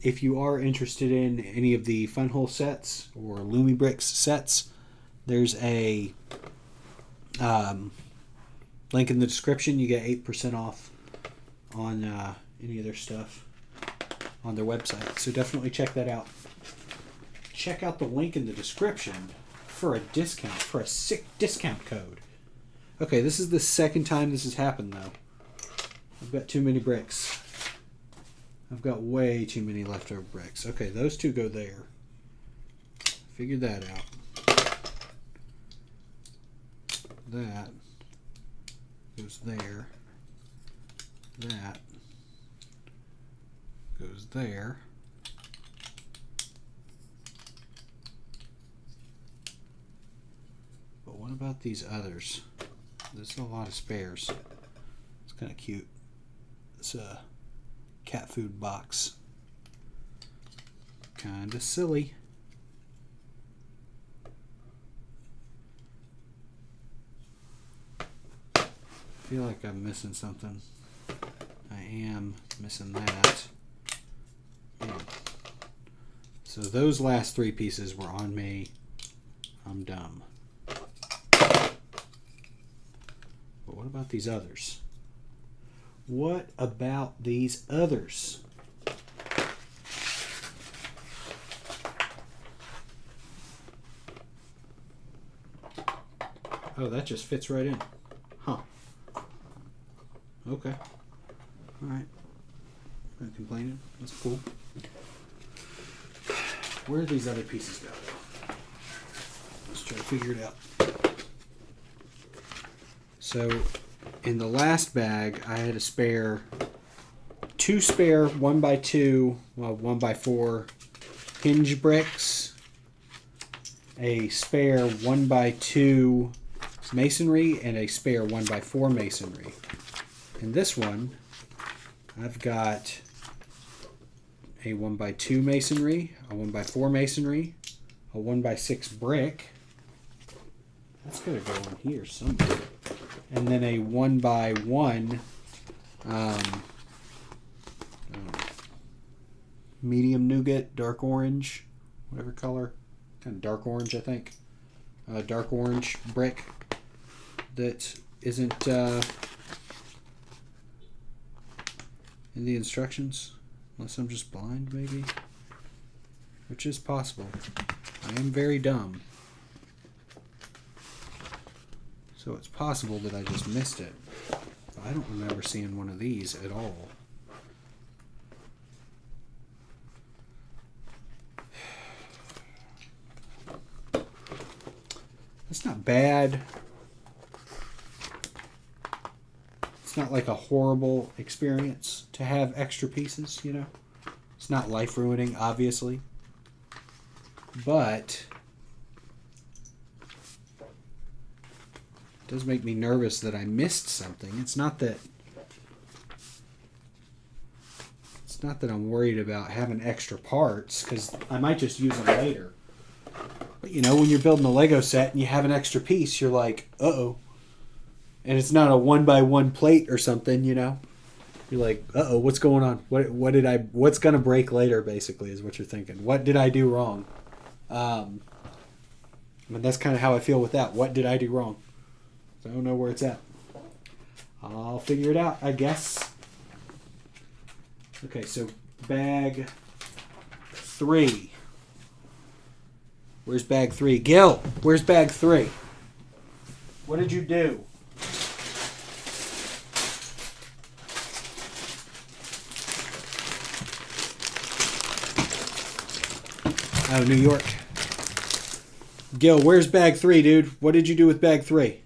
if you are interested in any of the FunWhole sets or LumiBricks sets, there's a link in the description. You get 8% off on any of their stuff on their website. So definitely check that out. Check out the link in the description for a discount, for a sick discount code. Okay, this is the second time this has happened, though. I've got too many bricks. I've got way too many leftover bricks. Okay, those two go there. Figured that out. That goes there. That goes there. But what about these others? There's a lot of spares. It's kind of cute. It's a cat food box. Kind of silly. I feel like I'm missing something. I am missing that. Yeah. So those last three pieces were on me. I'm dumb. But what about these others? What about these others? Oh, that just fits right in. Huh. Okay. Alright. Not complaining. That's cool. Where do these other pieces go? Let's try to figure it out. So, in the last bag, I had a spare, two spare 1x2, well, 1x4 hinge bricks, a spare 1x2 masonry, and a spare 1x4 masonry. In this one, I've got a 1x2 masonry, a 1x4 masonry, a 1x6 brick. That's going to go in here somewhere. And then a 1x1 medium nougat, dark orange, whatever color, kind of dark orange, I think. Dark orange brick that isn't in the instructions, unless I'm just blind, maybe, which is possible. I am very dumb. So it's possible that I just missed it. But I don't remember seeing one of these at all. That's not bad. It's not like a horrible experience to have extra pieces, you know? It's not life-ruining, obviously. But it does make me nervous that I missed something. It's not that I'm worried about having extra parts, because I might just use them later. But you know, when you're building a Lego set and you have an extra piece, you're like, uh-oh. And it's not a 1x1 plate or something, you know. You're like, uh-oh, what's going on? What's gonna break later, basically, is what you're thinking. What did I do wrong? I mean, that's kind of how I feel with that. What did I do wrong? I don't know where it's at. I'll figure it out, I guess. Okay, so bag 3. Where's bag 3? Gil, where's bag 3? What did you do? Oh, New York. Gil, where's bag 3, dude? What did you do with bag 3?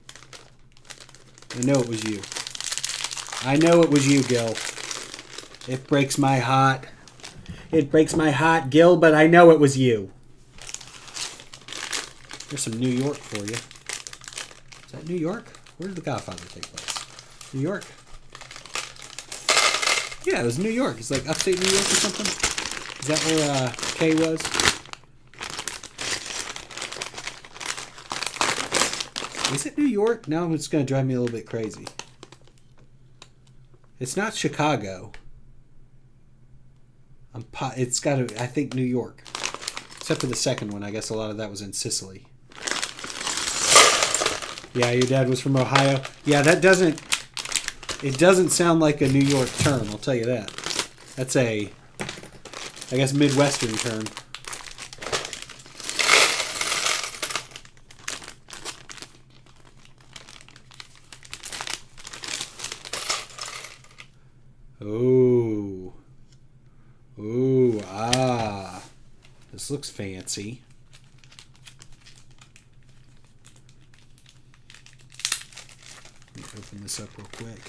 I know it was you. I know it was you, Gil. It breaks my heart. It breaks my heart, Gil, but I know it was you. There's some New York for you. Is that New York? Where did The Godfather take place? New York? Yeah, it was New York. It's like upstate New York or something. Is that where Kay was? Is it New York? No, it's going to drive me a little bit crazy. It's not Chicago. It's got to, I think, New York. Except for the second one. I guess a lot of that was in Sicily. Yeah, your dad was from Ohio. Yeah, it doesn't sound like a New York term, I'll tell you that. That's a, I guess, Midwestern term. Ooh. Ooh, ah. This looks fancy. Let me open this up real quick.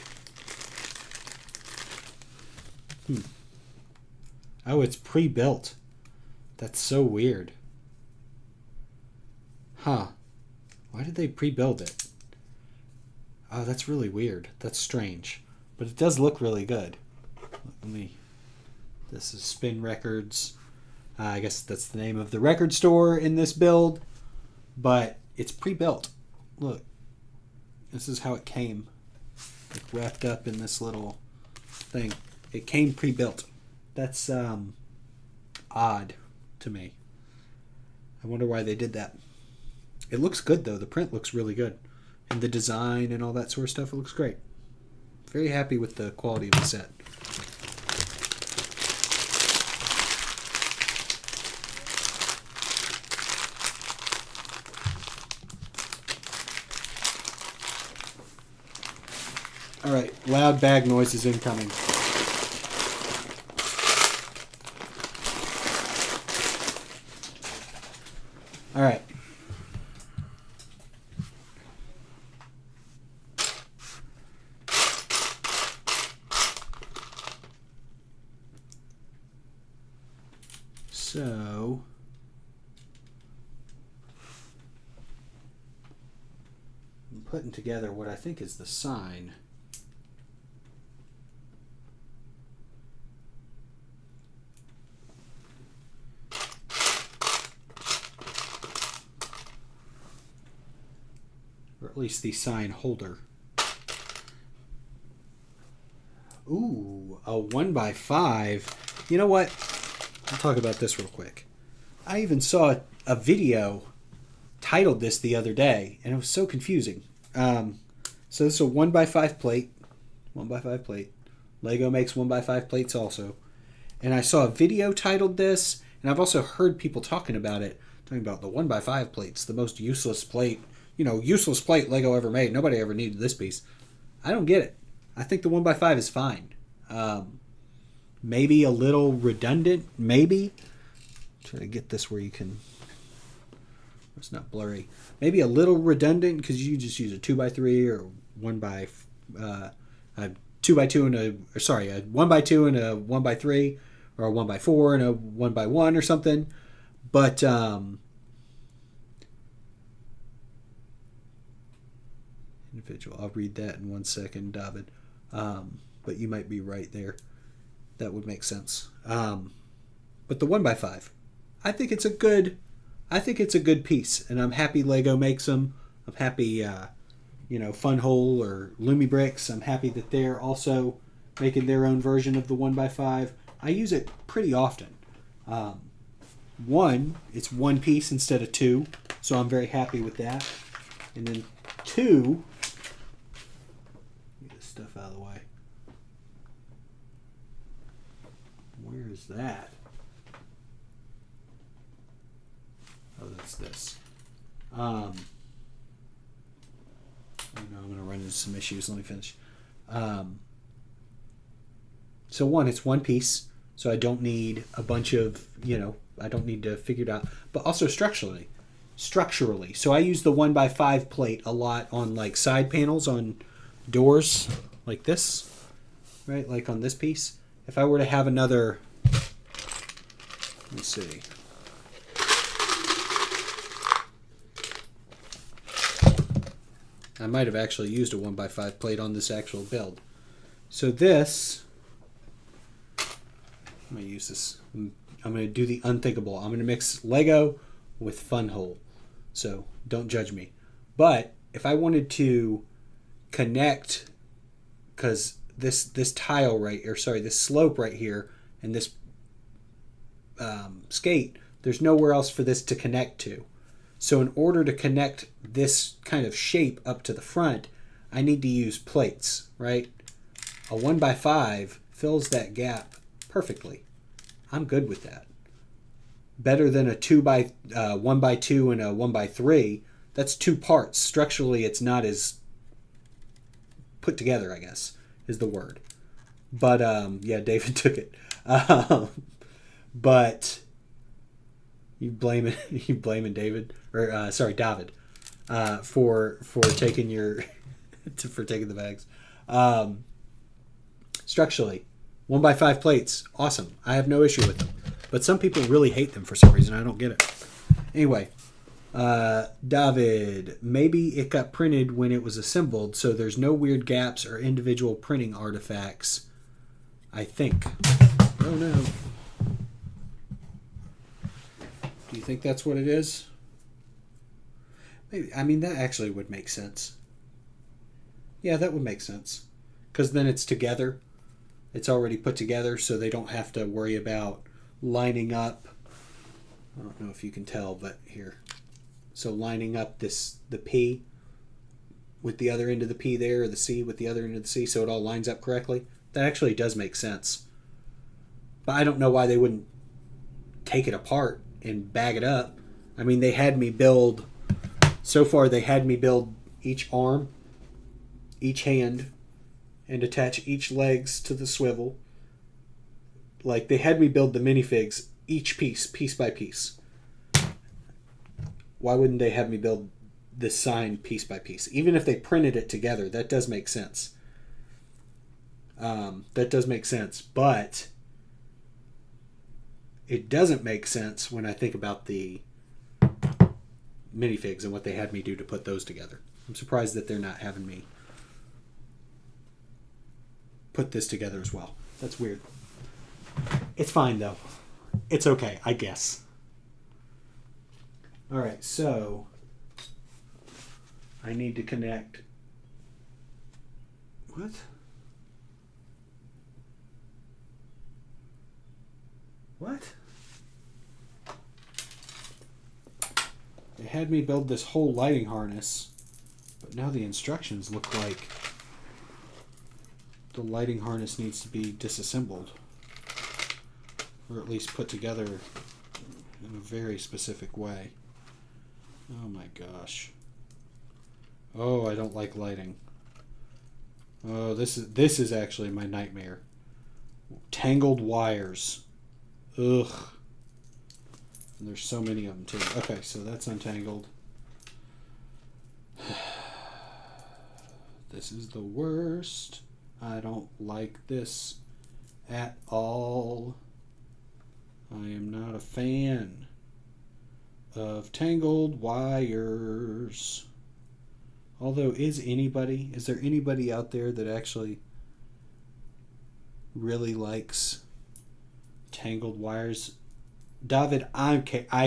Oh, it's pre-built. That's so weird. Huh. Why did they pre-build it? Oh, that's really weird. That's strange. But it does look really good. This is Spin Records. I guess that's the name of the record store in this build. But it's pre-built. Look. This is how it came. Like wrapped up in this little thing. It came pre-built. That's odd to me. I wonder why they did that. It looks good though. The print looks really good. And the design and all that sort of stuff, it looks great. Very happy with the quality of the set. Alright, loud bag noises incoming. Alright. So, I'm putting together what I think is the sign. Or at least the sign holder. Ooh, a 1x5. You know what? I'll talk about this real quick. I even saw a video titled this the other day, and it was so confusing. So this is a 1x5 plate. 1x5 plate. LEGO makes 1x5 plates also. And I saw a video titled this, and I've also heard people talking about it. Talking about the 1x5 plates, the most useless plate. You know, useless plate LEGO ever made. Nobody ever needed this piece. I don't get it. I think the 1x5 is fine. Maybe a little redundant. Maybe. Try to get this where you can. It's not blurry. Maybe a little redundant because you just use a 2x3 or a 2x2 and a 1x2 and a 1x3, or a 1x4 and a 1x1 or something. But individual, I'll read that in 1 second, David. But you might be right there. That would make sense. But the 1x5, I think it's a good piece, and I'm happy Lego makes them. I'm happy, FunWhole or LumiBricks. I'm happy that they're also making their own version of the 1x5. I use it pretty often. It's one piece instead of two, so I'm very happy with that. And then two, get this stuff out of the way. Where is that? Oh, that's this. I know I'm going to run into some issues. Let me finish. So it's one piece, so I don't need a bunch of, I don't need to figure it out. But also structurally. So I use the 1x5 plate a lot on like side panels on doors like this, right? Like on this piece. If I were to have another, let's see. I might have actually used a 1x5 plate on this actual build. So this, I'm going to use this. I'm going to do the unthinkable. I'm going to mix Lego with FunWhole. So don't judge me. But if I wanted to connect, because this tile this slope right here and this skate, there's nowhere else for this to connect to. So in order to connect this kind of shape up to the front, I need to use plates, right? A 1x5 fills that gap perfectly. I'm good with that. Better than a 1x2 and a 1x3. That's two parts. Structurally, it's not as put together, I guess, is the word. But, yeah, David took it. But you blaming David, or David, for taking taking the bags. Structurally, 1x5 plates, awesome. I have no issue with them, but some people really hate them for some reason. I don't get it. Anyway, David, maybe it got printed when it was assembled, so there's no weird gaps or individual printing artifacts. I think. Oh no. Do you think that's what it is? Maybe. I mean, that actually would make sense. Yeah, that would make sense. Because then it's together. It's already put together, so they don't have to worry about lining up. I don't know if you can tell, but here. So lining up the P with the other end of the P there, or the C with the other end of the C, so it all lines up correctly. That actually does make sense. But I don't know why they wouldn't take it apart and bag it up. I mean, they had me build each arm, each hand, and attach each legs to the swivel. Like, they had me build the minifigs each piece by piece. Why wouldn't they have me build the sign piece by piece? Even if they printed it together, that does make sense. But it doesn't make sense when I think about the minifigs and what they had me do to put those together. I'm surprised that they're not having me put this together as well. That's weird. It's fine though. It's okay, I guess. Alright, so I need to connect. What? What? They had me build this whole lighting harness, but now the instructions look like the lighting harness needs to be disassembled, or at least put together in a very specific way. Oh my gosh. Oh, I don't like lighting. Oh, this is actually my nightmare. Tangled wires. Ugh. And there's so many of them too. Okay, so that's untangled. This is the worst. I don't like this at all. I am not a fan of tangled wires. Although, is there anybody out there that actually really likes tangled wires? David, I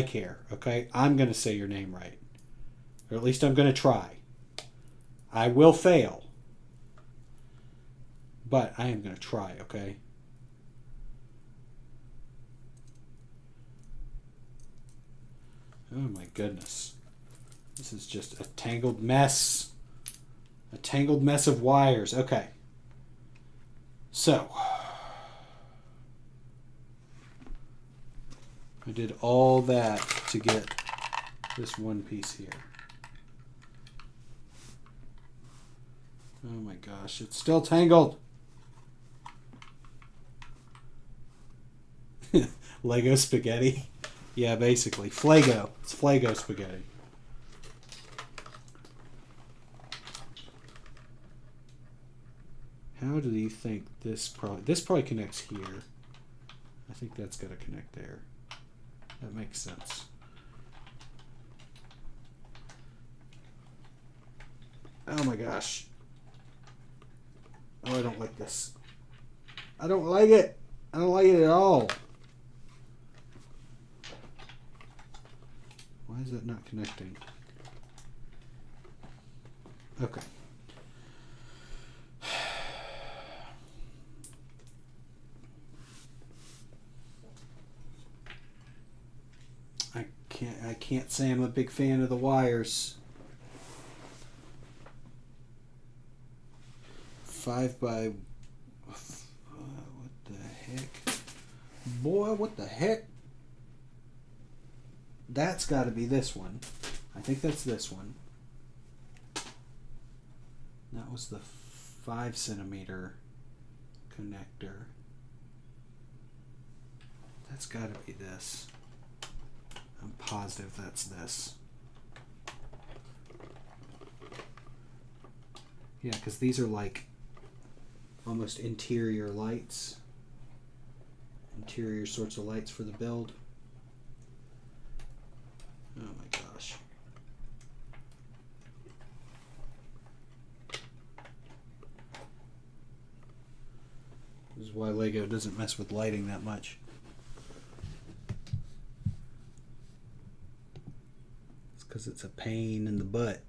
care, okay? I'm going to say your name right. Or at least I'm going to try. I will fail. But I am going to try, okay? Oh my goodness. This is just a tangled mess. A tangled mess of wires. Okay. So. I did all that to get this one piece here. Oh my gosh, it's still tangled. Lego spaghetti. Yeah, basically. Flago. It's Flago spaghetti. How do you think this probably connects here? I think that's got to connect there. That makes sense. Oh my gosh. Oh, I don't like this. I don't like it. I don't like it at all. Why is that not connecting? Okay. I can't say I'm a big fan of the wires. 5 by what the heck? Boy, what the heck? That's got to be this one. I think that's this one. That was the 5 centimeter connector. That's got to be this. I'm positive that's this. Yeah, because these are like almost interior lights. Interior sorts of lights for the build. Oh my gosh. This is why Lego doesn't mess with lighting that much. It's because it's a pain in the butt.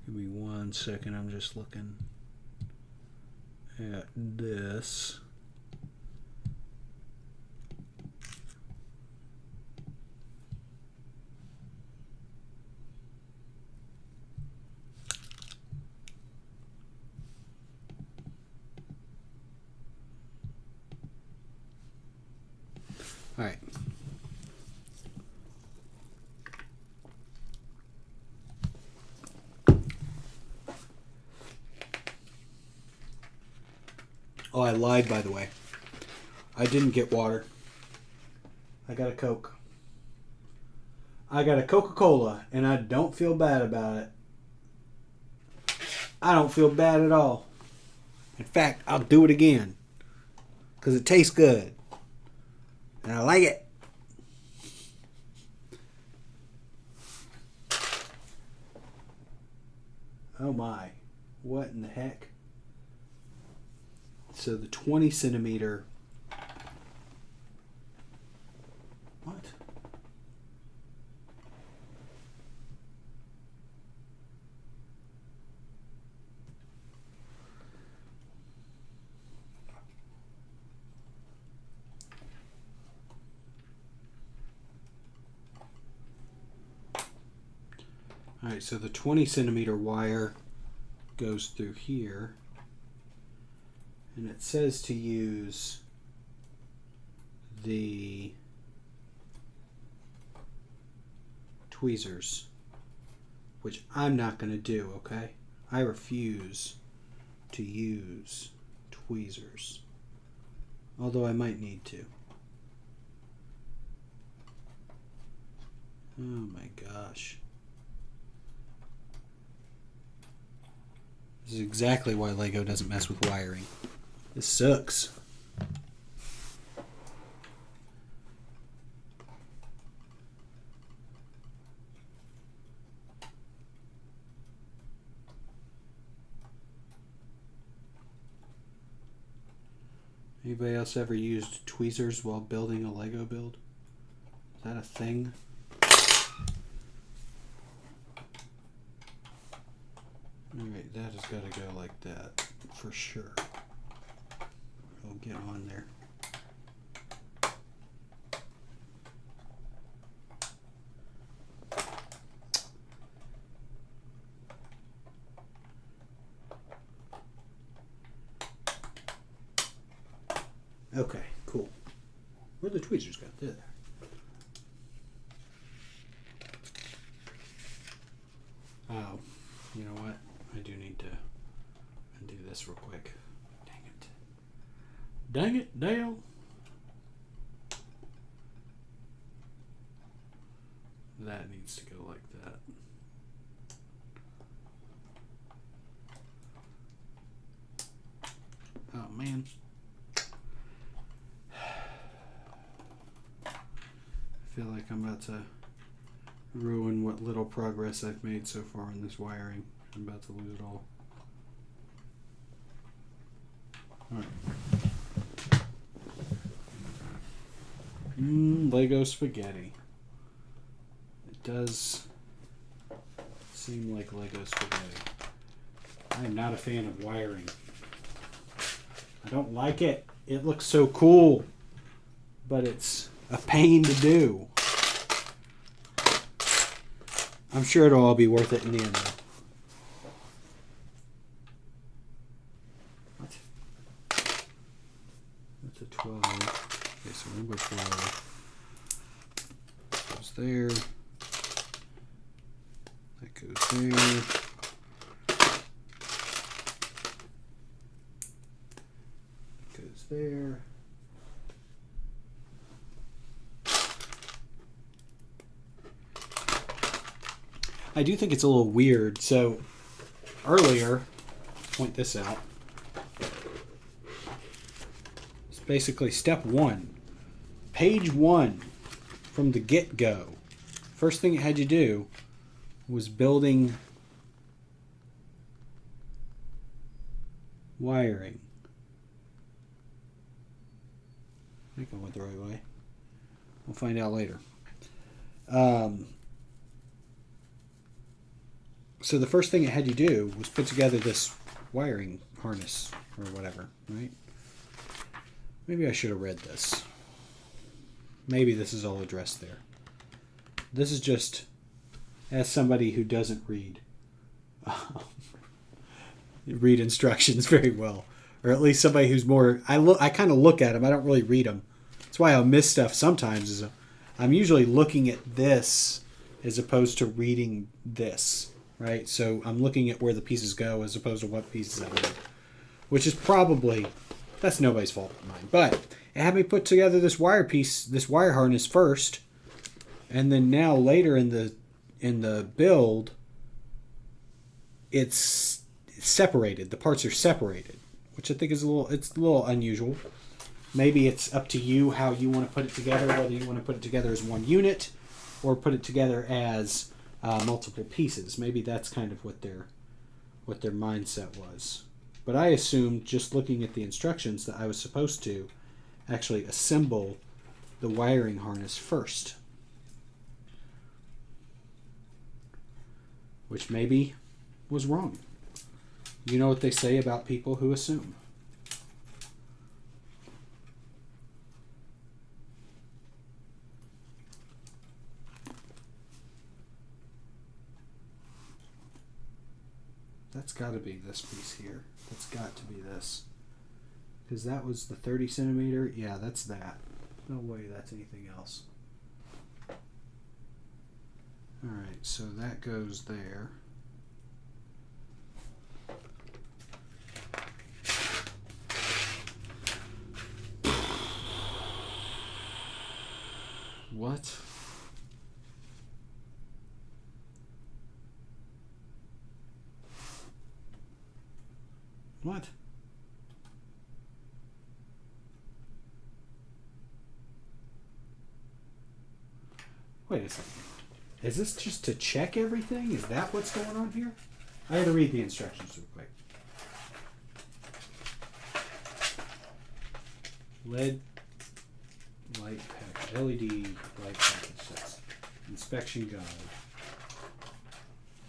Give me 1 second, I'm just looking at this. All right. Oh, I lied, by the way. I didn't get water. I got a Coke. I got a Coca-Cola, and I don't feel bad about it. I don't feel bad at all. In fact, I'll do it again. Because it tastes good. And I like it. Oh my. What in the heck? So the 20 centimeter. What? All right, so the 20 centimeter wire goes through here. And it says to use the tweezers, which I'm not going to do, okay? I refuse to use tweezers, although I might need to. Oh my gosh. This is exactly why LEGO doesn't mess with wiring. This sucks. Anybody else ever used tweezers while building a LEGO build? Is that a thing? Alright, that has got to go like that, for sure. I'll get on there. Okay, cool. Where the tweezers go? There. Oh, you know what? I do need to undo this real quick. Dang it. Dang it, Dale. That needs to go like that. Oh, man. I feel like I'm about to ruin what little progress I've made so far in this wiring. I'm about to lose it all. Alright. Lego spaghetti. It does seem like Lego spaghetti. I am not a fan of wiring. I don't like it. It looks so cool, but it's a pain to do. I'm sure it'll all be worth it in the end, though. What? That's a 12. Okay, so number 12 goes there. That goes there. Goes there. I do think it's a little weird. So earlier, point this out. It's basically step one. Page one from the get-go. First thing it had you do was building wiring. I think I went the right way. We'll find out later. So the first thing it had you do was put together this wiring harness or whatever, right? Maybe I should have read this. Maybe this is all addressed there. This is just as somebody who doesn't read instructions very well, or at least somebody who's more. I kind of look at them. I don't really read them. That's why I'll miss stuff sometimes. I'm usually looking at this as opposed to reading this. Right, so I'm looking at where the pieces go as opposed to what pieces I read, which is probably, that's nobody's fault but mine. But it had me put together this wire harness first, and then now later in the build, it's separated. The parts are separated, which I think is a little unusual. Maybe it's up to you how you want to put it together, whether you want to put it together as one unit or put it together as multiple pieces. Maybe that's kind of what their mindset was. But I assumed, just looking at the instructions, that I was supposed to actually assemble the wiring harness first. Which maybe was wrong. You know what they say about people who assume. That's got to be this piece here. That's got to be this. Because that was the 30 centimeter. Yeah, that's that. No way that's anything else. Alright, so that goes there. What? What? Wait a second. Is this just to check everything? Is that what's going on here? I had to read the instructions real quick. LED light package, LED light package sets. Inspection guide.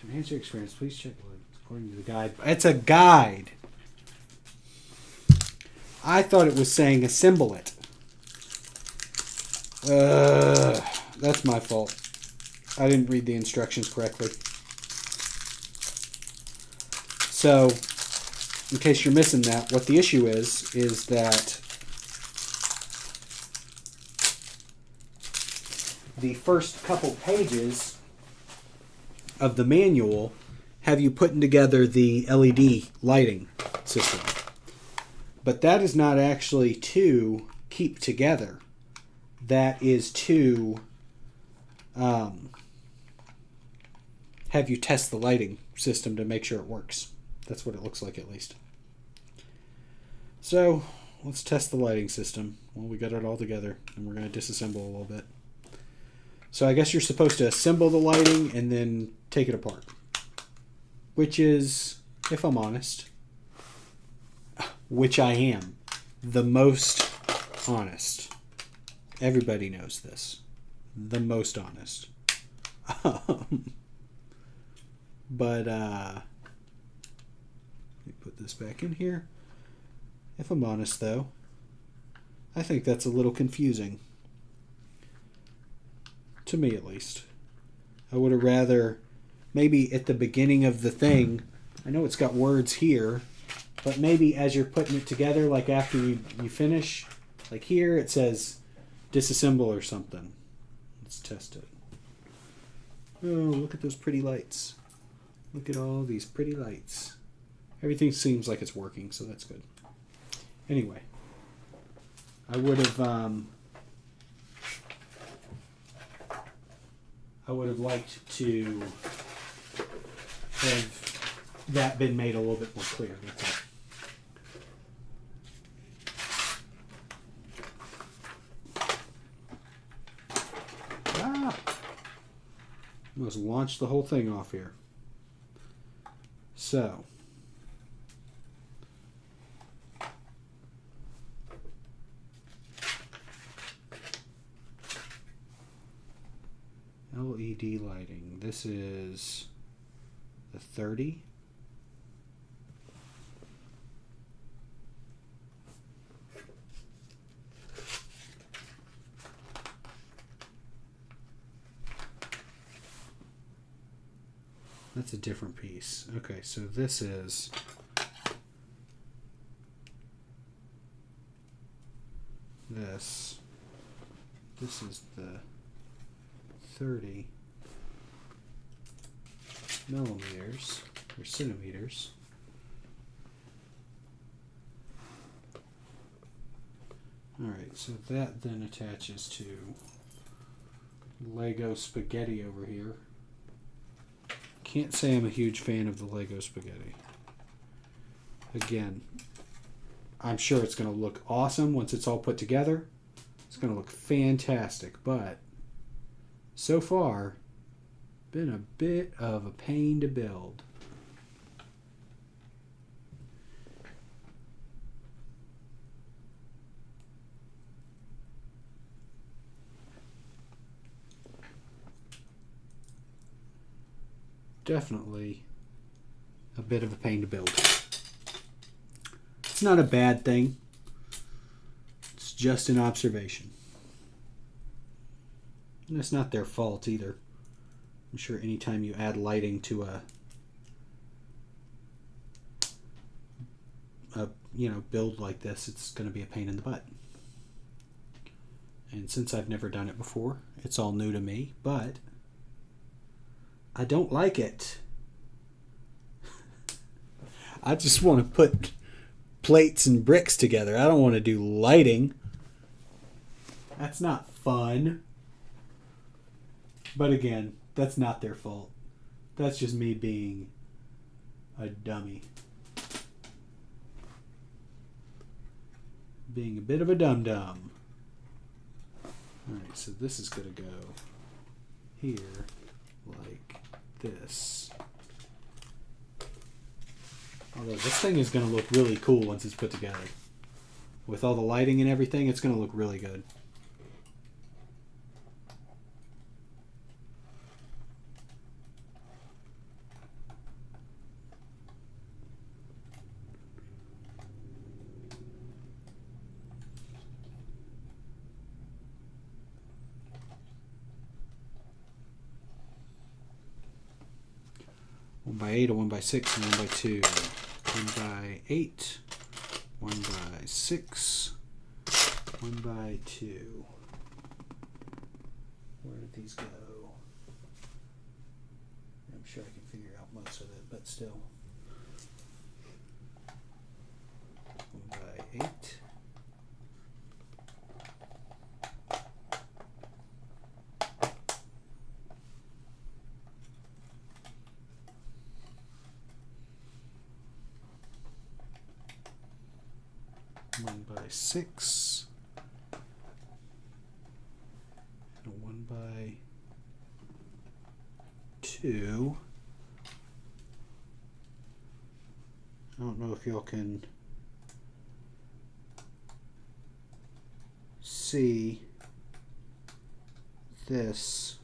To enhance your experience, please check according to the guide. It's a guide. I thought it was saying assemble it. That's my fault. I didn't read the instructions correctly. So, in case you're missing that, what the issue is that the first couple pages of the manual have you putting together the LED lighting system. But that is not actually to keep together. That is to have you test the lighting system to make sure it works. That's what it looks like, at least. So let's test the lighting system. Well, we got it all together, and we're going to disassemble a little bit. So I guess you're supposed to assemble the lighting and then take it apart, which is, if I'm honest, which I am, the most honest. Everybody knows this. The most honest. But let me put this back in here. If I'm honest, though, I think that's a little confusing. To me, at least. I would have rather, maybe at the beginning of the thing, I know it's got words here, but maybe as you're putting it together, like after you finish, like here it says disassemble or something. Let's test it. Oh, look at those pretty lights. Look at all these pretty lights. Everything seems like it's working, so that's good. Anyway, I would have liked to have that been made a little bit more clear. That's all. Almost launched the whole thing off here. So, LED lighting. This is the 30. That's a different piece. Okay, so this is this. This is the 30 millimeters or centimeters. Alright, so that then attaches to Lego spaghetti over here. Can't say I'm a huge fan of the Lego spaghetti. Again, I'm sure it's going to look awesome once it's all put together. It's going to look fantastic, but so far, been a bit of a pain to build. Definitely a bit of a pain to build. It's not a bad thing. It's just an observation. And it's not their fault either. I'm sure anytime you add lighting to a build like this, it's going to be a pain in the butt. And since I've never done it before, it's all new to me, but I don't like it. I just want to put plates and bricks together. I don't want to do lighting. That's not fun. But again, that's not their fault. That's just me being a dummy. being a bit of a dum-dum. Alright, so this is going to go here like this. Although this thing is going to look really cool once it's put together. With all the lighting and everything, it's going to look really good. One by 8, a 1 by 6, and 1 by 2. 1 by 8, 1 by 6, 1 by 2. Where did these go? I'm sure I can figure out most of it, but still. 1 by 8. 1 by 6, and a 1 by 2. I don't know if y'all can see this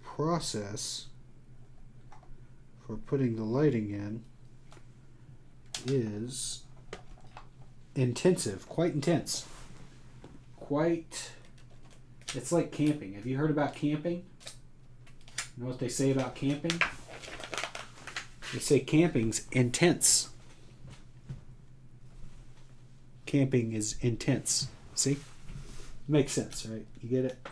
process for putting the lighting in is intensive, quite intense. It's like camping. Have you heard about camping? You know what they say about camping? They say camping's intense. Camping is intense. See? Makes sense, right? You get it?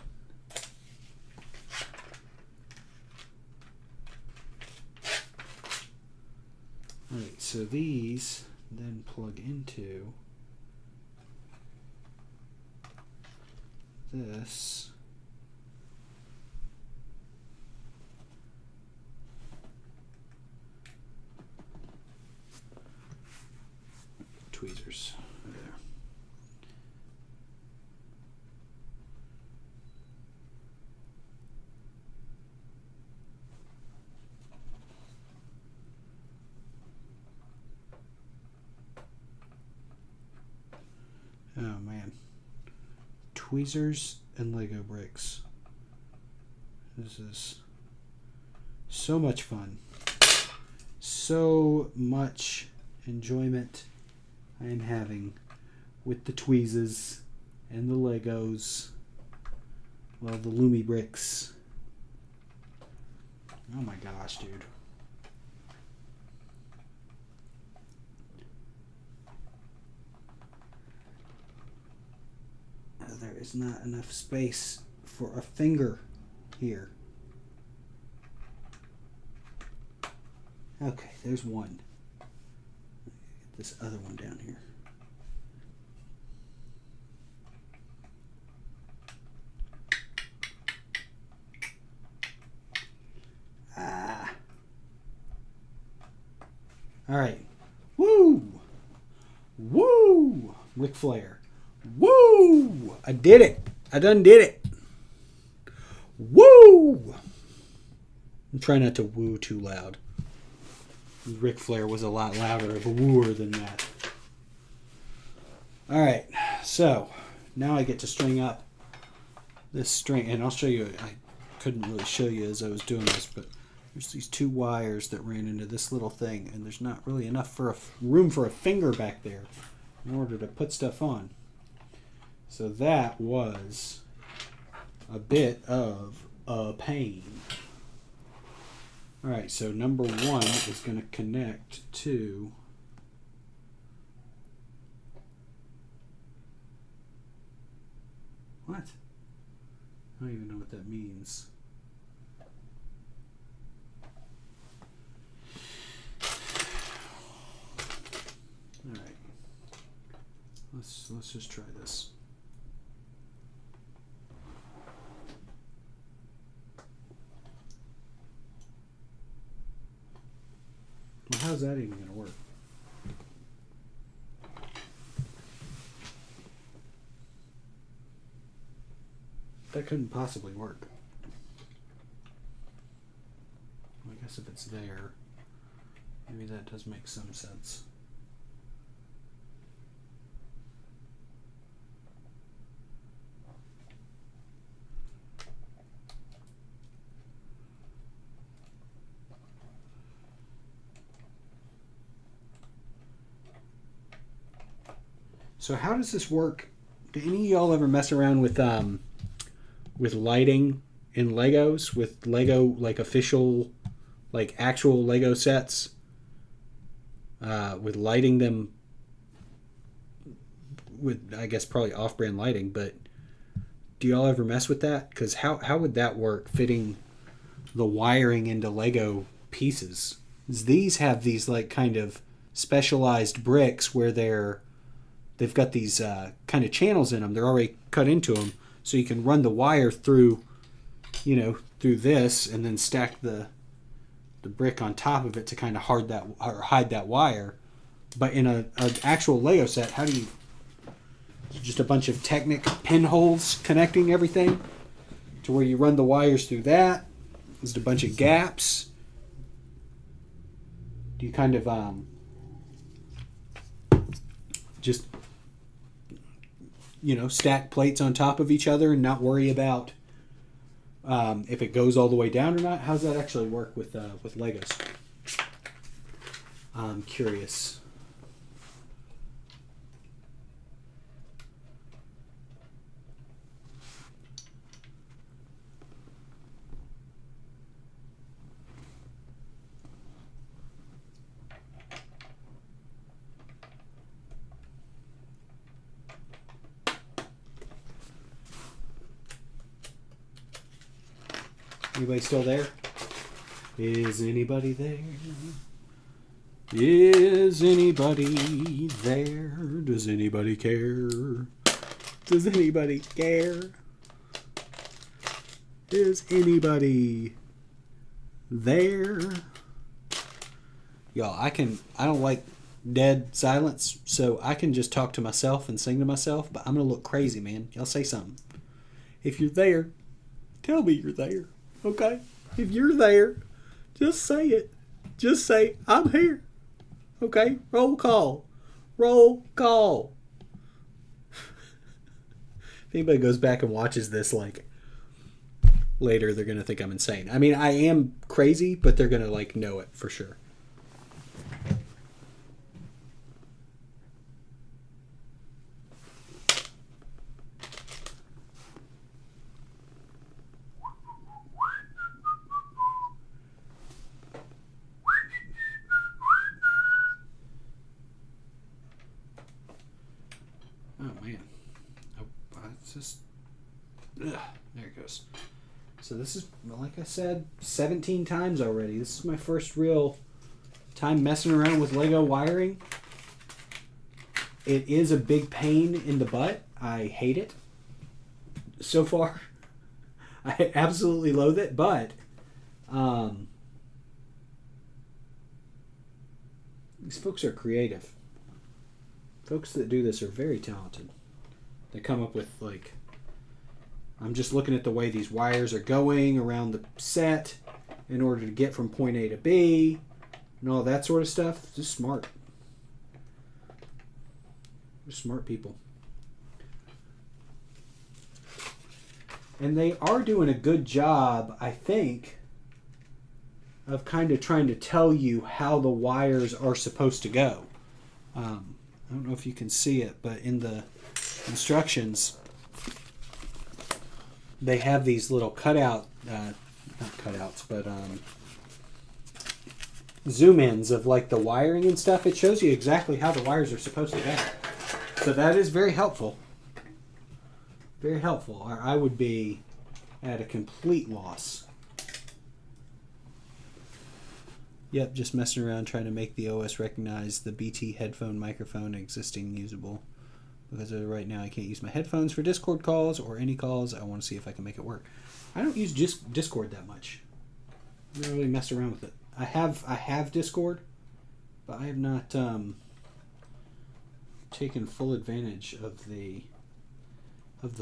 Alright, so these then plug into this. Tweezers. There. Oh man. Tweezers and Lego bricks. This is so much fun. So much enjoyment I am having with the tweezers and the Legos. Well, the LumiBricks. Oh my gosh, dude. There is not enough space for a finger here. Okay, there's one. Get this other one down here. All right. Woo! Woo! Ric Flair. Woo! I did it. I done did it. Woo! I'm trying not to woo too loud. Ric Flair was a lot louder of a wooer than that. Alright, so now I get to string up this string, and I'll show you. I couldn't really show you as I was doing this, but there's these two wires that ran into this little thing, and there's not really enough for room for a finger back there in order to put stuff on. So that was a bit of a pain. Alright, so number one is going to connect to what? I don't even know what that means. Alright. Let's just try this. Well, how's that even going to work? That couldn't possibly work. I guess if it's there, maybe that does make some sense. So how does this work? Do any of y'all ever mess around with lighting in Legos, with Lego like official, like actual Lego sets, with lighting them with, I guess, probably off-brand lighting? But do y'all ever mess with that? Because how would that work, fitting the wiring into Lego pieces? These have these like kind of specialized bricks where they've got these kind of channels in them. They're already cut into them, so you can run the wire through, through this, and then stack the brick on top of it to kind of hide that wire. But in an actual Lego set, how do you? Just a bunch of Technic pinholes connecting everything to where you run the wires through that. There's a bunch of gaps. Do you kind of just stack plates on top of each other and not worry about if it goes all the way down or not? How does that actually work with Legos? I'm curious. Anybody still there? Is anybody there? Is anybody there? Does anybody care? Does anybody care? Is anybody there? Y'all, I don't like dead silence, so I can just talk to myself and sing to myself, but I'm gonna look crazy, man. Y'all say something. If you're there, tell me you're there. Okay? If you're there, just say it. Just say, I'm here. Okay? Roll call. Roll call. If anybody goes back and watches this, like, later, they're going to think I'm insane. I mean, I am crazy, but they're going to, like, know it for sure. There it goes. So this is, like I said, 17 times already. This is my first real time messing around with Lego wiring. It is a big pain in the butt. I hate it so far. I absolutely loathe it, but these folks are creative. Folks that do this are very talented. They come up with, like, I'm just looking at the way these wires are going around the set in order to get from point A to B and all that sort of stuff. Just smart. They're smart people. And they are doing a good job, I think, of kind of trying to tell you how the wires are supposed to go. I don't know if you can see it, but in the instructions, they have these little cutout, not cutouts, but zoom ins of like the wiring and stuff. It shows you exactly how the wires are supposed to go. So that is very helpful. Very helpful. Or I would be at a complete loss. Yep, just messing around trying to make the OS recognize the BT headphone microphone existing usable. Because right now I can't use my headphones for Discord calls or any calls. I want to see if I can make it work. I don't use Discord that much. I don't really mess around with it. I have Discord, but I have not taken full advantage of the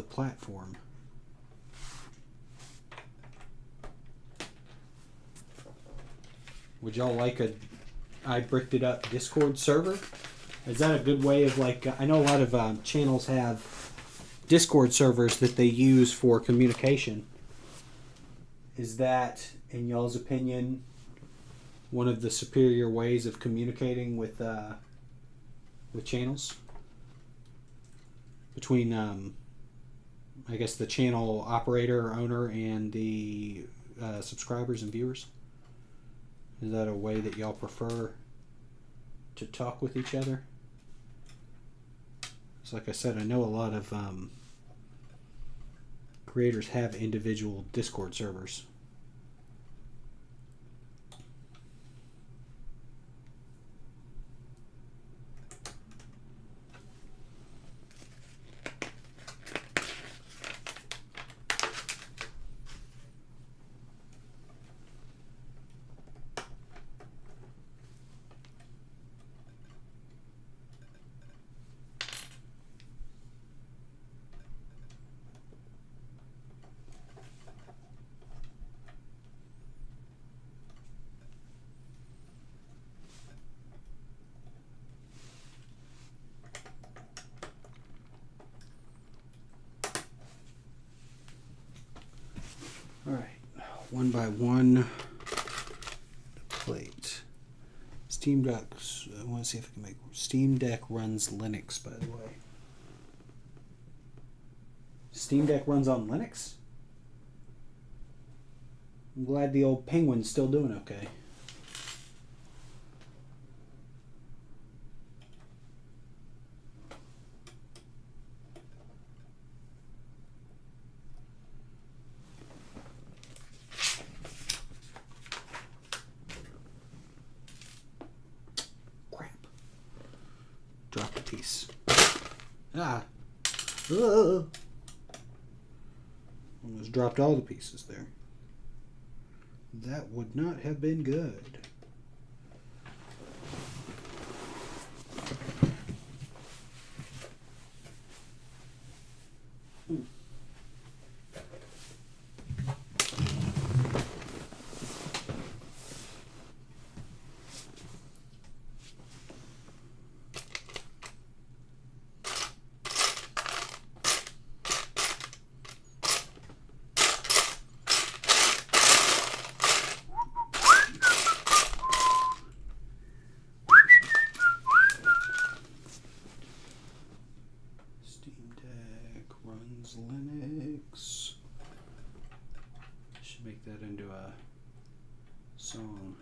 platform. Would y'all like a I bricked it up Discord server? Is that a good way of like? I know a lot of channels have Discord servers that they use for communication. Is that, in y'all's opinion, one of the superior ways of communicating with channels? Between, I guess, the channel operator or owner and the subscribers and viewers? Is that a way that y'all prefer to talk with each other? So like I said, I know a lot of creators have individual Discord servers. Alright, one by one plate. Steam Deck, I want to see if I can make Steam Deck runs Linux, by the way. Steam Deck runs on Linux? I'm glad the old Penguin's still doing okay. Drop a piece. Ah. Almost dropped all the pieces there. That would not have been good. Linux. Should make that into a song.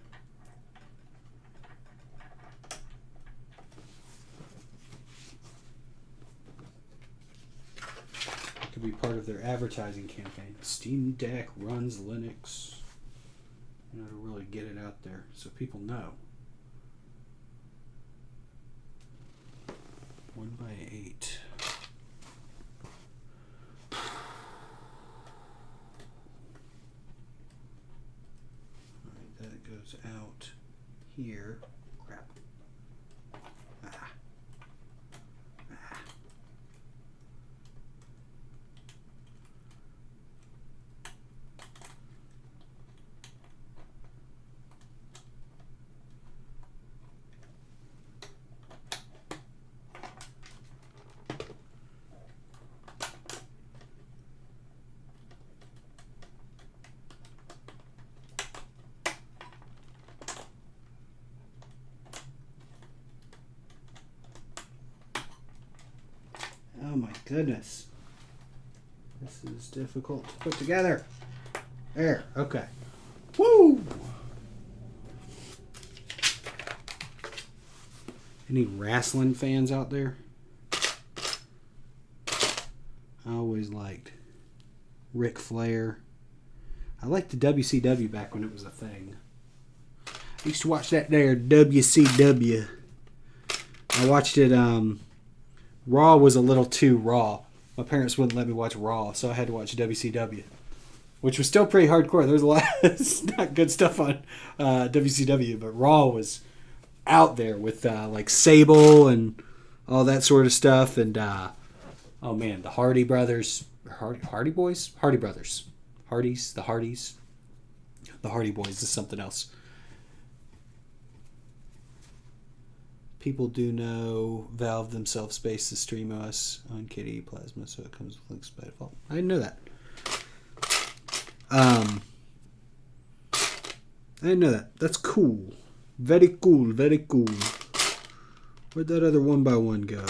It could be part of their advertising campaign. Steam Deck runs Linux. You know, to really get it out there so people know. 1x8. Goes out here. Crap. Ah. Ah. Oh my goodness. This is difficult to put together. There, okay. Woo! Any wrestling fans out there? I always liked Ric Flair. I liked the WCW back when it was a thing. I used to watch that there WCW. I watched it, Raw was a little too raw. My parents wouldn't let me watch Raw, so I had to watch WCW, which was still pretty hardcore. There was a lot of not good stuff on WCW, but Raw was out there with like Sable and all that sort of stuff. And oh man, the Hardy Brothers, Hardy Boys, Hardy Brothers, the Hardy Boys is something else. People do know Valve themselves space the stream OS on KDE Plasma, so it comes with links by default. I didn't know that. I didn't know that. That's cool. Very cool. Very cool. Where'd that other 1x1 go?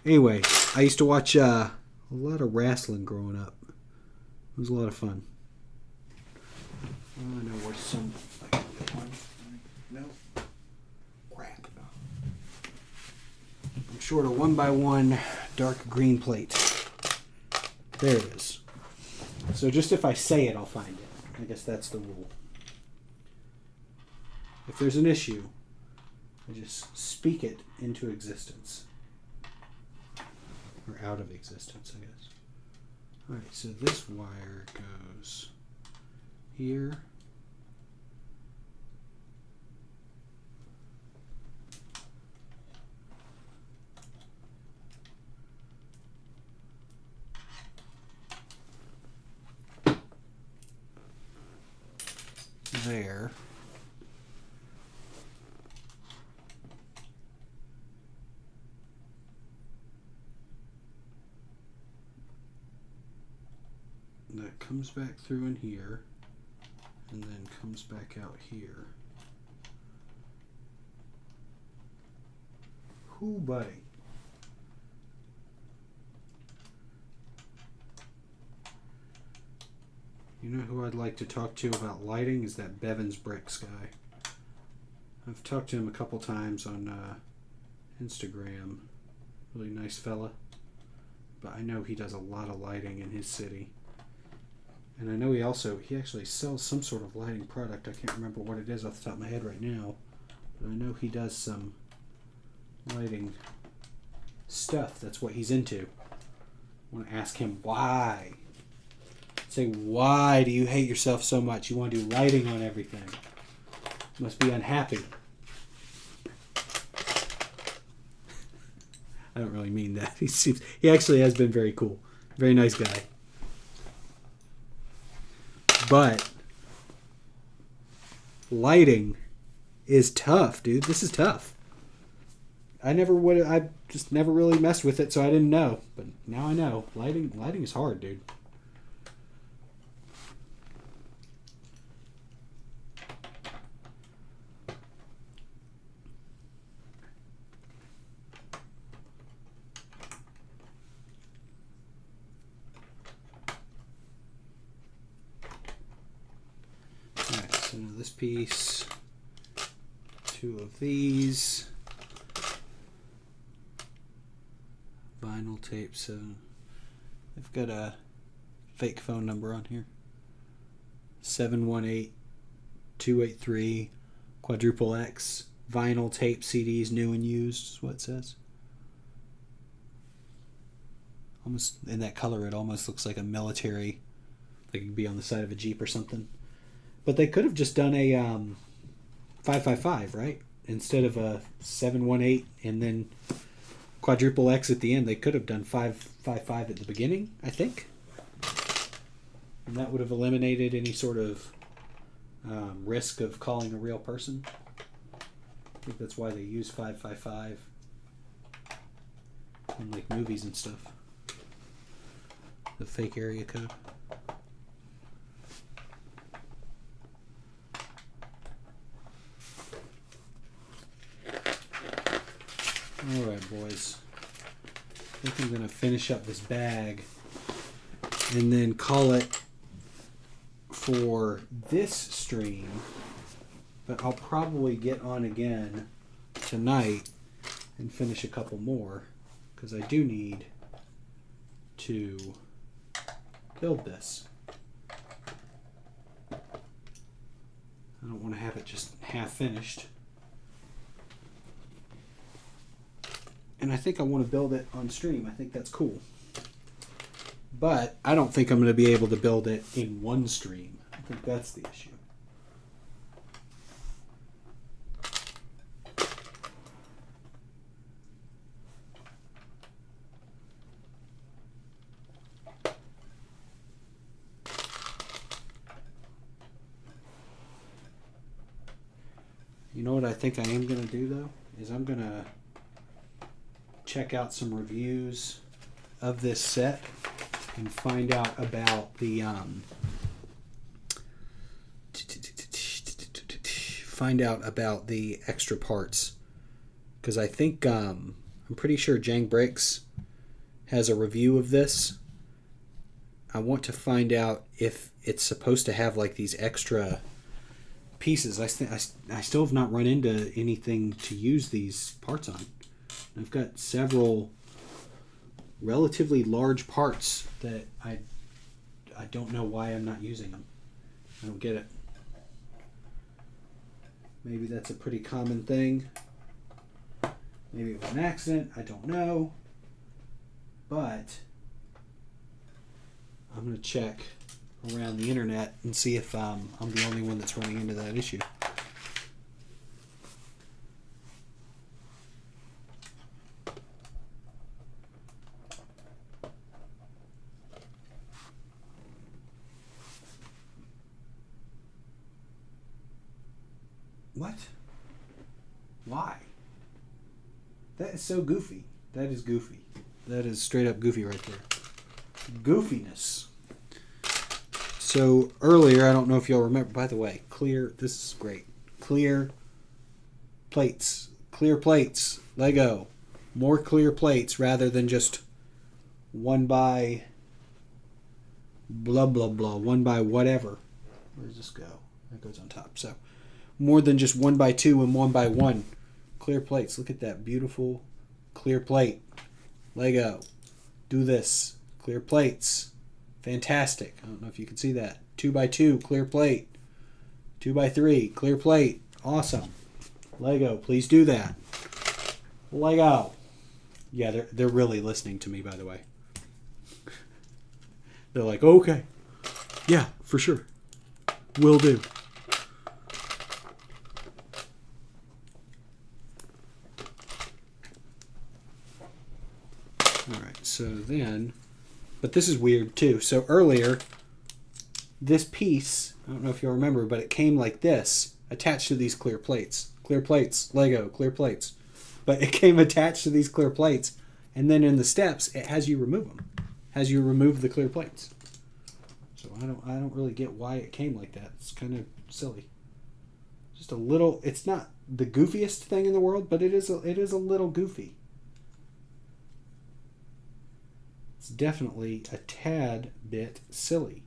Anyway, I used to watch a lot of wrestling growing up. It was a lot of fun. I know where some... No. Crap. I'm short a 1x1 dark green plate. There it is. So just if I say it, I'll find it. I guess that's the rule. If there's an issue, I just speak it into existence. Or out of existence, I guess. Alright, so this wire goes here. There. That comes back through in here and then comes back out here. Whoo, buddy. You know who I'd like to talk to about lighting is that Bevan's Bricks guy. I've talked to him a couple times on Instagram. Really nice fella. But I know he does a lot of lighting in his city. And I know he actually sells some sort of lighting product. I can't remember what it is off the top of my head right now. But I know he does some lighting stuff. That's what he's into. I want to ask him why. Say, why do you hate yourself so much? You want to do lighting on everything. You must be unhappy. I don't really mean that. He actually has been very cool. Very nice guy. But lighting is tough, dude. This is tough. I just never really messed with it, so I didn't know. But now I know. Lighting is hard, dude. So now this piece, 2 of these, vinyl tape. So I've got a fake phone number on here, 718-283 quadruple X. Vinyl tape CDs, new and used is what it says. Almost in that color, it almost looks like a military, like it could be on the side of a Jeep or something. But they could have just done a 555, right? Instead of a 718 and then quadruple X at the end, they could have done 555 at the beginning, I think. And that would have eliminated any sort of risk of calling a real person. I think that's why they use 555 in like movies and stuff. The fake area code. Alright, boys. I think I'm going to finish up this bag and then call it for this stream. But I'll probably get on again tonight and finish a couple more because I do need to build this. I don't want to have it just half finished. And I think I want to build it on stream. I think that's cool. But I don't think I'm going to be able to build it in one stream. I think that's the issue. You know what I think I am going to do, though? is I'm going to check out some reviews of this set and find out about the extra parts, because I think I'm pretty sure LumiBricks has a review of this. I want to find out if it's supposed to have like these extra pieces. I still have not run into anything to use these parts on. I've got several relatively large parts that I don't know why I'm not using them. I don't get it. Maybe that's a pretty common thing. Maybe it was an accident. I don't know. But I'm going to check around the internet and see if I'm the only one that's running into that issue. What? Why? That is so goofy. That is goofy. That is straight up goofy right there. Goofiness. So earlier, I don't know if y'all remember, by the way, this is great. Clear plates. Clear plates. Lego. More clear plates rather than just one by blah, blah, blah. One by whatever. Where does this go? That goes on top. So more than just 1 by 2 and 1 by 1. Clear plates. Look at that beautiful clear plate. Lego. Do this. Clear plates. Fantastic. I don't know if you can see that. 2 by 2 clear plate. 2 by 3 clear plate. Awesome. Lego, please do that. Lego. Yeah, they're really listening to me, by the way. They're like, okay. Yeah, for sure. Will do. Alright, so then, but this is weird too. So earlier, this piece, I don't know if you'll remember, but it came like this, attached to these clear plates. Clear plates, Lego, clear plates. But it came attached to these clear plates, and then in the steps, it has you remove them. Has you remove the clear plates. So I don't really get why it came like that. It's kind of silly. Just a little, it's not the goofiest thing in the world, but it is a little goofy. It's definitely a tad bit silly.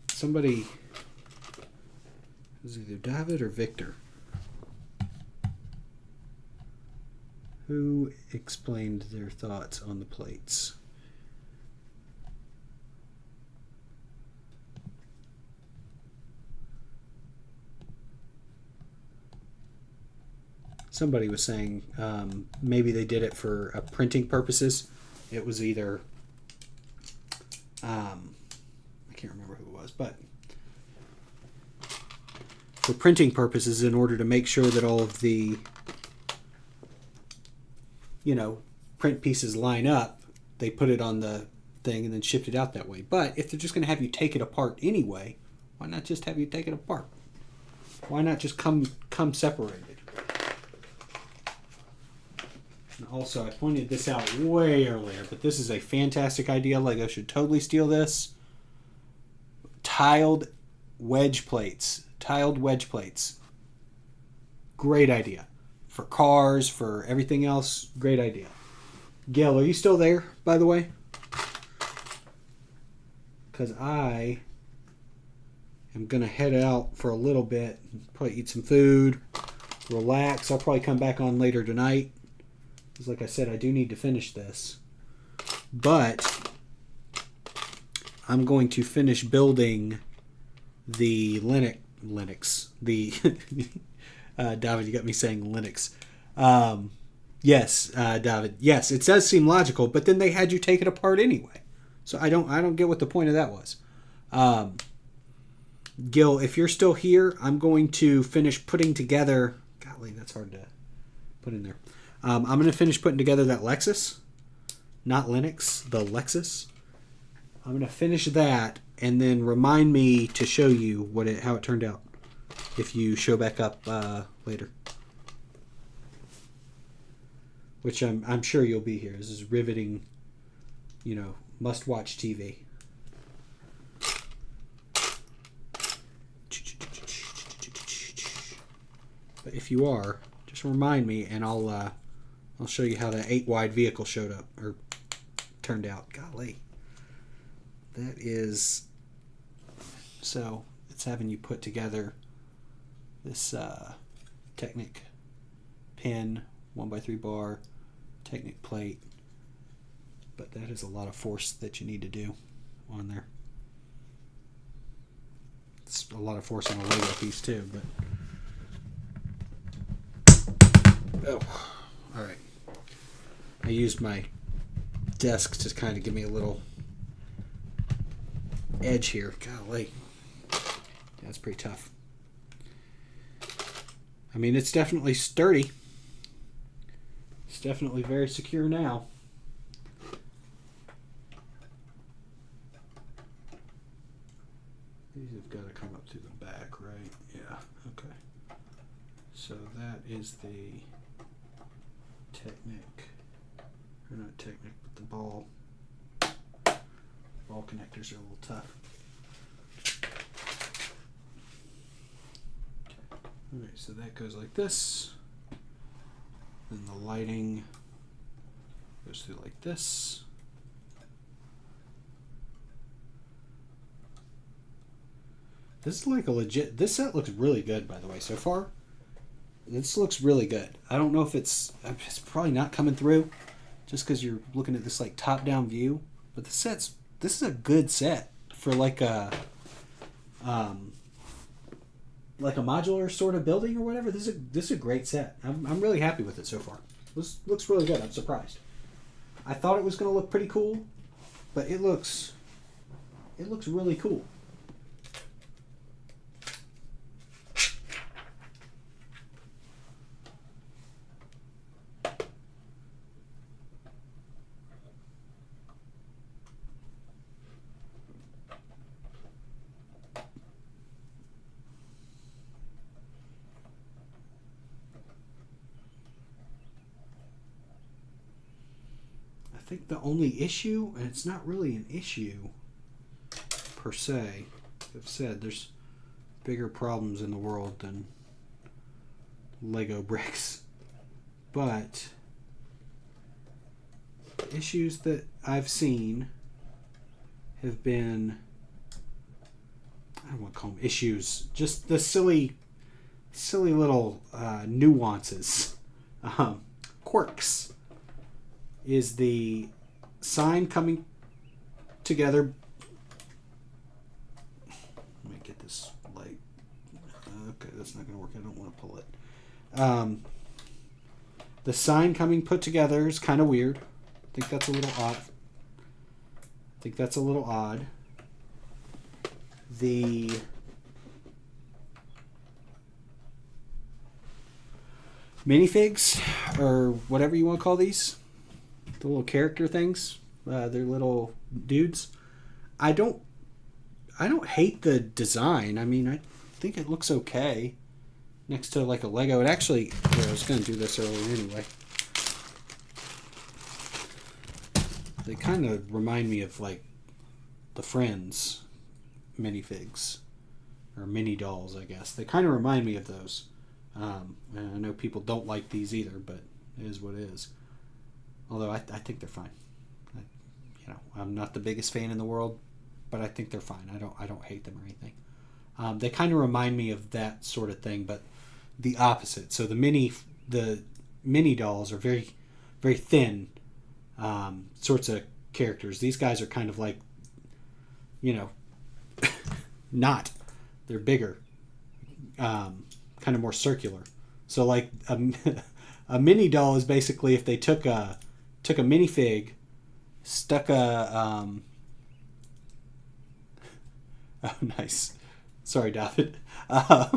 Somebody, it was either David or Victor, who explained their thoughts on the plates. Somebody was saying maybe they did it for printing purposes. It was either, I can't remember who it was, but for printing purposes, in order to make sure that all of the, print pieces line up, they put it on the thing and then shipped it out that way. But if they're just going to have you take it apart anyway, why not just have you take it apart? Why not just come separated? And also, I pointed this out way earlier, but this is a fantastic idea. Lego should totally steal this. Tiled wedge plates. Tiled wedge plates. Great idea. For cars, for everything else, great idea. Gail, are you still there, by the way? Because I am going to head out for a little bit, probably eat some food, relax. I'll probably come back on later tonight. Because like I said, I do need to finish this. But I'm going to finish building the Linux. The David, you got me saying Linux. Yes, David. Yes, it does seem logical, but then they had you take it apart anyway. So I don't get what the point of that was. Gil, if you're still here, I'm going to finish putting together. Golly, that's hard to put in there. I'm going to finish putting together that Lexus, not Linux, the Lexus. I'm going to finish that and then remind me to show you how it turned out. if you show back up later. Which I'm sure you'll be here. This is riveting, must-watch TV. But if you are, just remind me, and I'll show you how that 8-wide vehicle showed up or turned out. Golly, that is so. It's having you put together this Technic pin, 1x3 bar, Technic plate, but that is a lot of force that you need to do on there. It's a lot of force on a Lego piece too, but. Oh, all right. I used my desk to kind of give me a little edge here. Golly. Yeah, it's pretty tough. I mean, it's definitely sturdy. It's definitely very secure now. These have got to come up through the back, right? Yeah, okay. So that is the Technic, or not Technic, but the ball connectors are a little tough. Alright, so that goes like this. Then the lighting goes through like this. This is like a legit, this set looks really good, by the way, so far. This looks really good. I don't know if it's probably not coming through just because you're looking at this like top-down view, but this is a good set for like a modular sort of building or whatever. This is a great set. I'm really happy with it so far. This looks really good. I'm surprised. I thought it was going to look pretty cool, but it looks really cool. I think the only issue, and it's not really an issue per se, I've said there's bigger problems in the world than Lego bricks, but issues that I've seen have been, I don't want to call them issues, just the silly little nuances, quirks. Is the sign coming together? Let me get this light. Okay, that's not going to work. I don't want to pull it. The sign coming put together is kind of weird. I think that's a little odd. The minifigs, or whatever you want to call these, the little character things, they're little dudes. I don't hate the design. I mean, I think it looks okay next to like a Lego. It actually, I was going to do this earlier anyway. They kind of remind me of like the Friends minifigs, or mini dolls, I guess. They kind of remind me of those. And I know people don't like these either, but it is what it is. Although I think they're fine. I'm not the biggest fan in the world, but I think they're fine. I don't hate them or anything. They kind of remind me of that sort of thing, but the opposite. So the mini dolls are very, very thin sorts of characters. These guys are kind of like, not. They're bigger, kind of more circular. So like a mini doll is basically if they took a minifig, stuck a oh nice, sorry David, I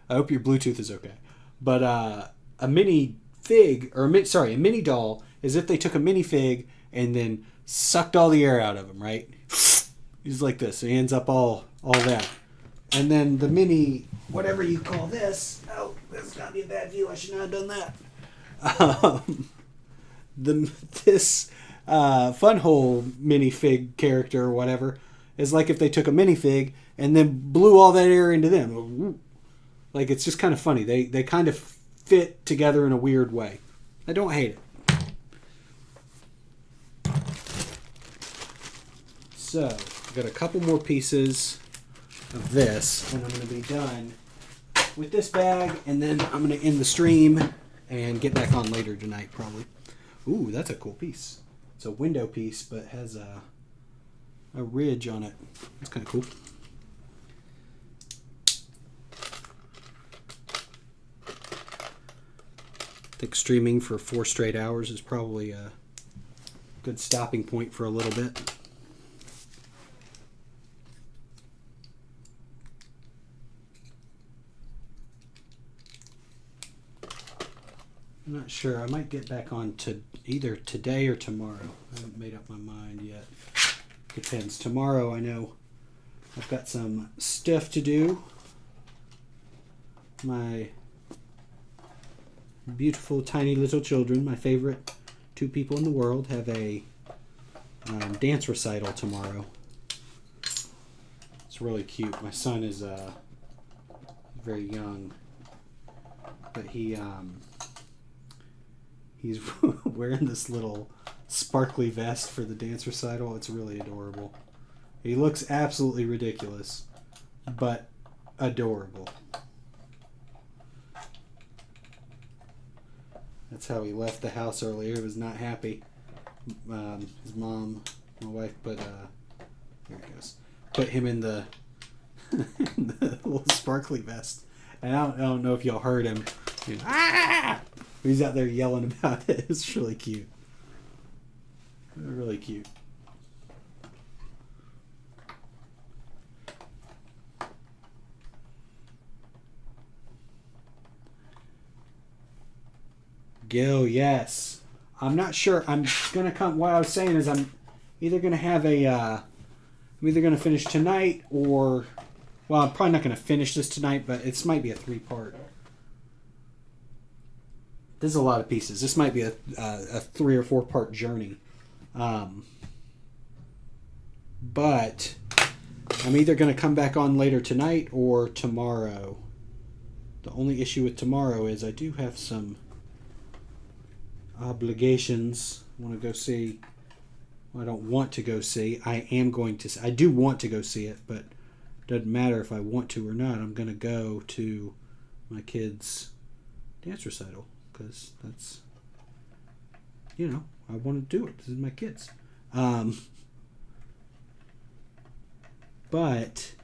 hope your Bluetooth is okay. But a mini doll is if they took a minifig and then sucked all the air out of him, right? He's like this. He ends up all that. And then the mini, whatever you call this. Oh, this is gonna be a bad view. I should not have done that. This FunWhole minifig character or whatever is like if they took a minifig and then blew all that air into them. Like, it's just kind of funny. They kind of fit together in a weird way. I don't hate it. So, I've got a couple more pieces of this, and I'm going to be done with this bag, and then I'm going to end the stream and get back on later tonight, probably. Ooh, that's a cool piece. It's a window piece, but has a ridge on it. That's kind of cool. I think streaming for 4 straight hours is probably a good stopping point for a little bit. I'm not sure. I might get back on to either today or tomorrow. I haven't made up my mind yet. Depends. Tomorrow I know I've got some stuff to do. My beautiful tiny little children, my favorite 2 people in the world, have a dance recital tomorrow. It's really cute. My son is very young, but he's wearing this little sparkly vest for the dance recital. It's really adorable. He looks absolutely ridiculous, but adorable. That's how he left the house earlier. He was not happy. His mom, my wife, there it goes. Put him in the, in the little sparkly vest. And I don't know if y'all heard him. He's out there yelling about it. It's really cute. Really cute. Gil, yes. I'm not sure. I'm gonna come. What I was saying is, I'm either gonna have a. I'm either gonna finish tonight or, well, I'm probably not gonna finish this tonight, but it might be a 3-part. There's a lot of pieces. This might be a 3 or 4-part journey. But I'm either gonna come back on later tonight or tomorrow. The only issue with tomorrow is I do have some obligations. I want to go see. Well, I don't want to go see. I am going to. I do want to go see it, but it doesn't matter if I want to or not. I'm going to go to my kids' dance recital because that's, I want to do it. This is my kids. But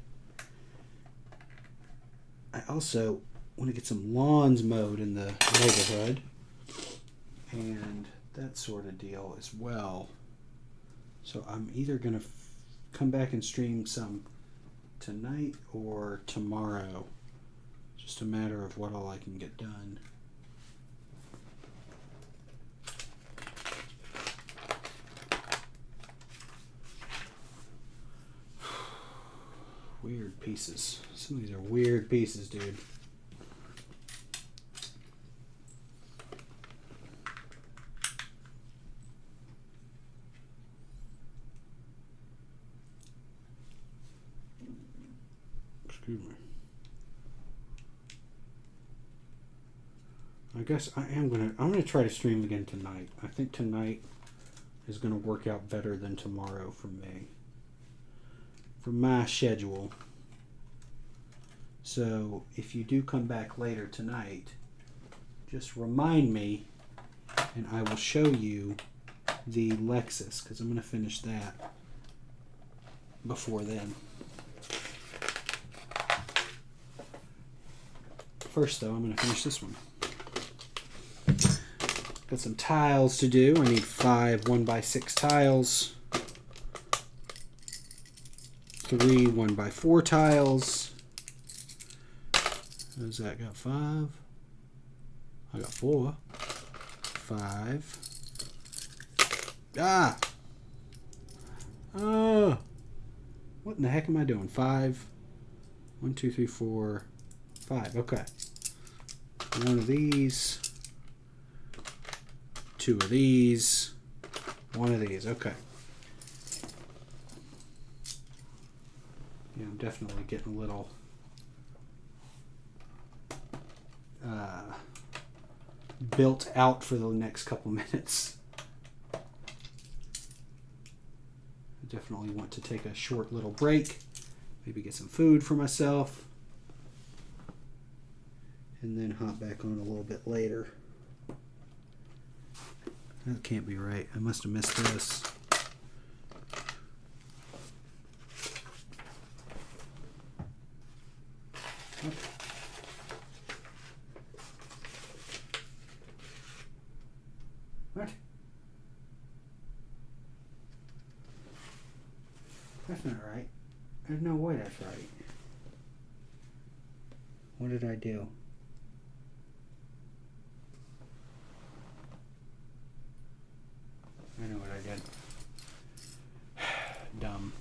I also want to get some lawns mowed in the neighborhood. And that sort of deal as well. So I'm either going to come back and stream some tonight or tomorrow. Just a matter of what all I can get done. Weird pieces. Some of these are weird pieces, dude. Excuse me. I guess I'm gonna try to stream again tonight. I think tonight is gonna work out better than tomorrow for me. For my schedule. So if you do come back later tonight, just remind me and I will show you the Lexus because I'm gonna finish that before then. First, though, I'm going to finish this one. Got some tiles to do. I need 5 1x6 tiles. 3 1x4 tiles. How's that? Got 5. I got 4. 5. Ah! Oh! What in the heck am I doing? 5 1, 2, 3, 4, 5. Okay. One of these. 2 of these. 1 of these. Okay. Yeah, I'm definitely getting a little built out for the next couple minutes. I definitely want to take a short little break, maybe get some food for myself, and then hop back on a little bit later. That can't be right. I must have missed this. Okay. What? That's not right. There's no way that's right. What did I do? I know what I did. Dumb.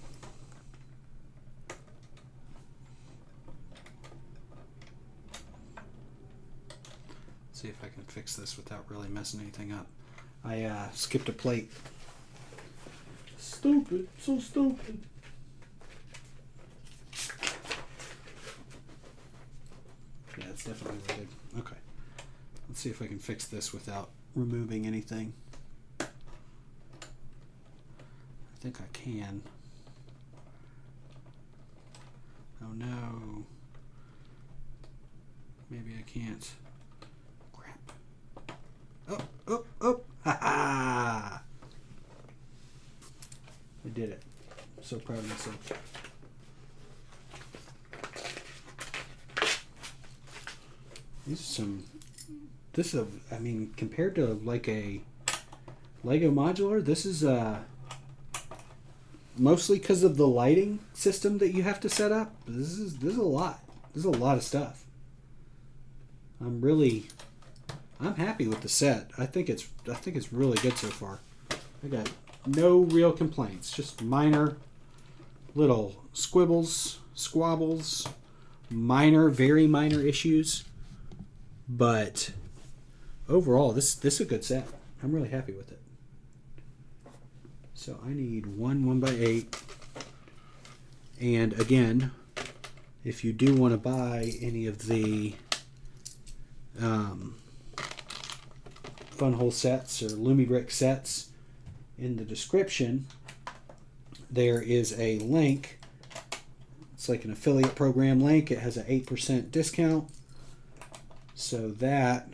See if I can fix this without really messing anything up. I skipped a plate. Stupid. So stupid. Yeah, it's definitely really good. Okay. Let's see if I can fix this without removing anything. I think I can. Oh no. Maybe I can't. Crap. Oh, oh, oh. Ha ha. I did it. I'm so proud of myself. This is I mean, compared to like a LEGO modular, this is mostly because of the lighting system that you have to set up. This is a lot. This is a lot of stuff. I'm happy with the set. I think it's really good so far. I got no real complaints. Just minor little squabbles, minor, very minor issues. But overall, this is a good set. I'm really happy with it. So I need one 1x8. And again, if you do want to buy any of the FunWhole sets or LumiBricks sets, in the description there is a link. It's like an affiliate program link. It has an 8% discount. So that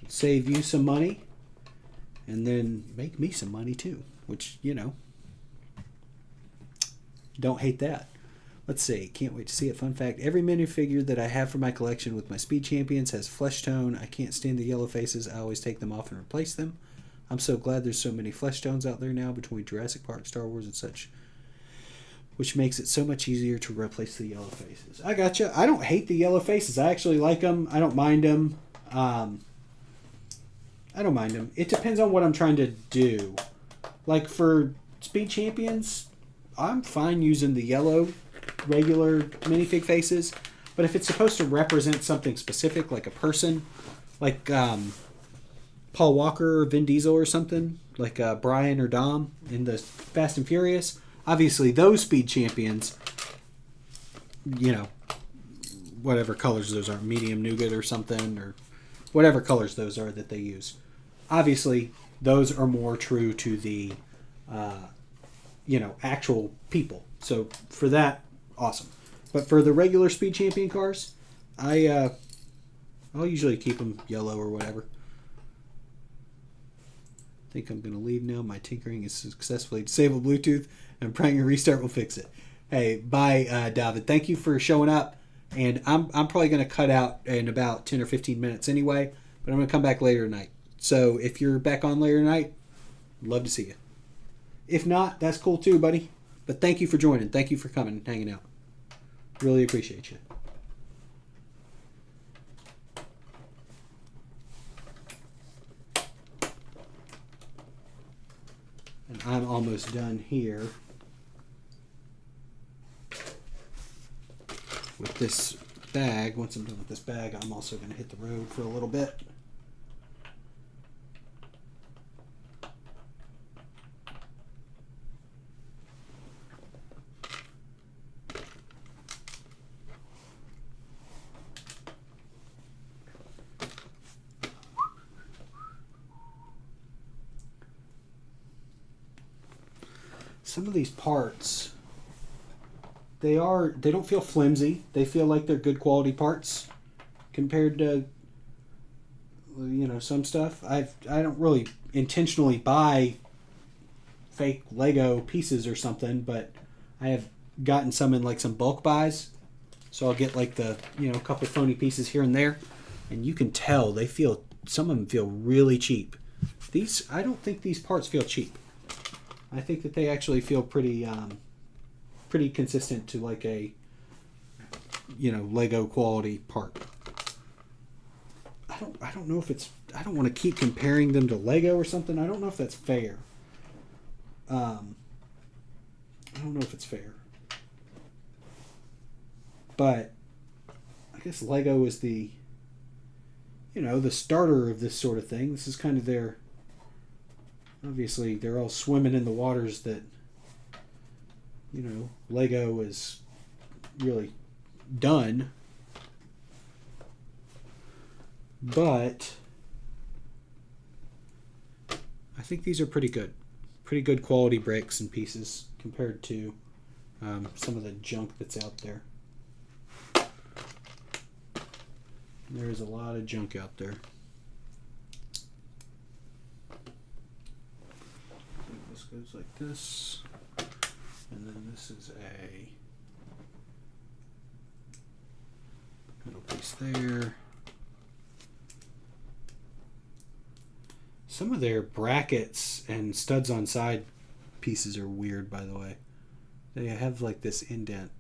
would save you some money and then make me some money too, which, you know, don't hate that. Let's see. Can't wait to see it. Fun fact, every minifigure that I have for my collection with my Speed Champions has flesh tone. I can't stand the yellow faces. I always take them off and replace them. I'm so glad there's so many flesh tones out there now between Jurassic Park, Star Wars, and such, which makes it so much easier to replace the yellow faces. I gotcha. I don't hate the yellow faces. I actually like them. I don't mind them. I don't mind them. It depends on what I'm trying to do. Like for Speed Champions, I'm fine using the yellow regular minifig faces, but if it's supposed to represent something specific, like a person, like Paul Walker or Vin Diesel or something, like Brian or Dom in the Fast and Furious, obviously those Speed Champions, you know, whatever colors those are, medium nougat or something, or whatever colors those are that they use, obviously those are more true to the you know, actual people. So for that, awesome. But for the regular Speed Champion cars, I'll usually keep them yellow or whatever. I think I'm going to leave now. My tinkering is successfully disabled Bluetooth, and praying a restart will fix it. Hey, bye, David. Thank you for showing up. And I'm probably going to cut out in about 10 or 15 minutes anyway, but I'm going to come back later tonight. So if you're back on later tonight, love to see you. If not, that's cool too, buddy. But thank you for joining. Thank you for coming and hanging out. Really appreciate you. And I'm almost done here. with this bag, once I'm done with this bag, I'm also going to hit the road for a little bit. Some of these parts, they don't feel flimsy. They feel like they're good quality parts compared to, you know, some stuff. I don't really intentionally buy fake Lego pieces or something, but I have gotten some in like some bulk buys. So I'll get like the, you know, a couple phony pieces here and there, and you can tell they feel, some of them feel really cheap. These, I don't think these parts feel cheap. I think that they actually feel pretty pretty consistent to like a, you know, Lego quality part. I don't know if it's, I don't want to keep comparing them to Lego or something. I don't know if that's fair. I don't know if it's fair. But I guess Lego is the, you know, the starter of this sort of thing. This is kind of their, obviously they're all swimming in the waters that, you know, Lego is really done. But I think these are pretty good. Pretty good quality bricks and pieces compared to some of the junk that's out there. There's a lot of junk out there. This goes like this, and then this is a middle piece there. Some of their brackets and studs on side pieces are weird, by the way. They have like this indent.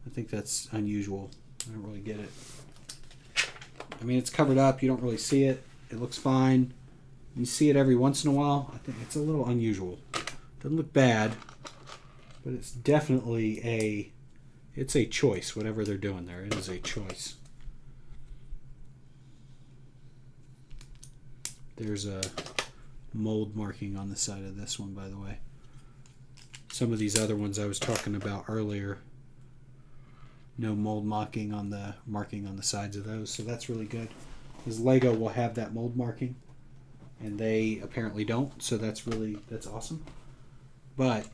I think that's unusual. I don't really get it. I mean, it's covered up. You don't really see it. It looks fine. You see it every once in a while. I think it's a little unusual. Doesn't look bad, but it's definitely it's a choice, whatever they're doing there. It is a choice. There's a mold marking on the side of this one, by the way. Some of these other ones I was talking about earlier, no mold marking on the sides of those, so that's really good. Because Lego will have that mold marking, and they apparently don't, so that's awesome. But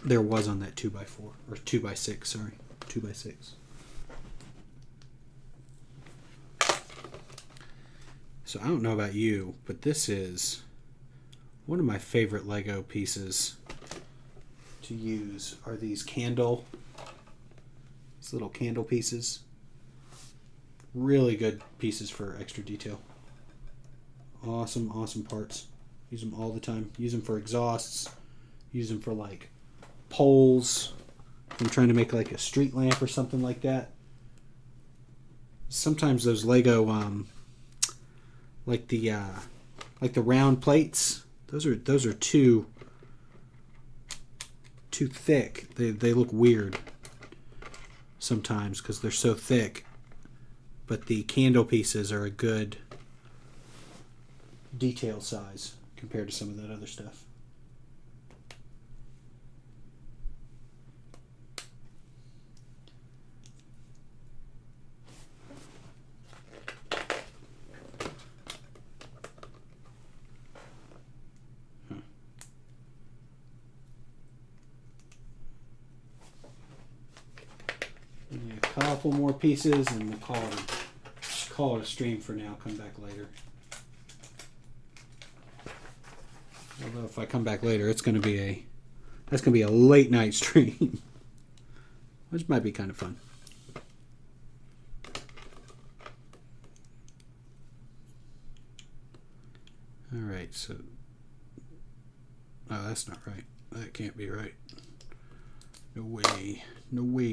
there was on that 2x4 or 2x6, sorry, 2x6. So I don't know about you, but this is one of my favorite Lego pieces to use. Are these little candle pieces. Really good pieces for extra detail. Awesome, awesome parts. Use them all the time. Use them for exhausts. Use them for like poles. I'm trying to make like a street lamp or something like that. Sometimes those Lego like the round plates, those are too thick. They look weird sometimes because they're so thick. But the candle pieces are a good detail size compared to some of that other stuff. A couple more pieces and we'll call it a stream for now. Come back later. Although if I come back later, that's gonna be a late night stream, which might be kind of fun. All right, so that's not right. That can't be right. No way,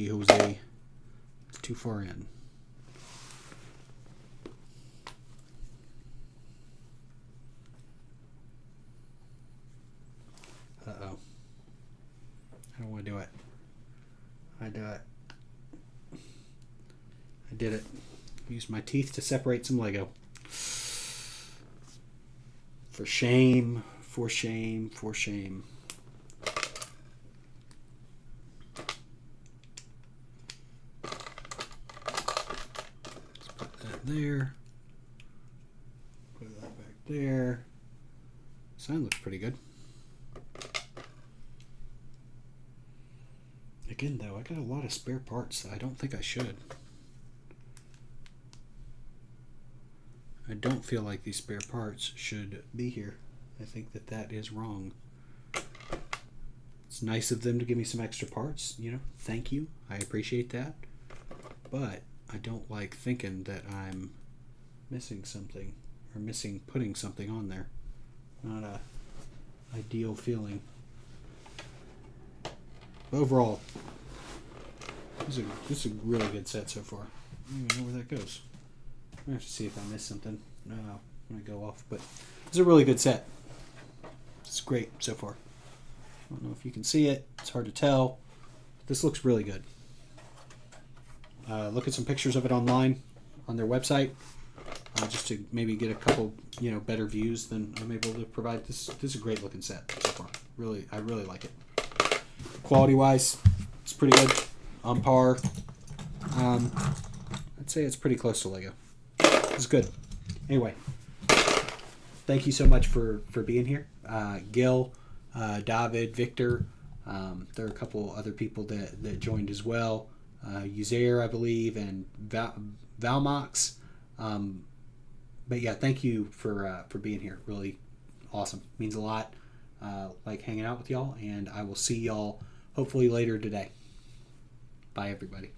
Jose. It's too far in. Uh-oh. I don't want to do it. did it. Used my teeth to separate some Lego. For shame, for shame, for shame. Let's put that there. Put that back there. Sign looks pretty good. Again, though, I got a lot of spare parts. I don't think I should. I don't feel like these spare parts should be here. I think that that is wrong. It's nice of them to give me some extra parts, you know. Thank you. I appreciate that. But I don't like thinking that I'm missing something or missing putting something on there. Not a ideal feeling. Overall, this is a really good set so far. I don't even know where that goes. I have to see if I missed something. No, I'm going to go off. But it's a really good set. It's great so far. I don't know if you can see it. It's hard to tell. This looks really good. Look at some pictures of it online on their website, just to maybe get a couple, better views than I'm able to provide. This is a great looking set so far. I really like it. Quality wise, it's pretty good. On par. I'd say it's pretty close to Lego. It's good. Anyway, thank you so much for being here. Gil, David, Victor. There are a couple other people that joined as well. Uzair, I believe, and Valmox. But yeah, thank you for being here. Really awesome. Means a lot. Like hanging out with y'all, and I will see y'all hopefully later today. Bye, everybody.